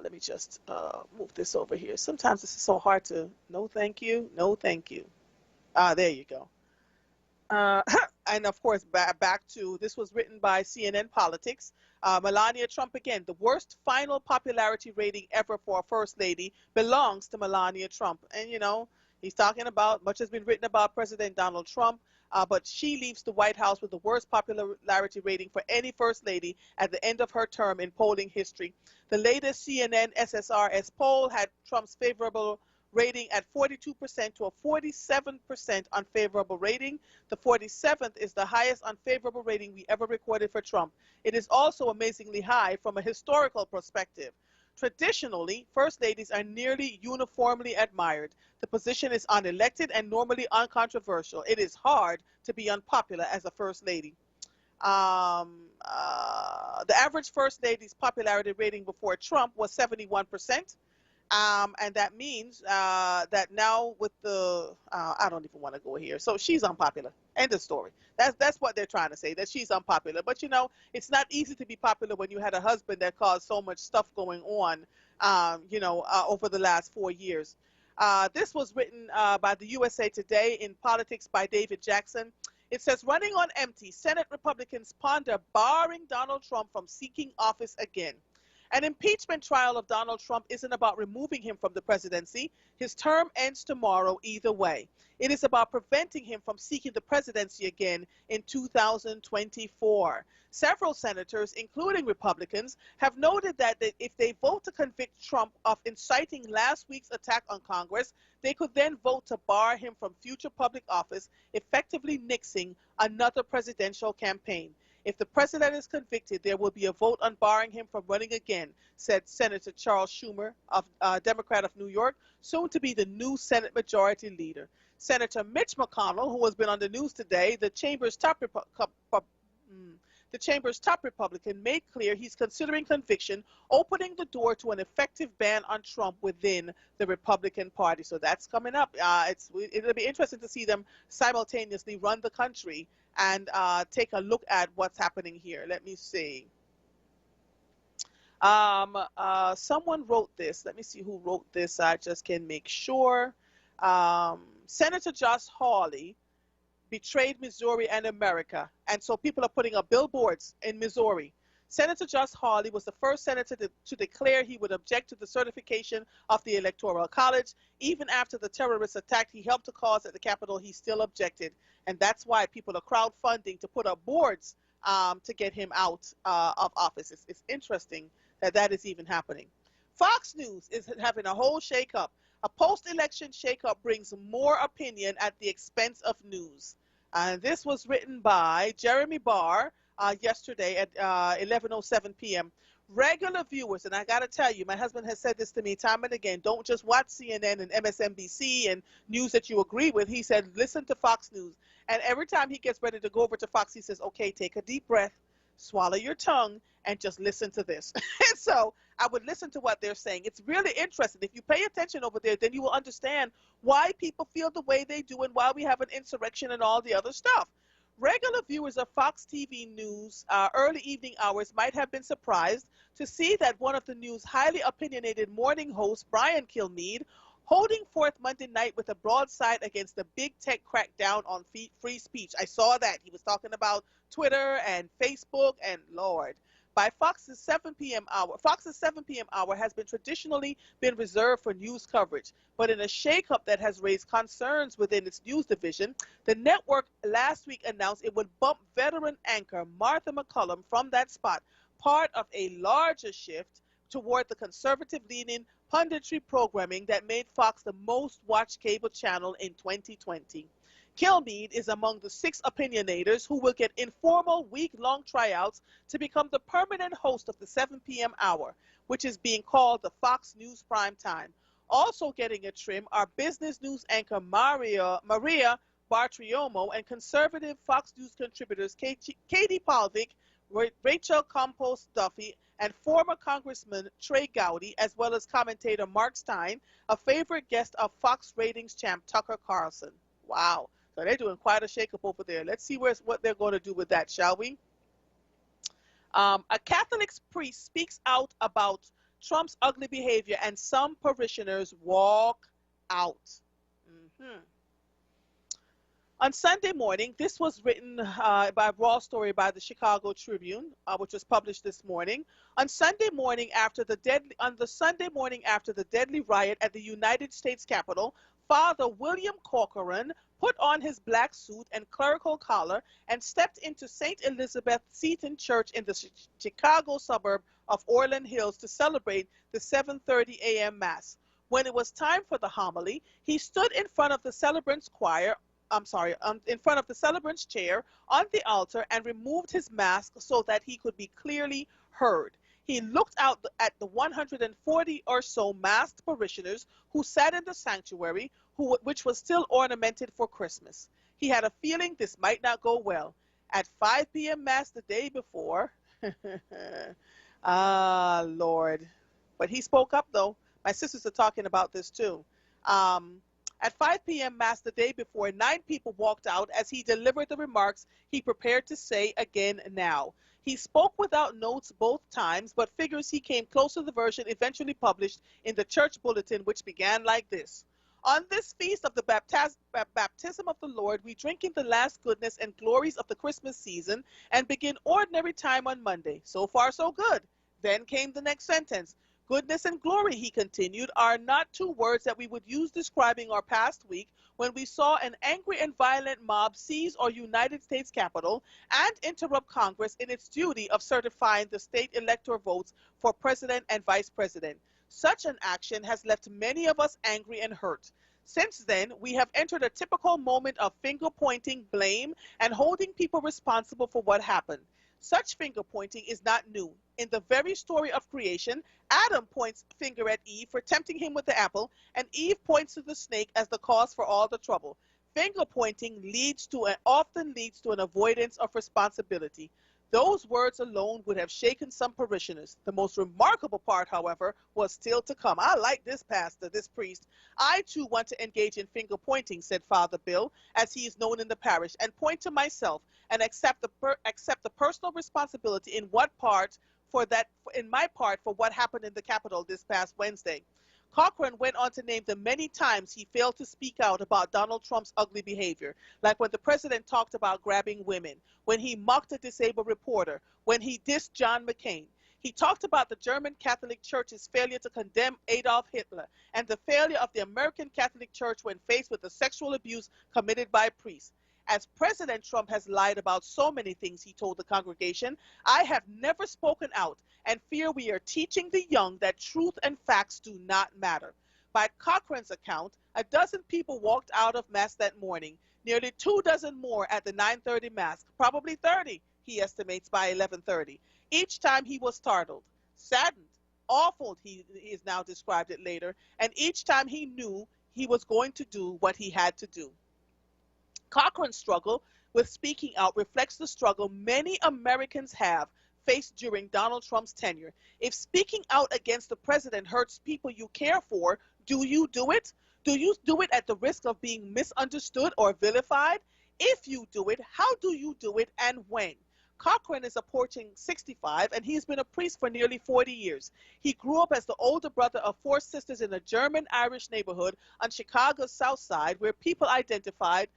Let me just move this over here. Sometimes this is so hard to, no thank you, no thank you. There you go. And of course, back to, this was written by CNN Politics. Melania Trump, again, the worst final popularity rating ever for a first lady belongs to Melania Trump. And, you know, he's talking about, much has been written about President Donald Trump, but she leaves the White House with the worst popularity rating for any first lady at the end of her term in polling history. The latest CNN SSRS poll had Trump's favorable rating at 42% to a 47% unfavorable rating. The 47th is the highest unfavorable rating we ever recorded for Trump. It is also amazingly high from a historical perspective. Traditionally, first ladies are nearly uniformly admired. The position is unelected and normally uncontroversial. It is hard to be unpopular as a first lady. The average first lady's popularity rating before Trump was 71%. And that means that now with the, I don't even want to go here. So she's unpopular. End of story. That's what they're trying to say, that she's unpopular. But, you know, it's not easy to be popular when you had a husband that caused so much stuff going on, over the last 4 years. This was written by the USA Today in Politics by David Jackson. It says, running on empty, Senate Republicans ponder barring Donald Trump from seeking office again. An impeachment trial of Donald Trump isn't about removing him from the presidency. His term ends tomorrow either way. It is about preventing him from seeking the presidency again in 2024. Several senators, including Republicans, have noted that if they vote to convict Trump of inciting last week's attack on Congress, they could then vote to bar him from future public office, effectively nixing another presidential campaign. If the president is convicted, there will be a vote on barring him from running again, said Senator Charles Schumer, Democrat of New York, soon to be the new Senate Majority Leader. Senator Mitch McConnell, who has been on the news today, the chamber's top Republican, made clear he's considering conviction, opening the door to an effective ban on Trump within the Republican Party. So that's coming up. It'll be interesting to see them simultaneously run the country and take a look at what's happening here. Let me see. Someone wrote this. Let me see who wrote this. I just can make sure. Senator Josh Hawley betrayed Missouri and America. And so people are putting up billboards in Missouri. Senator Josh Hawley was the first senator to declare he would object to the certification of the Electoral College. Even after the terrorist attack he helped to cause at the Capitol, he still objected. And that's why people are crowdfunding to put up boards to get him out of office. It's interesting that that is even happening. Fox News is having a whole shakeup. A post-election shakeup brings more opinion at the expense of news. And this was written by Jeremy Barr yesterday at 11:07 p.m. Regular viewers, and I got to tell you, my husband has said this to me time and again, don't just watch CNN and MSNBC and news that you agree with. He said, listen to Fox News. And every time he gets ready to go over to Fox, he says, okay, take a deep breath, swallow your tongue, and just listen to this. And so I would listen to what they're saying. It's really interesting. If you pay attention over there, then you will understand why people feel the way they do and why we have an insurrection and all the other stuff. Regular viewers of Fox TV News early evening hours might have been surprised to see that one of the news' highly opinionated morning hosts, Brian Kilmeade, holding forth Monday night with a broadside against the big tech crackdown on free speech. I saw that. He was talking about Twitter and Facebook and Lord. By Fox's 7 p.m. hour, Fox's 7 p.m. hour has been traditionally been reserved for news coverage, but in a shakeup that has raised concerns within its news division, the network last week announced it would bump veteran anchor Martha McCullum from that spot, part of a larger shift toward the conservative-leaning punditry programming that made Fox the most watched cable channel in 2020. Kilmeade is among the 6 opinionators who will get informal week-long tryouts to become the permanent host of the 7 p.m. hour, which is being called the Fox News Prime Time. Also getting a trim are business news anchor Maria Bartiromo and conservative Fox News contributors Katie Palvic, Rachel Campos Duffy, and former Congressman Trey Gowdy, as well as commentator Mark Stein, a favorite guest of Fox ratings champ Tucker Carlson. Wow. So they're doing quite a shakeup over there. Let's see what they're going to do with that, shall we? A Catholic priest speaks out about Trump's ugly behavior, and some parishioners walk out. On Sunday morning, this was written by a raw story by the Chicago Tribune, which was published this morning. On Sunday morning after the deadly riot at the United States Capitol, Father William Corcoran put on his black suit and clerical collar and stepped into St. Elizabeth Seton Church in the Chicago suburb of Orland Hills to celebrate the 7:30 a.m. Mass. When it was time for the homily, he stood in front of the celebrant's in front of the celebrant's chair on the altar and removed his mask so that he could be clearly heard. He looked out at the 140 or so masked parishioners who sat in the sanctuary, which was still ornamented for Christmas. He had a feeling this might not go well. At 5 p.m. Mass the day before, Lord. But he spoke up, though. My sisters are talking about this, too. At 5 p.m. Mass the day before, 9 people walked out as he delivered the remarks he prepared to say again now. He spoke without notes both times, but figures he came close to the version eventually published in the church bulletin, which began like this. On this feast of the baptism of the Lord, we drink in the last goodness and glories of the Christmas season and begin ordinary time on Monday. So far, so good. Then came the next sentence. Goodness and glory, he continued, are not two words that we would use describing our past week when we saw an angry and violent mob seize our United States Capitol and interrupt Congress in its duty of certifying the state electoral votes for president and vice president. Such an action has left many of us angry and hurt. Since then, we have entered a typical moment of finger-pointing, blame, and holding people responsible for what happened. Such finger-pointing is not new. In the very story of creation, Adam points finger at Eve for tempting him with the apple, and Eve points to the snake as the cause for all the trouble. Finger-pointing often leads to an avoidance of responsibility. Those words alone would have shaken some parishioners. The most remarkable part, however, was still to come. I like this pastor, this priest. I, too, want to engage in finger-pointing, said Father Bill, as he is known in the parish, and point to myself and accept the personal responsibility in my part for what happened in the Capitol this past Wednesday. Cochran went on to name the many times he failed to speak out about Donald Trump's ugly behavior, like when the president talked about grabbing women, when he mocked a disabled reporter, when he dissed John McCain. He talked about the German Catholic Church's failure to condemn Adolf Hitler and the failure of the American Catholic Church when faced with the sexual abuse committed by priests. As President Trump has lied about so many things, he told the congregation, I have never spoken out and fear we are teaching the young that truth and facts do not matter. By Cochran's account, a dozen people walked out of Mass that morning, nearly 24 more at the 9:30 Mass, probably 30, he estimates, by 11:30. Each time he was startled, saddened, awful, he has now described it later, and each time he knew he was going to do what he had to do. Cochran's struggle with speaking out reflects the struggle many Americans have faced during Donald Trump's tenure. If speaking out against the president hurts people you care for, do you do it? Do you do it at the risk of being misunderstood or vilified? If you do it, how do you do it and when? Cochran is approaching 65 and he's been a priest for nearly 40 years. He grew up as the older brother of 4 sisters in a German-Irish neighborhood on Chicago's South Side where people identified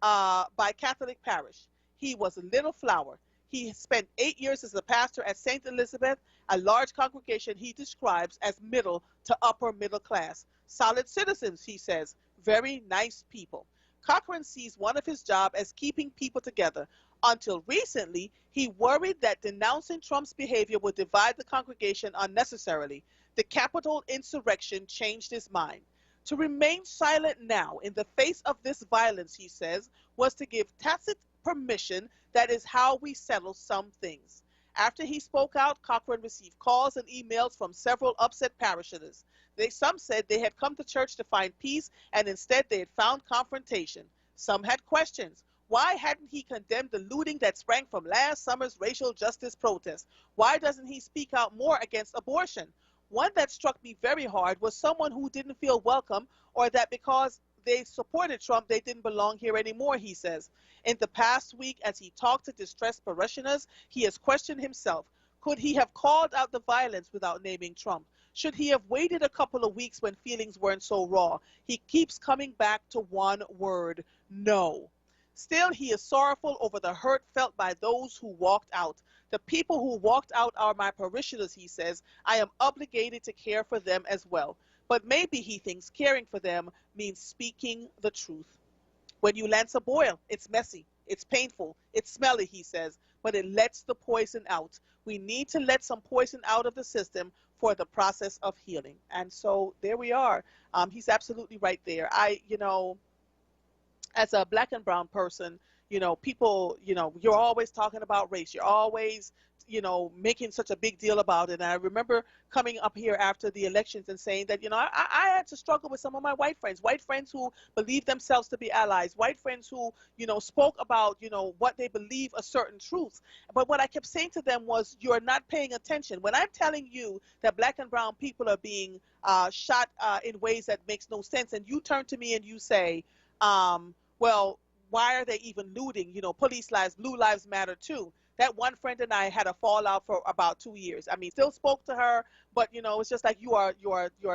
by Catholic parish. He was a little flower. He spent 8 years as a pastor at St. Elizabeth, a large congregation he describes as middle to upper middle class. Solid citizens, he says, very nice people. Cochran sees one of his jobs as keeping people together. Until recently, he worried that denouncing Trump's behavior would divide the congregation unnecessarily. The Capitol insurrection changed his mind. To remain silent now in the face of this violence, he says, was to give tacit permission. That is how we settle some things. After he spoke out, Cochran received calls and emails from several upset parishioners. Some said they had come to church to find peace, and instead they had found confrontation. Some had questions. Why hadn't he condemned the looting that sprang from last summer's racial justice protest? Why doesn't he speak out more against abortion? One that struck me very hard was someone who didn't feel welcome, or that because they supported Trump, they didn't belong here anymore, he says. In the past week, as he talked to distressed parishioners, he has questioned himself. Could he have called out the violence without naming Trump? Should he have waited a couple of weeks when feelings weren't so raw? He keeps coming back to one word: no. Still, he is sorrowful over the hurt felt by those who walked out. The people who walked out are my parishioners, he says. I am obligated to care for them as well. But maybe he thinks caring for them means speaking the truth. When you lance a boil, it's messy, it's painful, it's smelly, he says. but it lets the poison out. We need to let some poison out of the system for the process of healing. And so there we are. He's absolutely right there. As a black and brown person, people, you're always talking about race. You're always, making such a big deal about it. And I remember coming up here after the elections and saying that, I had to struggle with some of my white friends who believe themselves to be allies, white friends who, spoke about, what they believe a certain truth. But what I kept saying to them was, you're not paying attention. When I'm telling you that black and brown people are being shot in ways that makes no sense, and you turn to me and you say, well, why are they even looting? Police lives, blue lives matter too. That one friend and I had a fallout for about 2 years. I mean, still spoke to her, but it's just like you are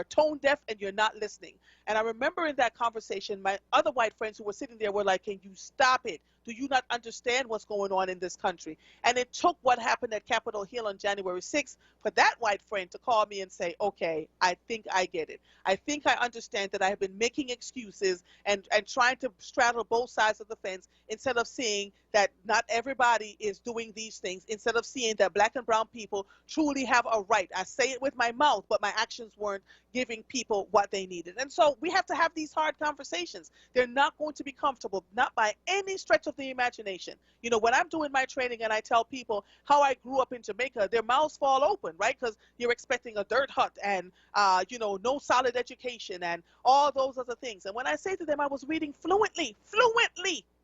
tone deaf and you're not listening. And I remember in that conversation, my other white friends who were sitting there were like, can you stop it? Do you not understand what's going on in this country? And it took what happened at Capitol Hill on January 6th for that white friend to call me and say, okay, I think I get it. I think I understand that I have been making excuses and trying to straddle both sides of the fence instead of seeing that not everybody is doing these things, instead of seeing that black and brown people truly have a right. I say it with my mouth, but my actions weren't giving people what they needed. And so we have to have these hard conversations. They're not going to be comfortable, not by any stretch of the imagination. When I'm doing my training and I tell people how I grew up in Jamaica, their mouths fall open, right? Because you're expecting a dirt hut and, no solid education and all those other things. And when I say to them I was reading fluently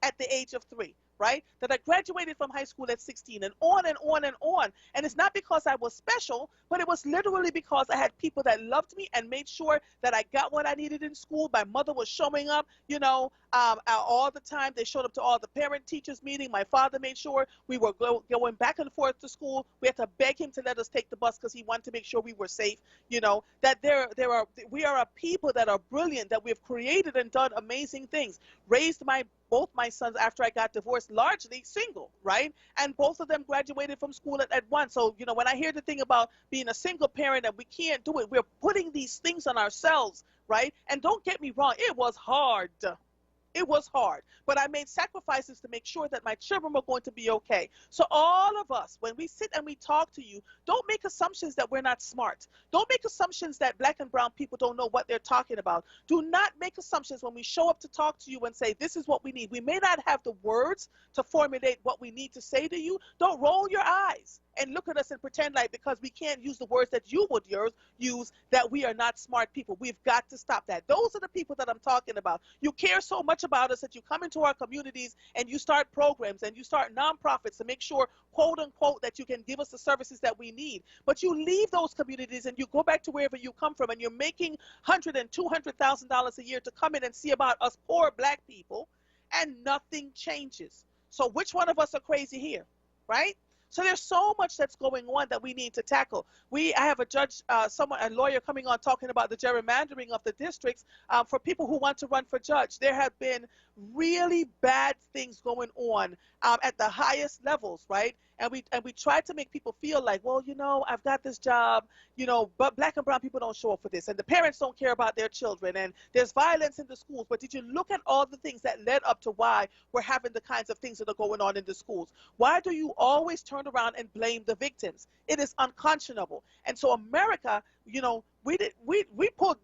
at the age of 3, right? That I graduated from high school at 16 and on and on and on. And it's not because I was special, but it was literally because I had people that loved me and made sure that I got what I needed in school. My mother was showing up, all the time. They showed up to all the parent-teachers meeting. My father made sure we were going back and forth to school. We had to beg him to let us take the bus because he wanted to make sure we were safe. That we are a people that are brilliant, that we've created and done amazing things. Raised both my sons after I got divorced, largely single, right? And both of them graduated from school at once. So, when I hear the thing about being a single parent and we can't do it, we're putting these things on ourselves, right? And don't get me wrong, it was hard. It was hard, but I made sacrifices to make sure that my children were going to be okay. So all of us, when we sit and we talk to you, don't make assumptions that we're not smart. Don't make assumptions that black and brown people don't know what they're talking about. Do not make assumptions when we show up to talk to you and say, this is what we need. We may not have the words to formulate what we need to say to you. Don't roll your eyes and look at us and pretend like because we can't use the words that you would use that we are not smart people. We've got to stop that. Those are the people that I'm talking about. You care so much about us that you come into our communities and you start programs and you start nonprofits to make sure, quote unquote, that you can give us the services that we need. But you leave those communities and you go back to wherever you come from and you're making $100,000 and $200,000 a year to come in and see about us poor black people, and nothing changes. So which one of us are crazy here, right? So there's so much that's going on that we need to tackle. I have a lawyer coming on talking about the gerrymandering of the districts for people who want to run for judge. There have been really bad things going on at the highest levels, right? And we try to make people feel like, well, I've got this job, but black and brown people don't show up for this, and the parents don't care about their children, and there's violence in the schools. But did you look at all the things that led up to why we're having the kinds of things that are going on in the schools? Why do you always turn around and blame the victims? It is unconscionable. And so America, we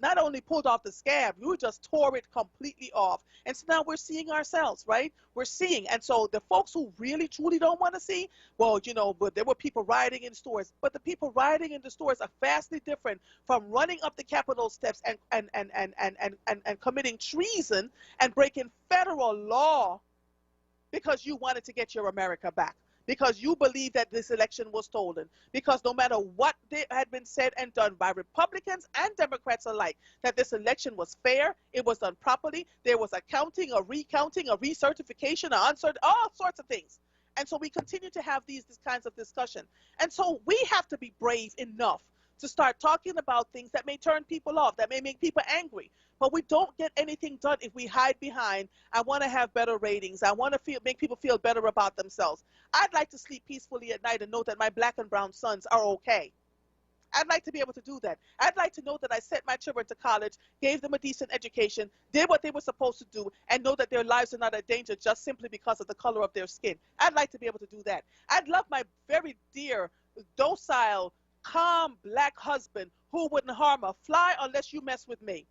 not only pulled off the scab, we just tore it completely off. And so now we're seeing ourselves, right? We're seeing. And so the folks who really, truly don't want to see, well, but there were people rioting in stores. But the people rioting in the stores are vastly different from running up the Capitol steps and committing treason and breaking federal law because you wanted to get your America back, because you believe that this election was stolen, because no matter what had been said and done by Republicans and Democrats alike, that this election was fair, it was done properly, there was a counting, a recounting, a recertification, all sorts of things. And so we continue to have these kinds of discussion. And so we have to be brave enough to start talking about things that may turn people off, that may make people angry. But we don't get anything done if we hide behind, I want to have better ratings, I want to make people feel better about themselves. I'd like to sleep peacefully at night and know that my black and brown sons are okay. I'd like to be able to do that. I'd like to know that I sent my children to college, gave them a decent education, did what they were supposed to do, and know that their lives are not in danger just simply because of the color of their skin. I'd like to be able to do that. I'd love my very dear, docile, calm black husband who wouldn't harm a fly unless you mess with me,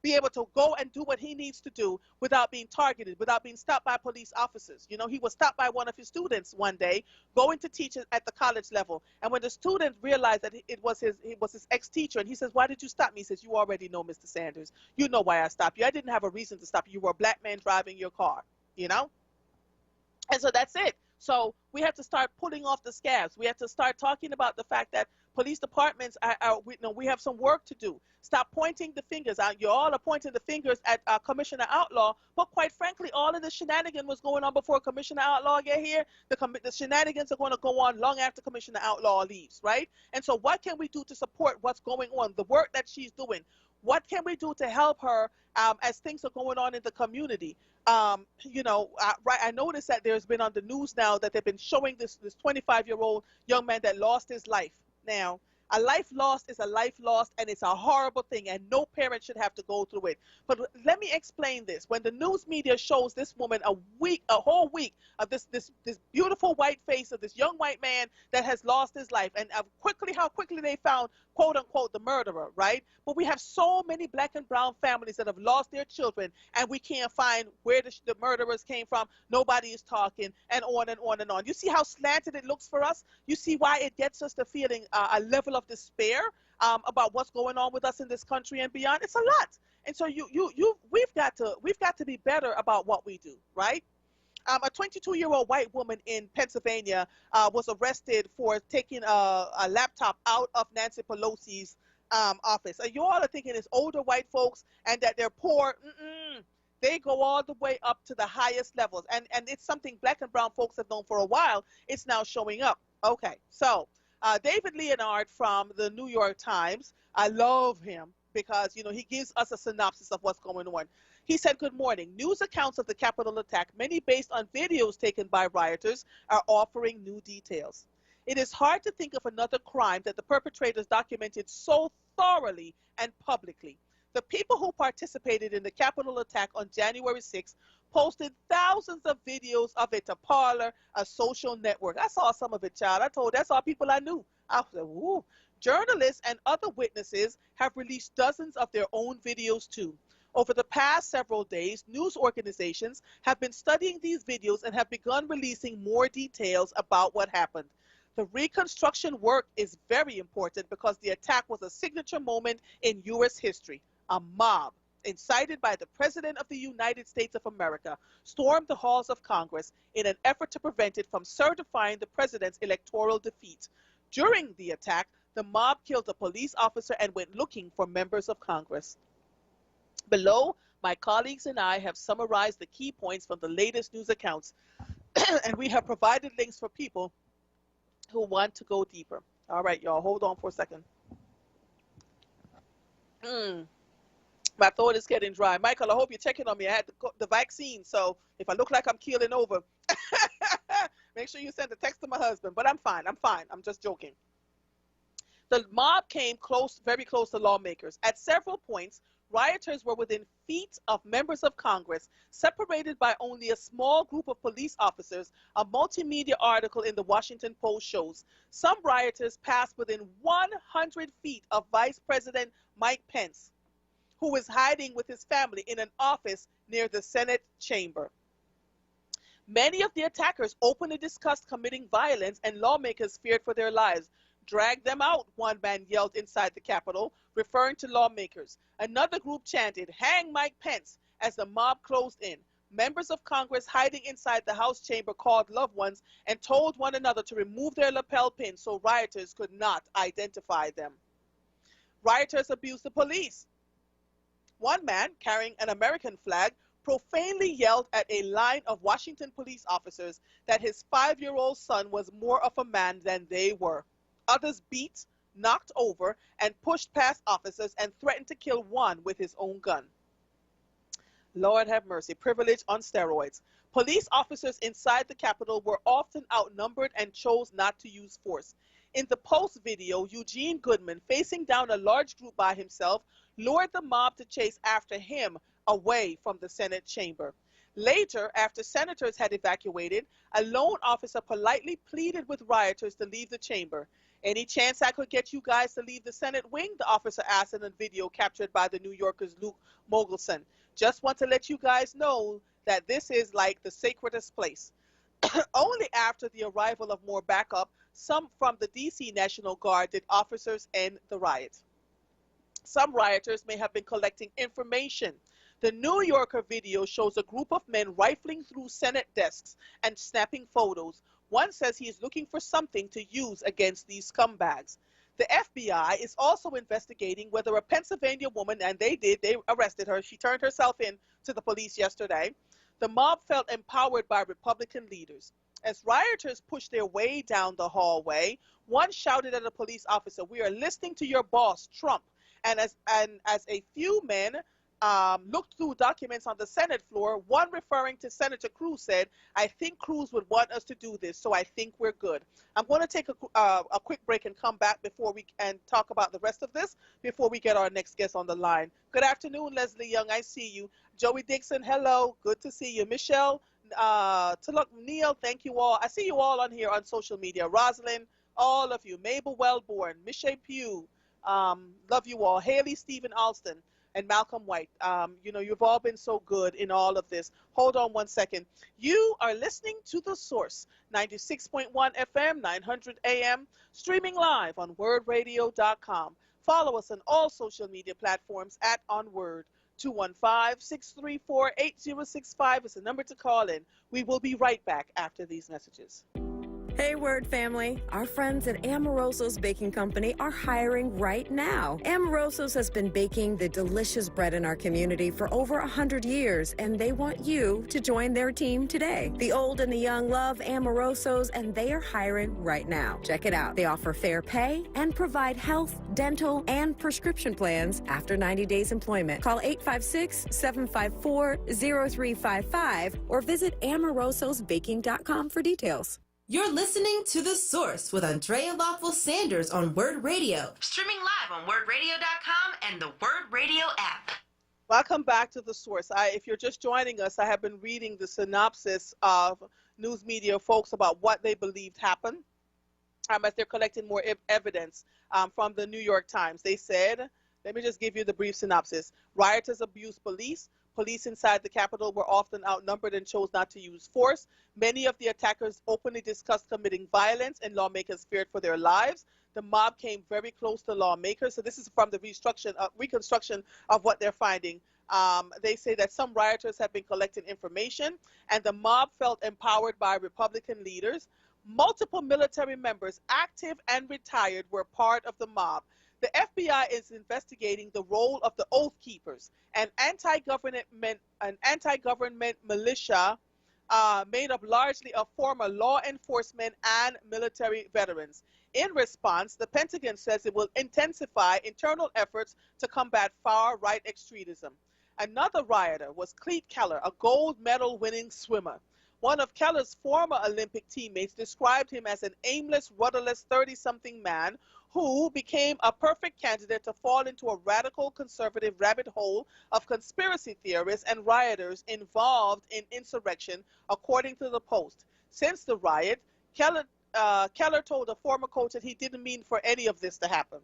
be able to go and do what he needs to do without being targeted, without being stopped by police officers. You know, he was stopped by one of his students one day going to teach at the college level. And when the student realized that it was his ex-teacher, and he says, "Why did you stop me?" He says, "You already know, Mr. Sanders. You know why I stopped you. I didn't have a reason to stop you. You were a black man driving your car," you know? And so that's it. So we have to start pulling off the scabs. We have to start talking about the fact that police departments we have some work to do. Stop pointing the fingers out. You all are pointing the fingers at Commissioner Outlaw, but quite frankly, all of the shenanigans was going on before Commissioner Outlaw get here. The shenanigans are going to go on long after Commissioner Outlaw leaves, right? And so what can we do to support what's going on, the work that she's doing? What can we do to help her as things are going on in the community? You know, I noticed that there's been on the news now that they've been showing this 25-year-old young man that lost his life. Now, a life lost is a life lost, and it's a horrible thing, and no parent should have to go through it. But let me explain this. When the news media shows this woman a whole week of this beautiful white face of this young white man that has lost his life, and how quickly they found, quote unquote, the murderer, right? But we have so many black and brown families that have lost their children, and we can't find where the murderers came from. Nobody is talking, and on and on and on. You see how slanted it looks for us? You see why it gets us to feeling a level of despair about what's going on with us in this country and beyond? It's a lot. And so we've got to be better about what we do, right? A 22-year-old white woman in Pennsylvania was arrested for taking a laptop out of Nancy Pelosi's office. You all are thinking it's older white folks and that they're poor. They go all the way up to the highest levels. And it's something black and brown folks have known for a while. It's now showing up. Okay, so David Leonard from the New York Times, I love him because, you know, he gives us a synopsis of what's going on. He said, "Good morning. News accounts of the Capitol attack, many based on videos taken by rioters, are offering new details. It is hard to think of another crime that the perpetrators documented so thoroughly and publicly. The people who participated in the Capitol attack on January 6th posted thousands of videos of it to Parler, a social network." I saw some of it, child. That's all people I knew. I said, woo. "Journalists and other witnesses have released dozens of their own videos too. Over the past several days, news organizations have been studying these videos and have begun releasing more details about what happened. The reconstruction work is very important because the attack was a signature moment in U.S. history. A mob, incited by the President of the United States of America, stormed the halls of Congress in an effort to prevent it from certifying the president's electoral defeat. During the attack, the mob killed a police officer and went looking for members of Congress. Below, my colleagues and I have summarized the key points from the latest news accounts, and we have provided links for people who want to go deeper." All right, y'all, hold on for a second. My throat is getting dry. Michael, I hope you're checking on me. I had the vaccine, so if I look like I'm keeling over, make sure you send a text to my husband. But I'm fine. I'm just joking. The mob came very close to lawmakers. At several points, rioters were within feet of members of Congress, separated by only a small group of police officers, a multimedia article in the Washington Post shows. Some rioters passed within 100 feet of Vice President Mike Pence, who was hiding with his family in an office near the Senate chamber. Many of the attackers openly discussed committing violence, and lawmakers feared for their lives. "Drag them out," one man yelled inside the Capitol, referring to lawmakers. Another group chanted, "Hang Mike Pence," as the mob closed in. Members of Congress hiding inside the House chamber called loved ones and told one another to remove their lapel pins so rioters could not identify them. Rioters abused the police. One man, carrying an American flag, profanely yelled at a line of Washington police officers that his 5-year-old son was more of a man than they were. Others beat, knocked over, and pushed past officers and threatened to kill one with his own gun. Lord have mercy, privilege on steroids. Police officers inside the Capitol were often outnumbered and chose not to use force. In the Post video, Eugene Goodman, facing down a large group by himself, lured the mob to chase after him away from the Senate chamber. Later, after senators had evacuated, a lone officer politely pleaded with rioters to leave the chamber. Any chance I could get you guys to leave the Senate wing? The officer asked in a video captured by the New Yorker's Luke Mogelson. Just want to let you guys know that this is like the sacredest place. Only after the arrival of more backup, some from the D.C. National Guard, did officers end the riot. Some rioters may have been collecting information. The New Yorker video shows a group of men rifling through Senate desks and snapping photos. One says he is looking for something to use against these scumbags. The FBI is also investigating whether a Pennsylvania woman, and they arrested her. She turned herself in to the police yesterday. The mob felt empowered by Republican leaders. As rioters pushed their way down the hallway, one shouted at a police officer, "We are listening to your boss, Trump." And as a few men looked through documents on the Senate floor, one referring to Senator Cruz said, "I think Cruz would want us to do this, so I think we're good." I'm going to take a quick break and come back and talk about the rest of this before we get our next guest on the line. Good afternoon, Leslie Young. I see you. Joey Dixon, hello. Good to see you. Michelle, Tuluk, Neil, thank you all. I see you all on here on social media. Rosalind, all of you. Mabel Wellborn, Michelle Pugh, love you all. Haley Stephen Alston and Malcolm White. You've all been so good in all of this. Hold on one second. You are listening to The Source, 96.1 FM, 900 AM, streaming live on WURDradio.com. Follow us on all social media platforms at onWURD. 215-634-8065 is the number to call in. We will be right back after these messages. Hey, Word family. Our friends at Amoroso's Baking Company are hiring right now. Amoroso's has been baking the delicious bread in our community for over 100 years, and they want you to join their team today. The old and the young love Amoroso's, and they are hiring right now. Check it out. They offer fair pay and provide health, dental, and prescription plans after 90 days employment. Call 856-754-0355 or visit amorososbaking.com for details. You're listening to The Source with Andrea Lawful Sanders on WURD Radio. Streaming live on WURDradio.com and the WURD Radio app. Welcome back to The Source. If you're just joining us, I have been reading the synopsis of news media folks about what they believed happened as they're collecting more evidence from the New York Times. They said, let me just give you the brief synopsis. Rioters abused police. Police inside the Capitol were often outnumbered and chose not to use force. Many of the attackers openly discussed committing violence, and lawmakers feared for their lives. The mob came very close to lawmakers. So this is from the reconstruction of what they're finding. They say that some rioters have been collecting information, and the mob felt empowered by Republican leaders. Multiple military members, active and retired, were part of the mob. The FBI is investigating the role of the Oath Keepers, an anti-government militia made up largely of former law enforcement and military veterans. In response, the Pentagon says it will intensify internal efforts to combat far-right extremism. Another rioter was Cleet Keller, a gold medal-winning swimmer. One of Keller's former Olympic teammates described him as an aimless, rudderless 30-something man who became a perfect candidate to fall into a radical conservative rabbit hole of conspiracy theorists and rioters involved in insurrection, according to the Post. Since the riot, Keller told a former coach that he didn't mean for any of this to happen.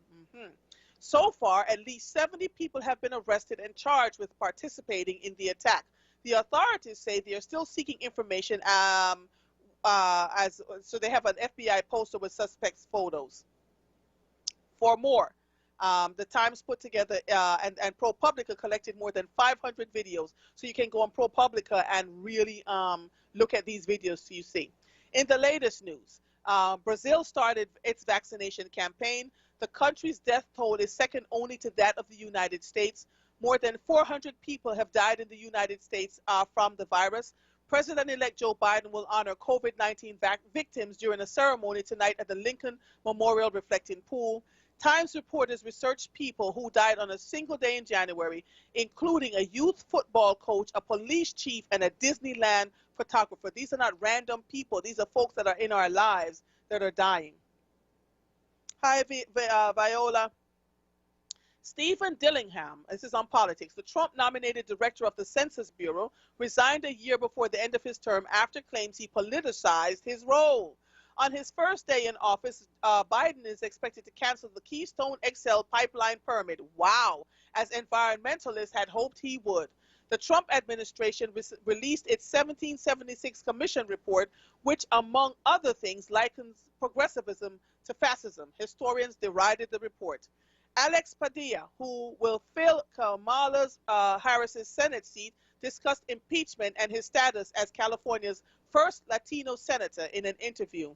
So far, at least 70 people have been arrested and charged with participating in the attack. The authorities say they are still seeking information, so they have an FBI poster with suspects' photos. For more, the Times put together, and ProPublica collected more than 500 videos, so you can go on ProPublica and really look at these videos so you see. In the latest news, Brazil started its vaccination campaign. The country's death toll is second only to that of the United States. More than 400 people have died in the United States from the virus. President-elect Joe Biden will honor COVID-19 victims during a ceremony tonight at the Lincoln Memorial Reflecting Pool. Times reporters researched people who died on a single day in January, including a youth football coach, a police chief, and a Disneyland photographer. These are not random people. These are folks that are in our lives that are dying. Hi, Viola. Stephen Dillingham, this is on politics. The Trump-nominated director of the Census Bureau resigned a year before the end of his term after claims he politicized his role. On his first day in office, Biden is expected to cancel the Keystone XL pipeline permit. Wow, as environmentalists had hoped he would. The Trump administration released its 1776 Commission report, which, among other things, likens progressivism to fascism. Historians derided the report. Alex Padilla, who will fill Kamala Harris's Senate seat, discussed impeachment and his status as California's first Latino senator in an interview.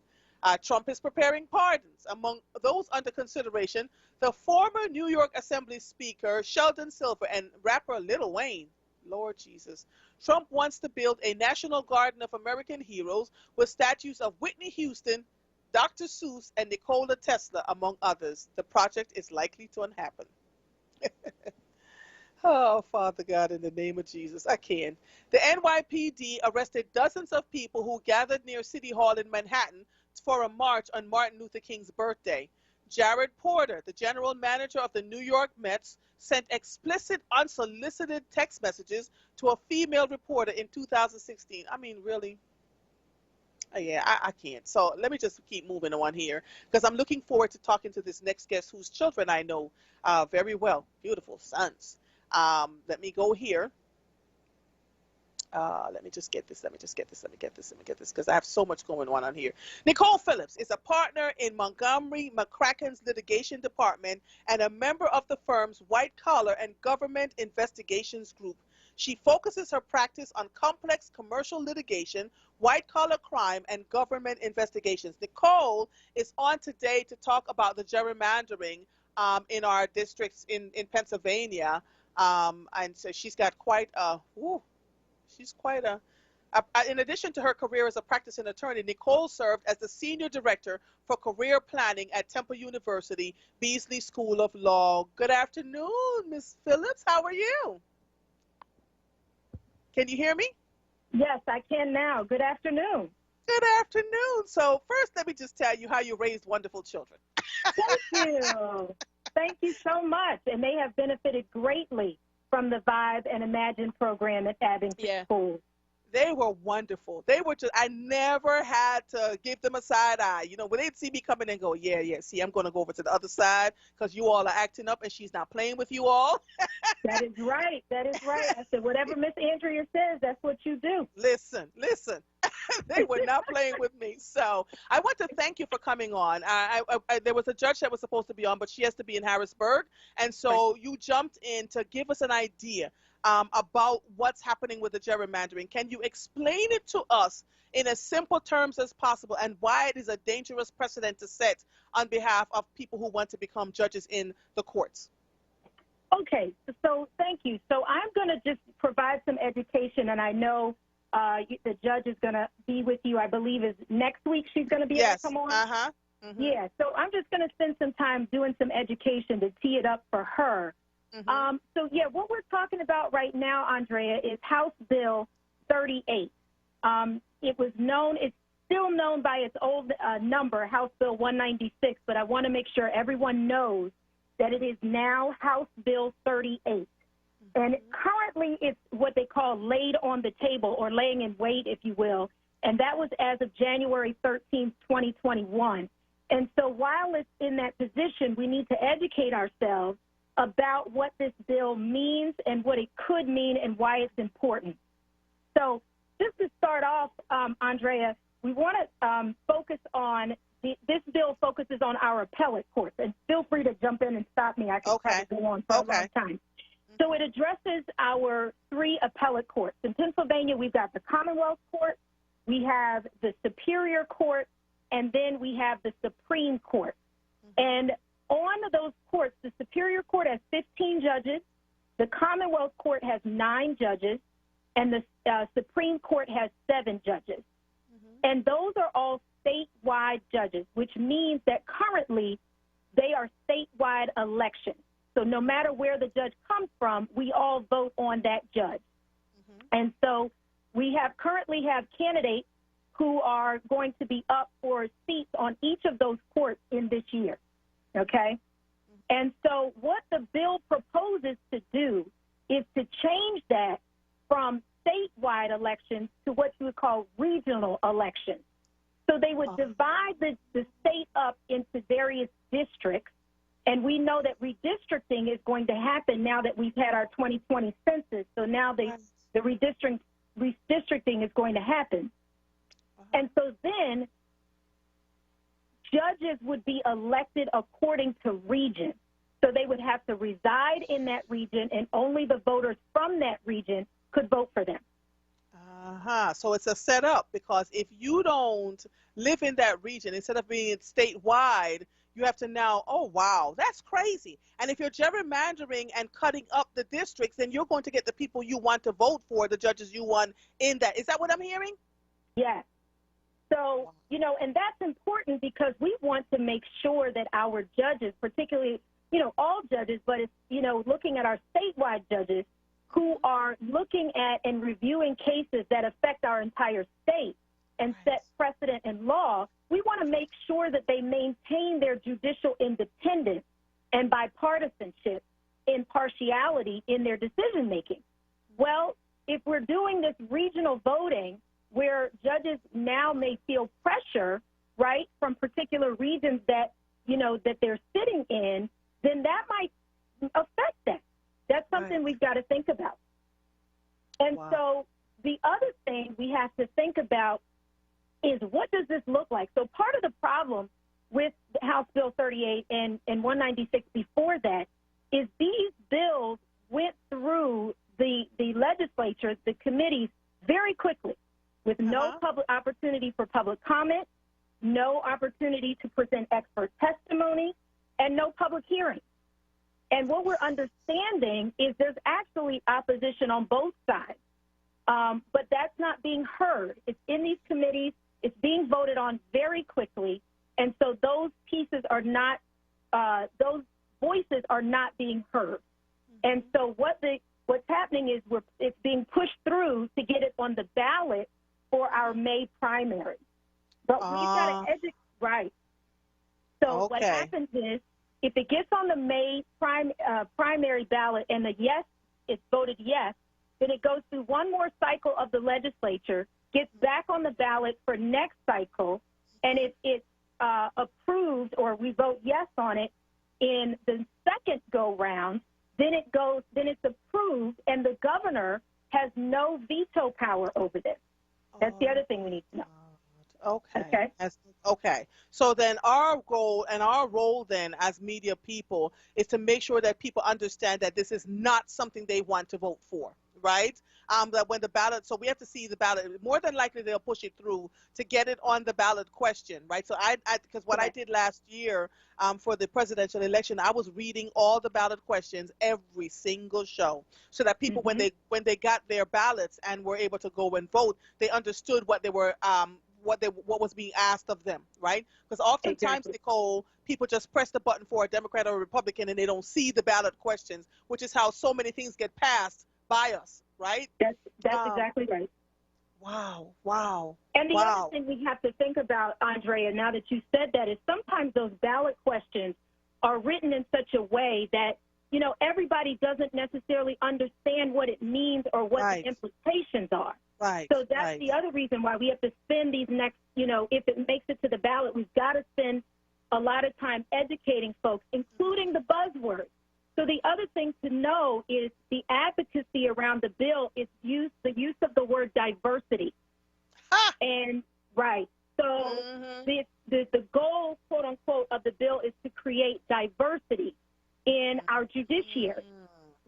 Trump is preparing pardons. Among those under consideration, the former New York Assembly Speaker Sheldon Silver and rapper Lil Wayne. Lord Jesus. Trump wants to build a national garden of American heroes with statues of Whitney Houston, Dr. Seuss, and Nikola Tesla, among others. The project is likely to happen. Oh, Father God, in the name of Jesus, I can't. The NYPD arrested dozens of people who gathered near City Hall in Manhattan for a march on Martin Luther King's birthday. Jared Porter, the general manager of the New York Mets, sent explicit, unsolicited text messages to a female reporter in 2016. I mean, really? Yeah, I can't. So let me just keep moving on here because I'm looking forward to talking to this next guest whose children I know very well. Beautiful sons. Let me go here. Let me just get this because I have so much going on here. Nicole Phillips is a partner in Montgomery McCracken's litigation department and a member of the firm's White Collar and Government Investigations Group. She focuses her practice on complex commercial litigation, white-collar crime, and government investigations. Nicole is on today to talk about the gerrymandering in our districts in Pennsylvania. And so she's got quite a, in addition to her career as a practicing attorney, Nicole served as the senior director for career planning at Temple University, Beasley School of Law. Good afternoon, Ms. Phillips. How are you? Can you hear me? Yes, I can now. Good afternoon. Good afternoon. So first, let me just tell you how you raised wonderful children. Thank you. Thank you so much. And they have benefited greatly from the Vibe and Imagine program at Abington School. They were wonderful. They were just, I never had to give them a side eye. You know, when they'd see me coming and go, yeah, see, I'm going to go over to the other side because you all are acting up and she's not playing with you all. That is right. That is right. I said, whatever Miss Andrea says, that's what you do. Listen. They were not playing with me. So I want to thank you for coming on. There was a judge that was supposed to be on, but she has to be in Harrisburg. And so you jumped in to give us an idea about what's happening with the gerrymandering. Can you explain it to us in as simple terms as possible and why it is a dangerous precedent to set on behalf of people who want to become judges in the courts? Okay, so thank you. So I'm going to just provide some education, and I know the judge is going to be with you, I believe, is next week she's going to be able to come on? Mm-hmm. Yeah, so I'm just going to spend some time doing some education to tee it up for her. Mm-hmm. So, yeah, what we're talking about right now, Andrea, is House Bill 38. It's still known by its old number, House Bill 196, but I want to make sure everyone knows that it is now House Bill 38. Mm-hmm. And currently it's what they call laid on the table, or laying in wait, if you will, and that was as of January 13th, 2021. And so while it's in that position, we need to educate ourselves about what this bill means and what it could mean and why it's important. So just to start off, Andrea, we want to focus on, this bill focuses on our appellate courts. And feel free to jump in and stop me. I can probably go on for a long time. So it addresses our 3 appellate courts. In Pennsylvania, we've got the Commonwealth Court, we have the Superior Court, and then we have the Supreme Court. And on those courts, the Superior Court has 15 judges, the Commonwealth Court has 9 judges, and the Supreme Court has 7 judges. And those are all statewide judges, which means that currently they are statewide elections. So no matter where the judge comes from, we all vote on that judge. And so we currently have candidates who are going to be up for seats on each of those courts in this year. okay? And so what the bill proposes to do is to change that from statewide elections to what you would call regional elections. So they would divide the state up into various districts, and we know that redistricting is going to happen now that we've had our 2020 census. So now the redistricting is going to happen. And so then judges would be elected according to region. So they would have to reside in that region, and only the voters from that region could vote for them. So it's a setup, because if you don't live in that region, instead of being statewide, you have to now, oh, wow, that's crazy. And if you're gerrymandering and cutting up the districts, then you're going to get the people you want to vote for, the judges you want in that. Is that what I'm hearing? Yes. So, you know, and that's important because we want to make sure that our judges, particularly, you know, all judges, but it's, you know, looking at our statewide judges who are looking at and reviewing cases that affect our entire state and set precedent and law, we want to make sure that they maintain their judicial independence and bipartisanship, impartiality in their decision making. Well, if we're doing this regional voting where judges now may feel pressure, right, from particular regions that, you know, that they're sitting in, then that might affect them. That's something we've got to think about. And so the other thing we have to think about is, what does this look like? So part of the problem with House Bill 38 and 196 before that is these bills went through the legislature, the committees, very quickly, with no public opportunity for public comment, no opportunity to present expert testimony, and no public hearing. And what we're understanding is there's actually opposition on both sides, but that's not being heard. It's in these committees. It's being voted on very quickly, and so those pieces are not, those voices are not being heard. And so what's happening is it's being pushed through to get it on the ballot for our May primary. But we've got to educate, right. So what happens is, if it gets on the May primary ballot and the yes, it's voted yes, then it goes through one more cycle of the legislature, gets back on the ballot for next cycle, and it's approved, or we vote yes on it in the second go-round, then it's approved, and the governor has no veto power over this. That's the other thing we need to know. Okay. Okay. So then our goal and our role then as media people is to make sure that people understand that this is not something they want to vote for, right? That when the ballot, so we have to see the ballot. More than likely they'll push it through to get it on the ballot question, right? So because what I did last year for the presidential election, I was reading all the ballot questions every single show, so that people when they got their ballots and were able to go and vote, they understood what they were what was being asked of them, right? Because oftentimes, Nicole, people just press the button for a Democrat or a Republican and they don't see the ballot questions, which is how so many things get passed by us, right? That's exactly right. Wow. And the other thing we have to think about, Andrea, now that you said that, is sometimes those ballot questions are written in such a way that, you know, everybody doesn't necessarily understand what it means or what the implications are. Right. So that's the other reason why we have to spend these next, you know, if it makes it to the ballot, we've got to spend a lot of time educating folks, including the buzzwords. So the other thing to know is the advocacy around the bill is the use of the word diversity. And so the goal, quote unquote, of the bill is to create diversity in our judiciary.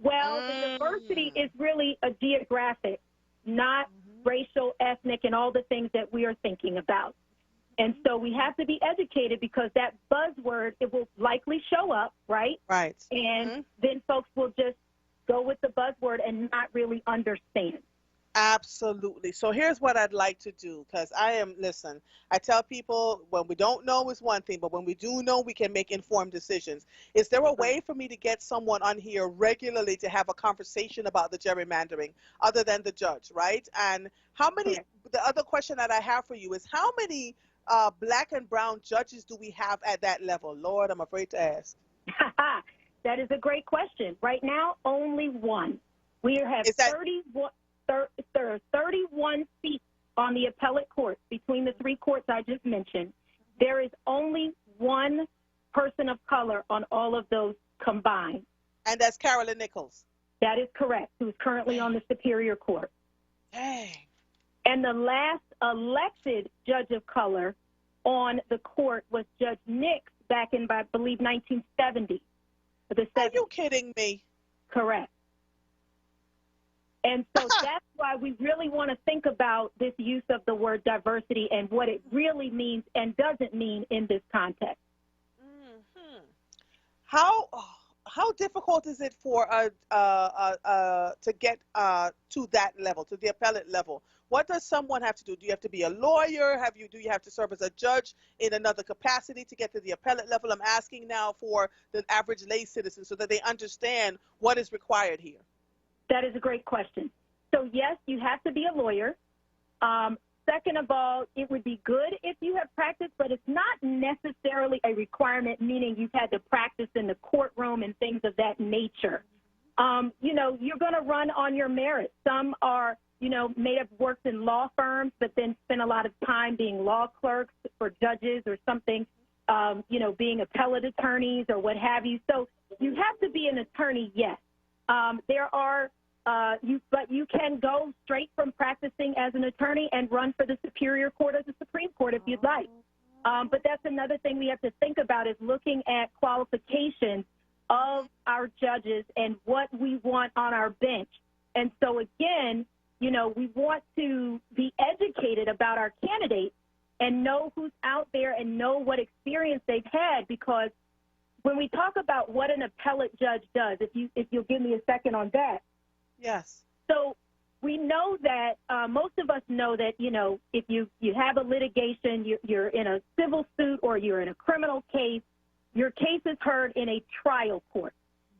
Well, the diversity is really a geographic, not racial, ethnic, and all the things that we are thinking about. And so we have to be educated, because that buzzword, it will likely show up, right? Right. And then folks will just go with the buzzword and not really understand. Absolutely. So here's what I'd like to do, because listen, I tell people when we don't know is one thing, but when we do know, we can make informed decisions. Is there a way for me to get someone on here regularly to have a conversation about the gerrymandering other than the judge, right? And how many, the other question that I have for you is, how many black and brown judges do we have at that level? Lord, I'm afraid to ask. That is a great question. Right now, only one. We have 31 seats on the appellate court between the three courts I just mentioned. There is only one person of color on all of those combined. And that's Carolyn Nichols. That is correct, who's currently on the Superior Court. Dang. And the last elected judge of color on the court was Judge Nix back in, I believe, 1970. Are you kidding me? Correct. And so that's why we really want to think about this use of the word diversity and what it really means and doesn't mean in this context. Mm-hmm. How difficult is it for to get to that level, to the appellate level? What does someone have to do? Do you have to be a lawyer? Do you have to serve as a judge in another capacity to get to the appellate level? I'm asking now for the average lay citizen so that they understand what is required here. That is a great question. So, yes, you have to be a lawyer. Second of all, it would be good if you have practiced, but it's not necessarily a requirement, meaning you've had to practice in the courtroom and things of that nature. You know, you're going to run on your merit. Some are, you know, may have worked in law firms, but then spent a lot of time being law clerks for judges or something, you know, being appellate attorneys or what have you. So you have to be an attorney, yes. There are but you can go straight from practicing as an attorney and run for the Superior Court or the Supreme Court if you'd like. But that's another thing we have to think about is looking at qualifications of our judges and what we want on our bench. And so, again, you know, we want to be educated about our candidates and know who's out there and know what experience they've had, because when we talk about what an appellate judge does, if you'll give me a second on that. Yes. So we know that most of us know that, you know, if you have a litigation, you're in a civil suit or you're in a criminal case, your case is heard in a trial court.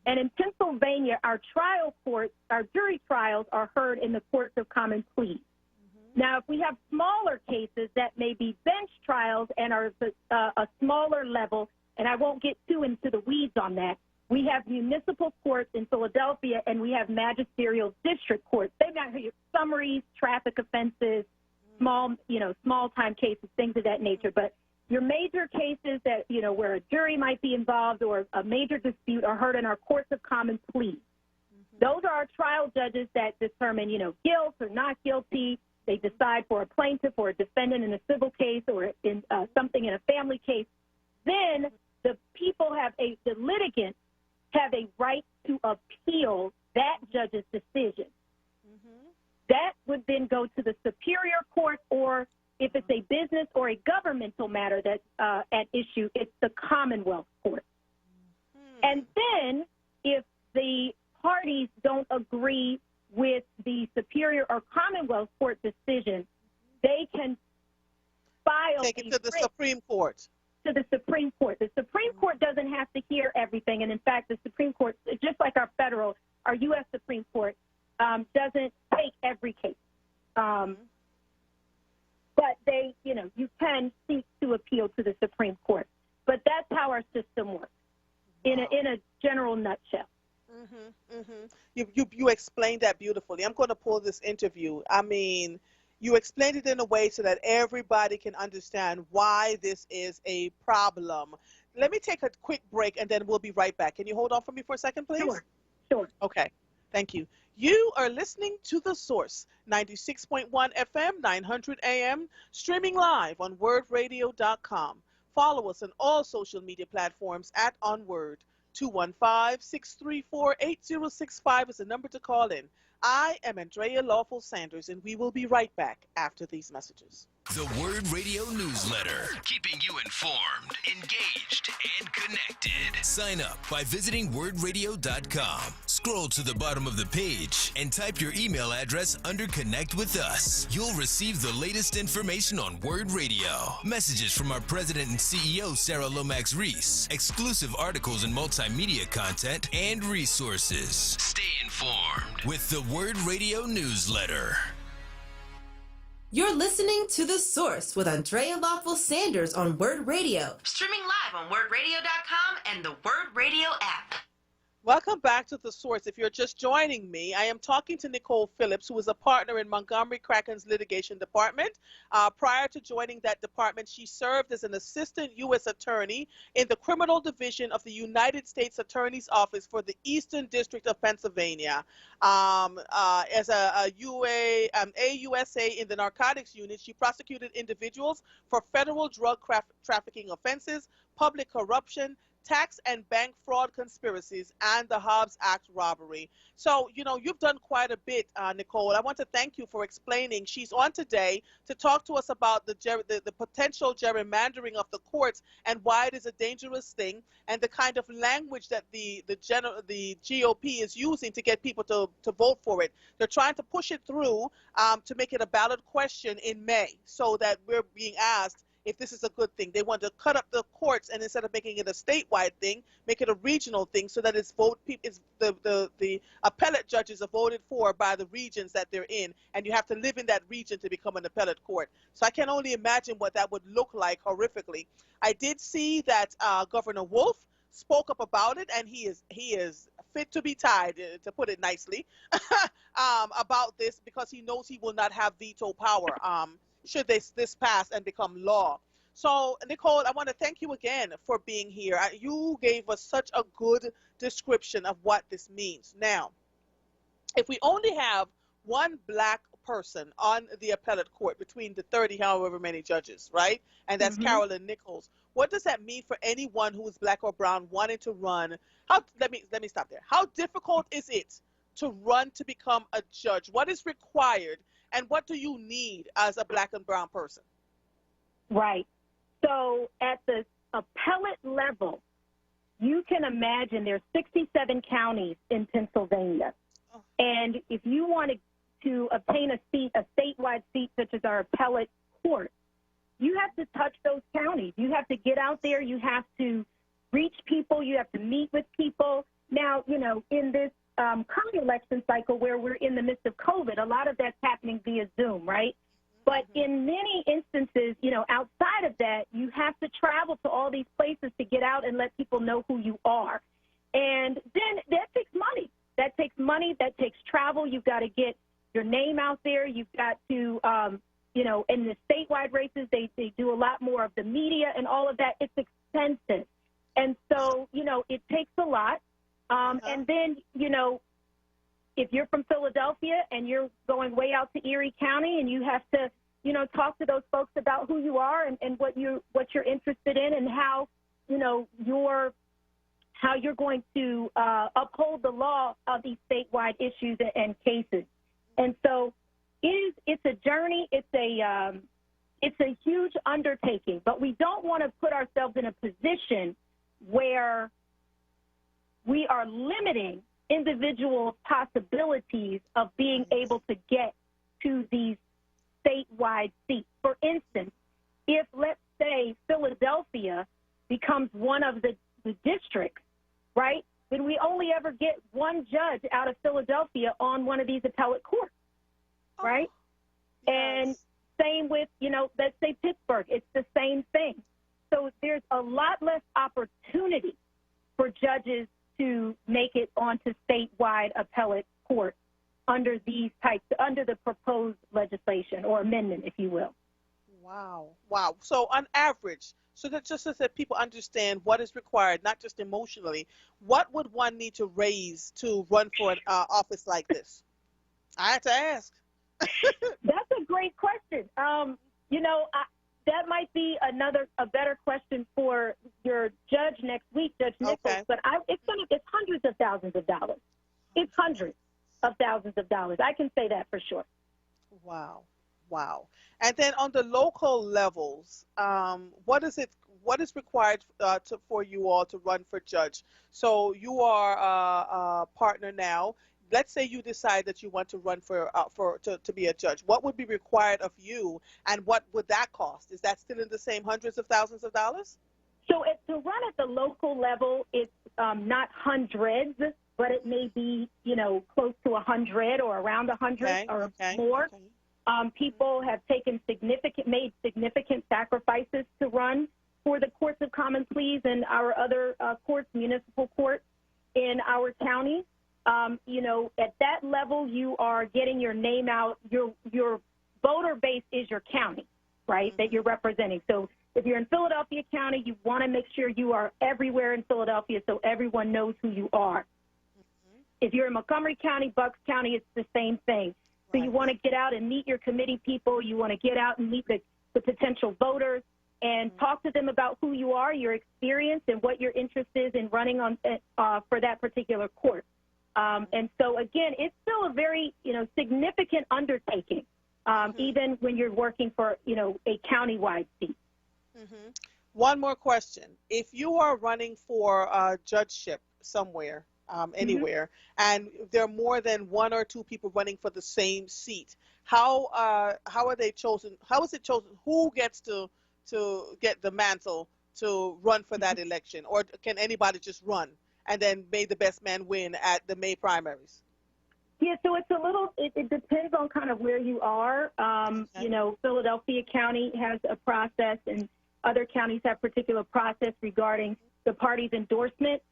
And in Pennsylvania, our trial courts, our jury trials are heard in the courts of common pleas. Mm-hmm. Now, if we have smaller cases that may be bench trials and are a smaller level, and I won't get too into the weeds on that, we have municipal courts in Philadelphia, and we have magisterial district courts. They've got summaries, traffic offenses, small-time cases, things of that nature. But your major cases that, you know, where a jury might be involved or a major dispute are heard in our courts of common pleas. Mm-hmm. Those are our trial judges that determine, you know, guilt or not guilty. They decide for a plaintiff or a defendant in a civil case or in something in a family case. Then the litigants have a right to appeal that judge's decision. Mm-hmm. That would then go to the Superior Court, or if it's a business or a governmental matter that's at issue, it's the Commonwealth Court. Mm-hmm. And then if the parties don't agree with the Superior or Commonwealth Court decision, they can file take it to the Supreme Court. To the Supreme Court. The Supreme Court doesn't have to hear everything, and in fact, the Supreme Court, just like our U.S. Supreme Court, doesn't take every case. But they, you know, you can seek to appeal to the Supreme Court. But that's how our system works, in a general nutshell. Mm-hmm, mm-hmm. You explained that beautifully. I'm going to pull this interview. I mean, you explained it in a way so that everybody can understand why this is a problem. Let me take a quick break, and then we'll be right back. Can you hold on for me for a second, please? Sure. Okay. Thank you. You are listening to The Source, 96.1 FM, 900 AM, streaming live on WURDradio.com. Follow us on all social media platforms at onWURD. 215-634-8065 is the number to call in. I am Andrea Lawful Sanders, and we will be right back after these messages. The WURD Radio Newsletter, keeping you informed, engaged, and connected. Sign up by visiting WURDradio.com. Scroll to the bottom of the page and type your email address under Connect with Us. You'll receive the latest information on WURD Radio, messages from our president and CEO, Sarah Lomax Reese, exclusive articles and multimedia content, and resources. Stay informed with the WURD Radio Newsletter. You're listening to The Source with Andrea Lawful Sanders on WURD Radio. Streaming live on WURDradio.com and the WURD Radio app. Welcome back to The Source. If you're just joining me, I am talking to Nicole Phillips, who is a partner in Montgomery Cracken's litigation department. Prior to joining that department, she served as an assistant U.S. attorney in the criminal division of the United States Attorney's Office for the Eastern District of Pennsylvania. As a AUSA in the narcotics unit, she prosecuted individuals for federal drug trafficking offenses, public corruption, tax and bank fraud conspiracies, and the Hobbs Act robbery. So, you've done quite a bit, Nicole. I want to thank you for explaining. She's on today to talk to us about the potential gerrymandering of the courts and why it is a dangerous thing, and the kind of language that the GOP is using to get people to vote for it. They're trying to push it through to make it a ballot question in May, so that we're being asked if this is a good thing. They want to cut up the courts, and instead of making it a statewide thing, make it a regional thing, so that the appellate judges are voted for by the regions that they're in, and you have to live in that region to become an appellate court. So I can only imagine what that would look like horrifically. I did see that Governor Wolf spoke up about it, and he is fit to be tied, to put it nicely, about this, because he knows he will not have veto power should this pass and become law. So, Nicole, I want to thank you again for being here. You gave us such a good description of what this means. Now, if we only have one black person on the appellate court between the 30 however many judges, right? And that's Carolyn Nichols. What does that mean for anyone who is black or brown wanting to run? Let me stop there. How difficult is it to run to become a judge? What is required? And what do you need as a black and brown person? Right. So at the appellate level, you can imagine there's 67 counties in Pennsylvania. And if you want to obtain a seat, a statewide seat such as our appellate court, you have to touch those counties. You have to get out there. You have to reach people. You have to meet with people. Now, in this current election cycle where we're in the midst of COVID, a lot of that's happening via Zoom, right? But in many instances, outside of that, you have to travel to all these places to get out and let people know who you are. And then that takes money. That takes travel. You've got to get your name out there. You've got to, in the statewide races, they do a lot more of the media and all of that. It's expensive. And so, it takes a lot. And then, if you're from Philadelphia and you're going way out to Erie County and you have to, talk to those folks about who you are and what you're interested in and how, how you're going to uphold the law of these statewide issues and cases. And so it's a journey. It's a huge undertaking, but we don't want to put ourselves in a position where we are limiting individual possibilities of being able to get to these statewide seats. For instance, if, let's say, Philadelphia becomes one of the districts, right, then we only ever get one judge out of Philadelphia on one of these appellate courts, right? Yes. And same with, let's say Pittsburgh. It's the same thing. So there's a lot less opportunity for judges to make it onto statewide appellate courts under the proposed legislation or amendment, if you will. Wow. So on average, so that people understand what is required, not just emotionally, what would one need to raise to run for an office like this? I had to ask. That's a great question. That might be a better question for your judge next week, Judge Nichols. Okay. But it's hundreds of thousands of dollars. It's hundreds of thousands of dollars. I can say that for sure. Wow. And then on the local levels, what is required for you all to run for judge? So you are a partner now. Let's say you decide that you want to run to be a judge. What would be required of you, and what would that cost? Is that still in the same hundreds of thousands of dollars? So to run at the local level, it's not hundreds, but it may be close to 100 or around 100 or more. Okay. People have made significant sacrifices to run for the courts of common pleas and our other courts, municipal courts in our county. You know, at that level, you are getting your name out. Your voter base is your county, right, that you're representing. So if you're in Philadelphia County, you want to make sure you are everywhere in Philadelphia so everyone knows who you are. If you're in Montgomery County, Bucks County, it's the same thing. So you want to get out and meet your committee people. You want to get out and meet the potential voters and talk to them about who you are, your experience, and what your interest is in running on for that particular court. And so, again, it's still a very, significant undertaking, even when you're working for, a county-wide seat. One more question. If you are running for a judgeship somewhere, anywhere, and there are more than one or two people running for the same seat, how are they chosen? How is it chosen? Who gets to get the mantle to run for that election? Or can anybody just run and then may the best man win at the May primaries? Yeah, so it's it depends on kind of where you are. Philadelphia County has a process, and other counties have particular process regarding the party's endorsement.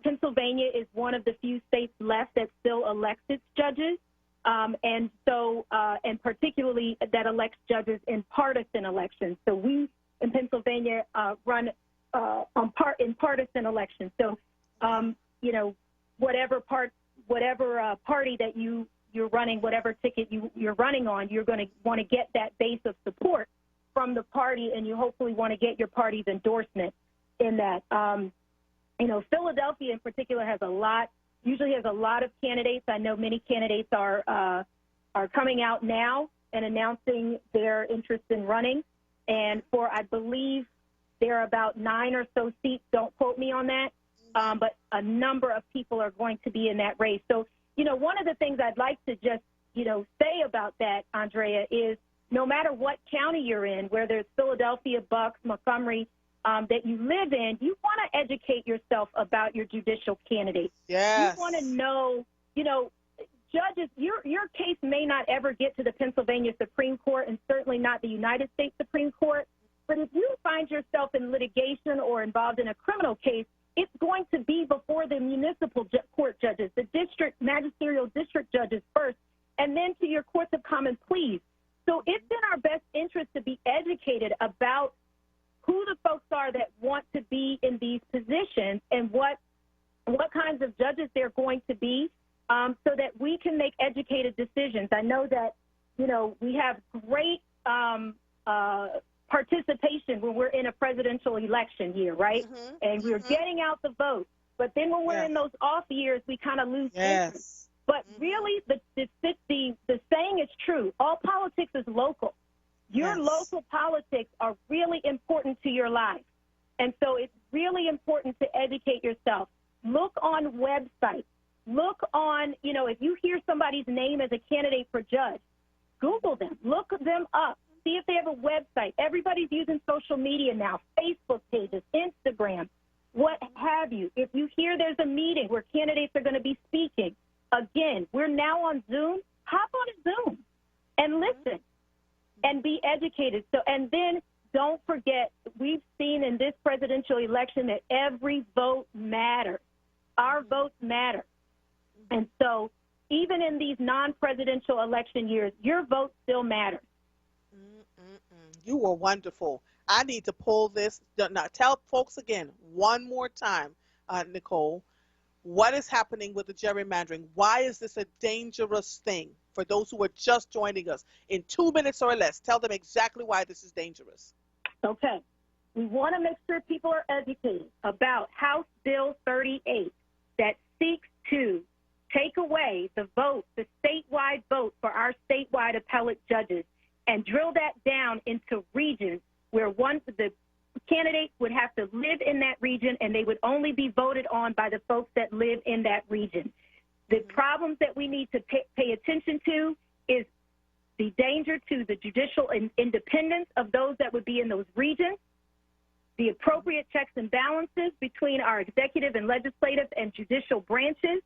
Pennsylvania is one of the few states left that still elects its judges, and particularly that elects judges in partisan elections. So we in Pennsylvania run in partisan elections. So, whatever party that you're running, whatever ticket you're running on, you're going to want to get that base of support from the party, and you hopefully want to get your party's endorsement in that. Philadelphia in particular usually has a lot of candidates. I know many candidates are coming out now and announcing their interest in running. And I believe there are about 9 or so seats. Don't quote me on that. But a number of people are going to be in that race. So, one of the things I'd like to just, say about that, Andrea, is no matter what county you're in, whether it's Philadelphia, Bucks, Montgomery, that you live in, you want to educate yourself about your judicial candidates. Yes. You want to know, judges, your case may not ever get to the Pennsylvania Supreme Court and certainly not the United States Supreme Court. But if you find yourself in litigation or involved in a criminal case, it's going to be before the municipal court judges, the magisterial district judges first, and then to your courts of common pleas. So it's in our best interest to be educated about who the folks are that want to be in these positions and what kinds of judges they're going to be, so that we can make educated decisions. I know that, we have great participation when we're in a presidential election year, right? And we're getting out the vote. But then when we're in those off years, we kind of lose interest. But really, the saying is true. All politics is local. Your local politics are really important to your life. And so it's really important to educate yourself. Look on websites. Look on, if you hear somebody's name as a candidate for judge, Google them. Look them up. See if they have a website. Everybody's using social media now, Facebook pages, Instagram, what have you. If you hear there's a meeting where candidates are going to be speaking, again, we're now on Zoom. Hop on a Zoom and listen and be educated. So, and then don't forget, we've seen in this presidential election that every vote matters. Our votes matter. And so even in these non-presidential election years, your vote still matters. You were wonderful. I need to pull this. Now, tell folks again, one more time, Nicole, what is happening with the gerrymandering? Why is this a dangerous thing? For those who are just joining us, in 2 minutes or less, tell them exactly why this is dangerous. Okay. We want to make sure people are educated about House Bill 38 that seeks to take away the vote, the statewide vote for our statewide appellate judges, and drill that down into regions where the candidates would have to live in that region, and they would only be voted on by the folks that live in that region. The problems that we need to pay attention to is the danger to the judicial independence of those that would be in those regions, the appropriate checks and balances between our executive and legislative and judicial branches,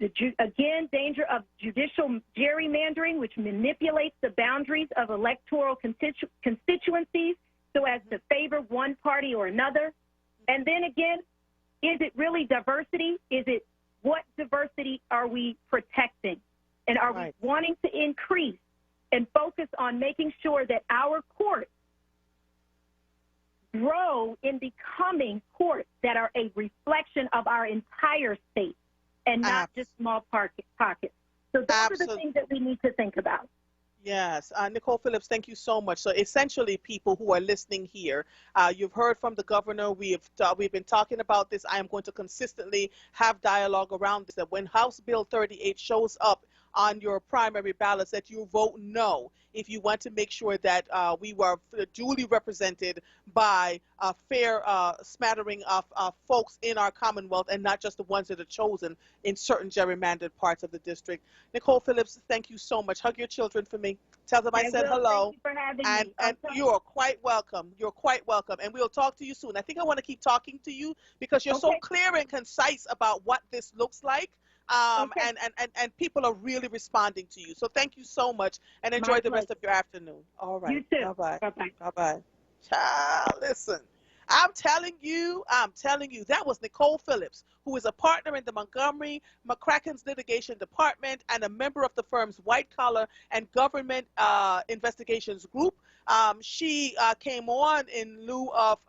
again, danger of judicial gerrymandering, which manipulates the boundaries of electoral constituencies so as to favor one party or another. And then again, is it really diversity? Is it what diversity are we protecting? And are we wanting to increase and focus on making sure that our courts grow in becoming courts that are a reflection of our entire state and not just small pockets? So those are the things that we need to think about. Yes. Nicole Phillips, thank you so much. So essentially, people who are listening here, you've heard from the governor. We've been talking about this. I am going to consistently have dialogue around this, that when House Bill 38 shows up on your primary ballots, that you vote no if you want to make sure that we were duly represented by a fair smattering of folks in our Commonwealth and not just the ones that are chosen in certain gerrymandered parts of the district. Nicole Phillips, thank you so much. Hug your children for me. Tell them I said hello. Thank you for having me. And you are quite welcome. You're quite welcome. And we'll talk to you soon. I think I want to keep talking to you because you're so clear and concise about what this looks like. And people are really responding to you. So thank you so much and enjoy the rest of your afternoon. All right. You too. Bye-bye. Bye-bye. Bye-bye. Child, listen. I'm telling you, that was Nicole Phillips, who is a partner in the Montgomery McCracken's litigation department and a member of the firm's white collar and government investigations group. She came on in lieu of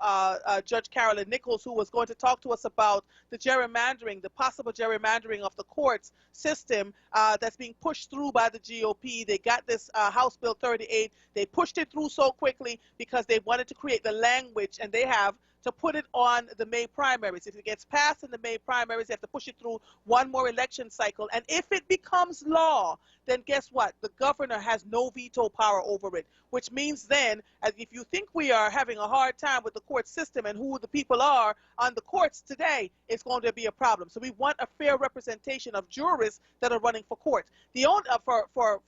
Judge Carolyn Nichols, who was going to talk to us about the gerrymandering, the possible gerrymandering of the courts system that's being pushed through by the GOP. They got this House Bill 38. They pushed it through so quickly because they wanted to create the language, and they have to put it on the May primaries. If it gets passed in the May primaries, they have to push it through one more election cycle. And if it becomes law, then guess what? The governor has no veto power over it, which means then, as if you think we are having a hard time with the court system and who the people are on the courts today, it's going to be a problem. So we want a fair representation of jurists that are running for courts. The only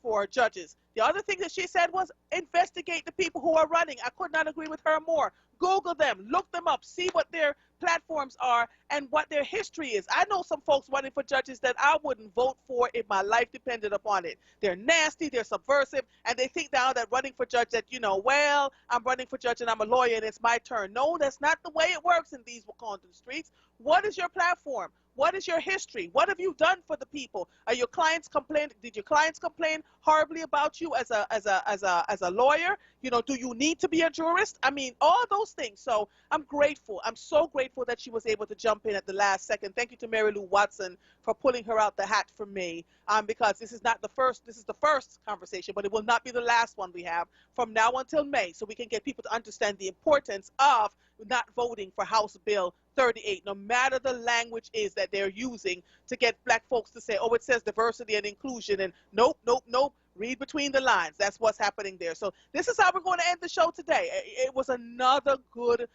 for judges. The other thing that she said was investigate the people who are running. I could not agree with her more. Google them, look them up, see what their platforms are and what their history is. I know some folks running for judges that I wouldn't vote for if my life depended upon it. They're nasty, they're subversive, and they think now that running for judge that, well, I'm running for judge and I'm a lawyer and it's my turn. No, that's not the way it works in these Wakandan streets. What is your platform? What is your history? What have you done for the people? Are your clients complain? Did your clients complain horribly about you as a lawyer? Do you need to be a jurist? I mean, all those things. So I'm grateful. I'm so grateful that she was able to jump in at the last second. Thank you to Mary Lou Watson for pulling her out the hat for me, because this is not the first. This is the first conversation, but it will not be the last one we have from now until May, so we can get people to understand the importance of not voting for House Bill 38, no matter the language is that they're using to get black folks to say, oh, it says diversity and inclusion, and nope, nope, nope. Read between the lines. That's what's happening there. So this is how we're going to end the show today. It was another good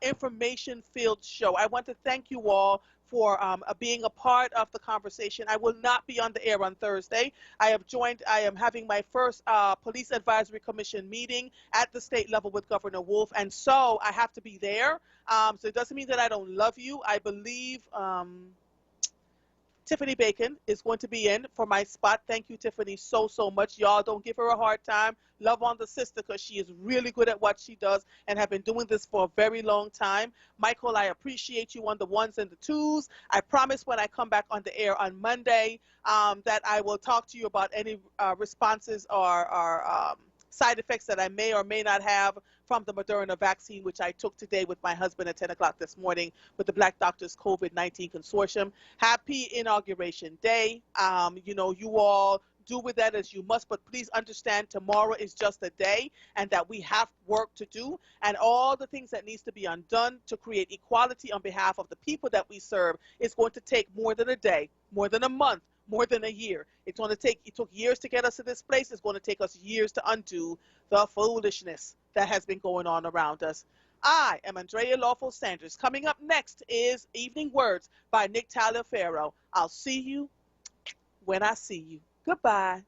information-filled show. I want to thank you all for being a part of the conversation. I will not be on the air on Thursday. I am having my first Police Advisory Commission meeting at the state level with Governor Wolf, and so I have to be there. So it doesn't mean that I don't love you. I believe Tiffany Bacon is going to be in for my spot. Thank you, Tiffany, so much. Y'all don't give her a hard time. Love on the sister because she is really good at what she does and have been doing this for a very long time. Michael, I appreciate you on the ones and the twos. I promise when I come back on the air on Monday that I will talk to you about any responses or side effects that I may or may not have from the Moderna vaccine, which I took today with my husband at 10 o'clock this morning with the Black Doctors COVID-19 Consortium. Happy Inauguration Day. You all do with that as you must, but please understand tomorrow is just a day and that we have work to do and all the things that needs to be undone to create equality on behalf of the people that we serve is going to take more than a day, more than a month, more than a year. It took years to get us to this place. It's going to take us years to undo the foolishness that has been going on around us. I am Andrea Lawful Sanders. Coming up next is Evening Words by Nick Taliaferro. I'll see you when I see you. Goodbye.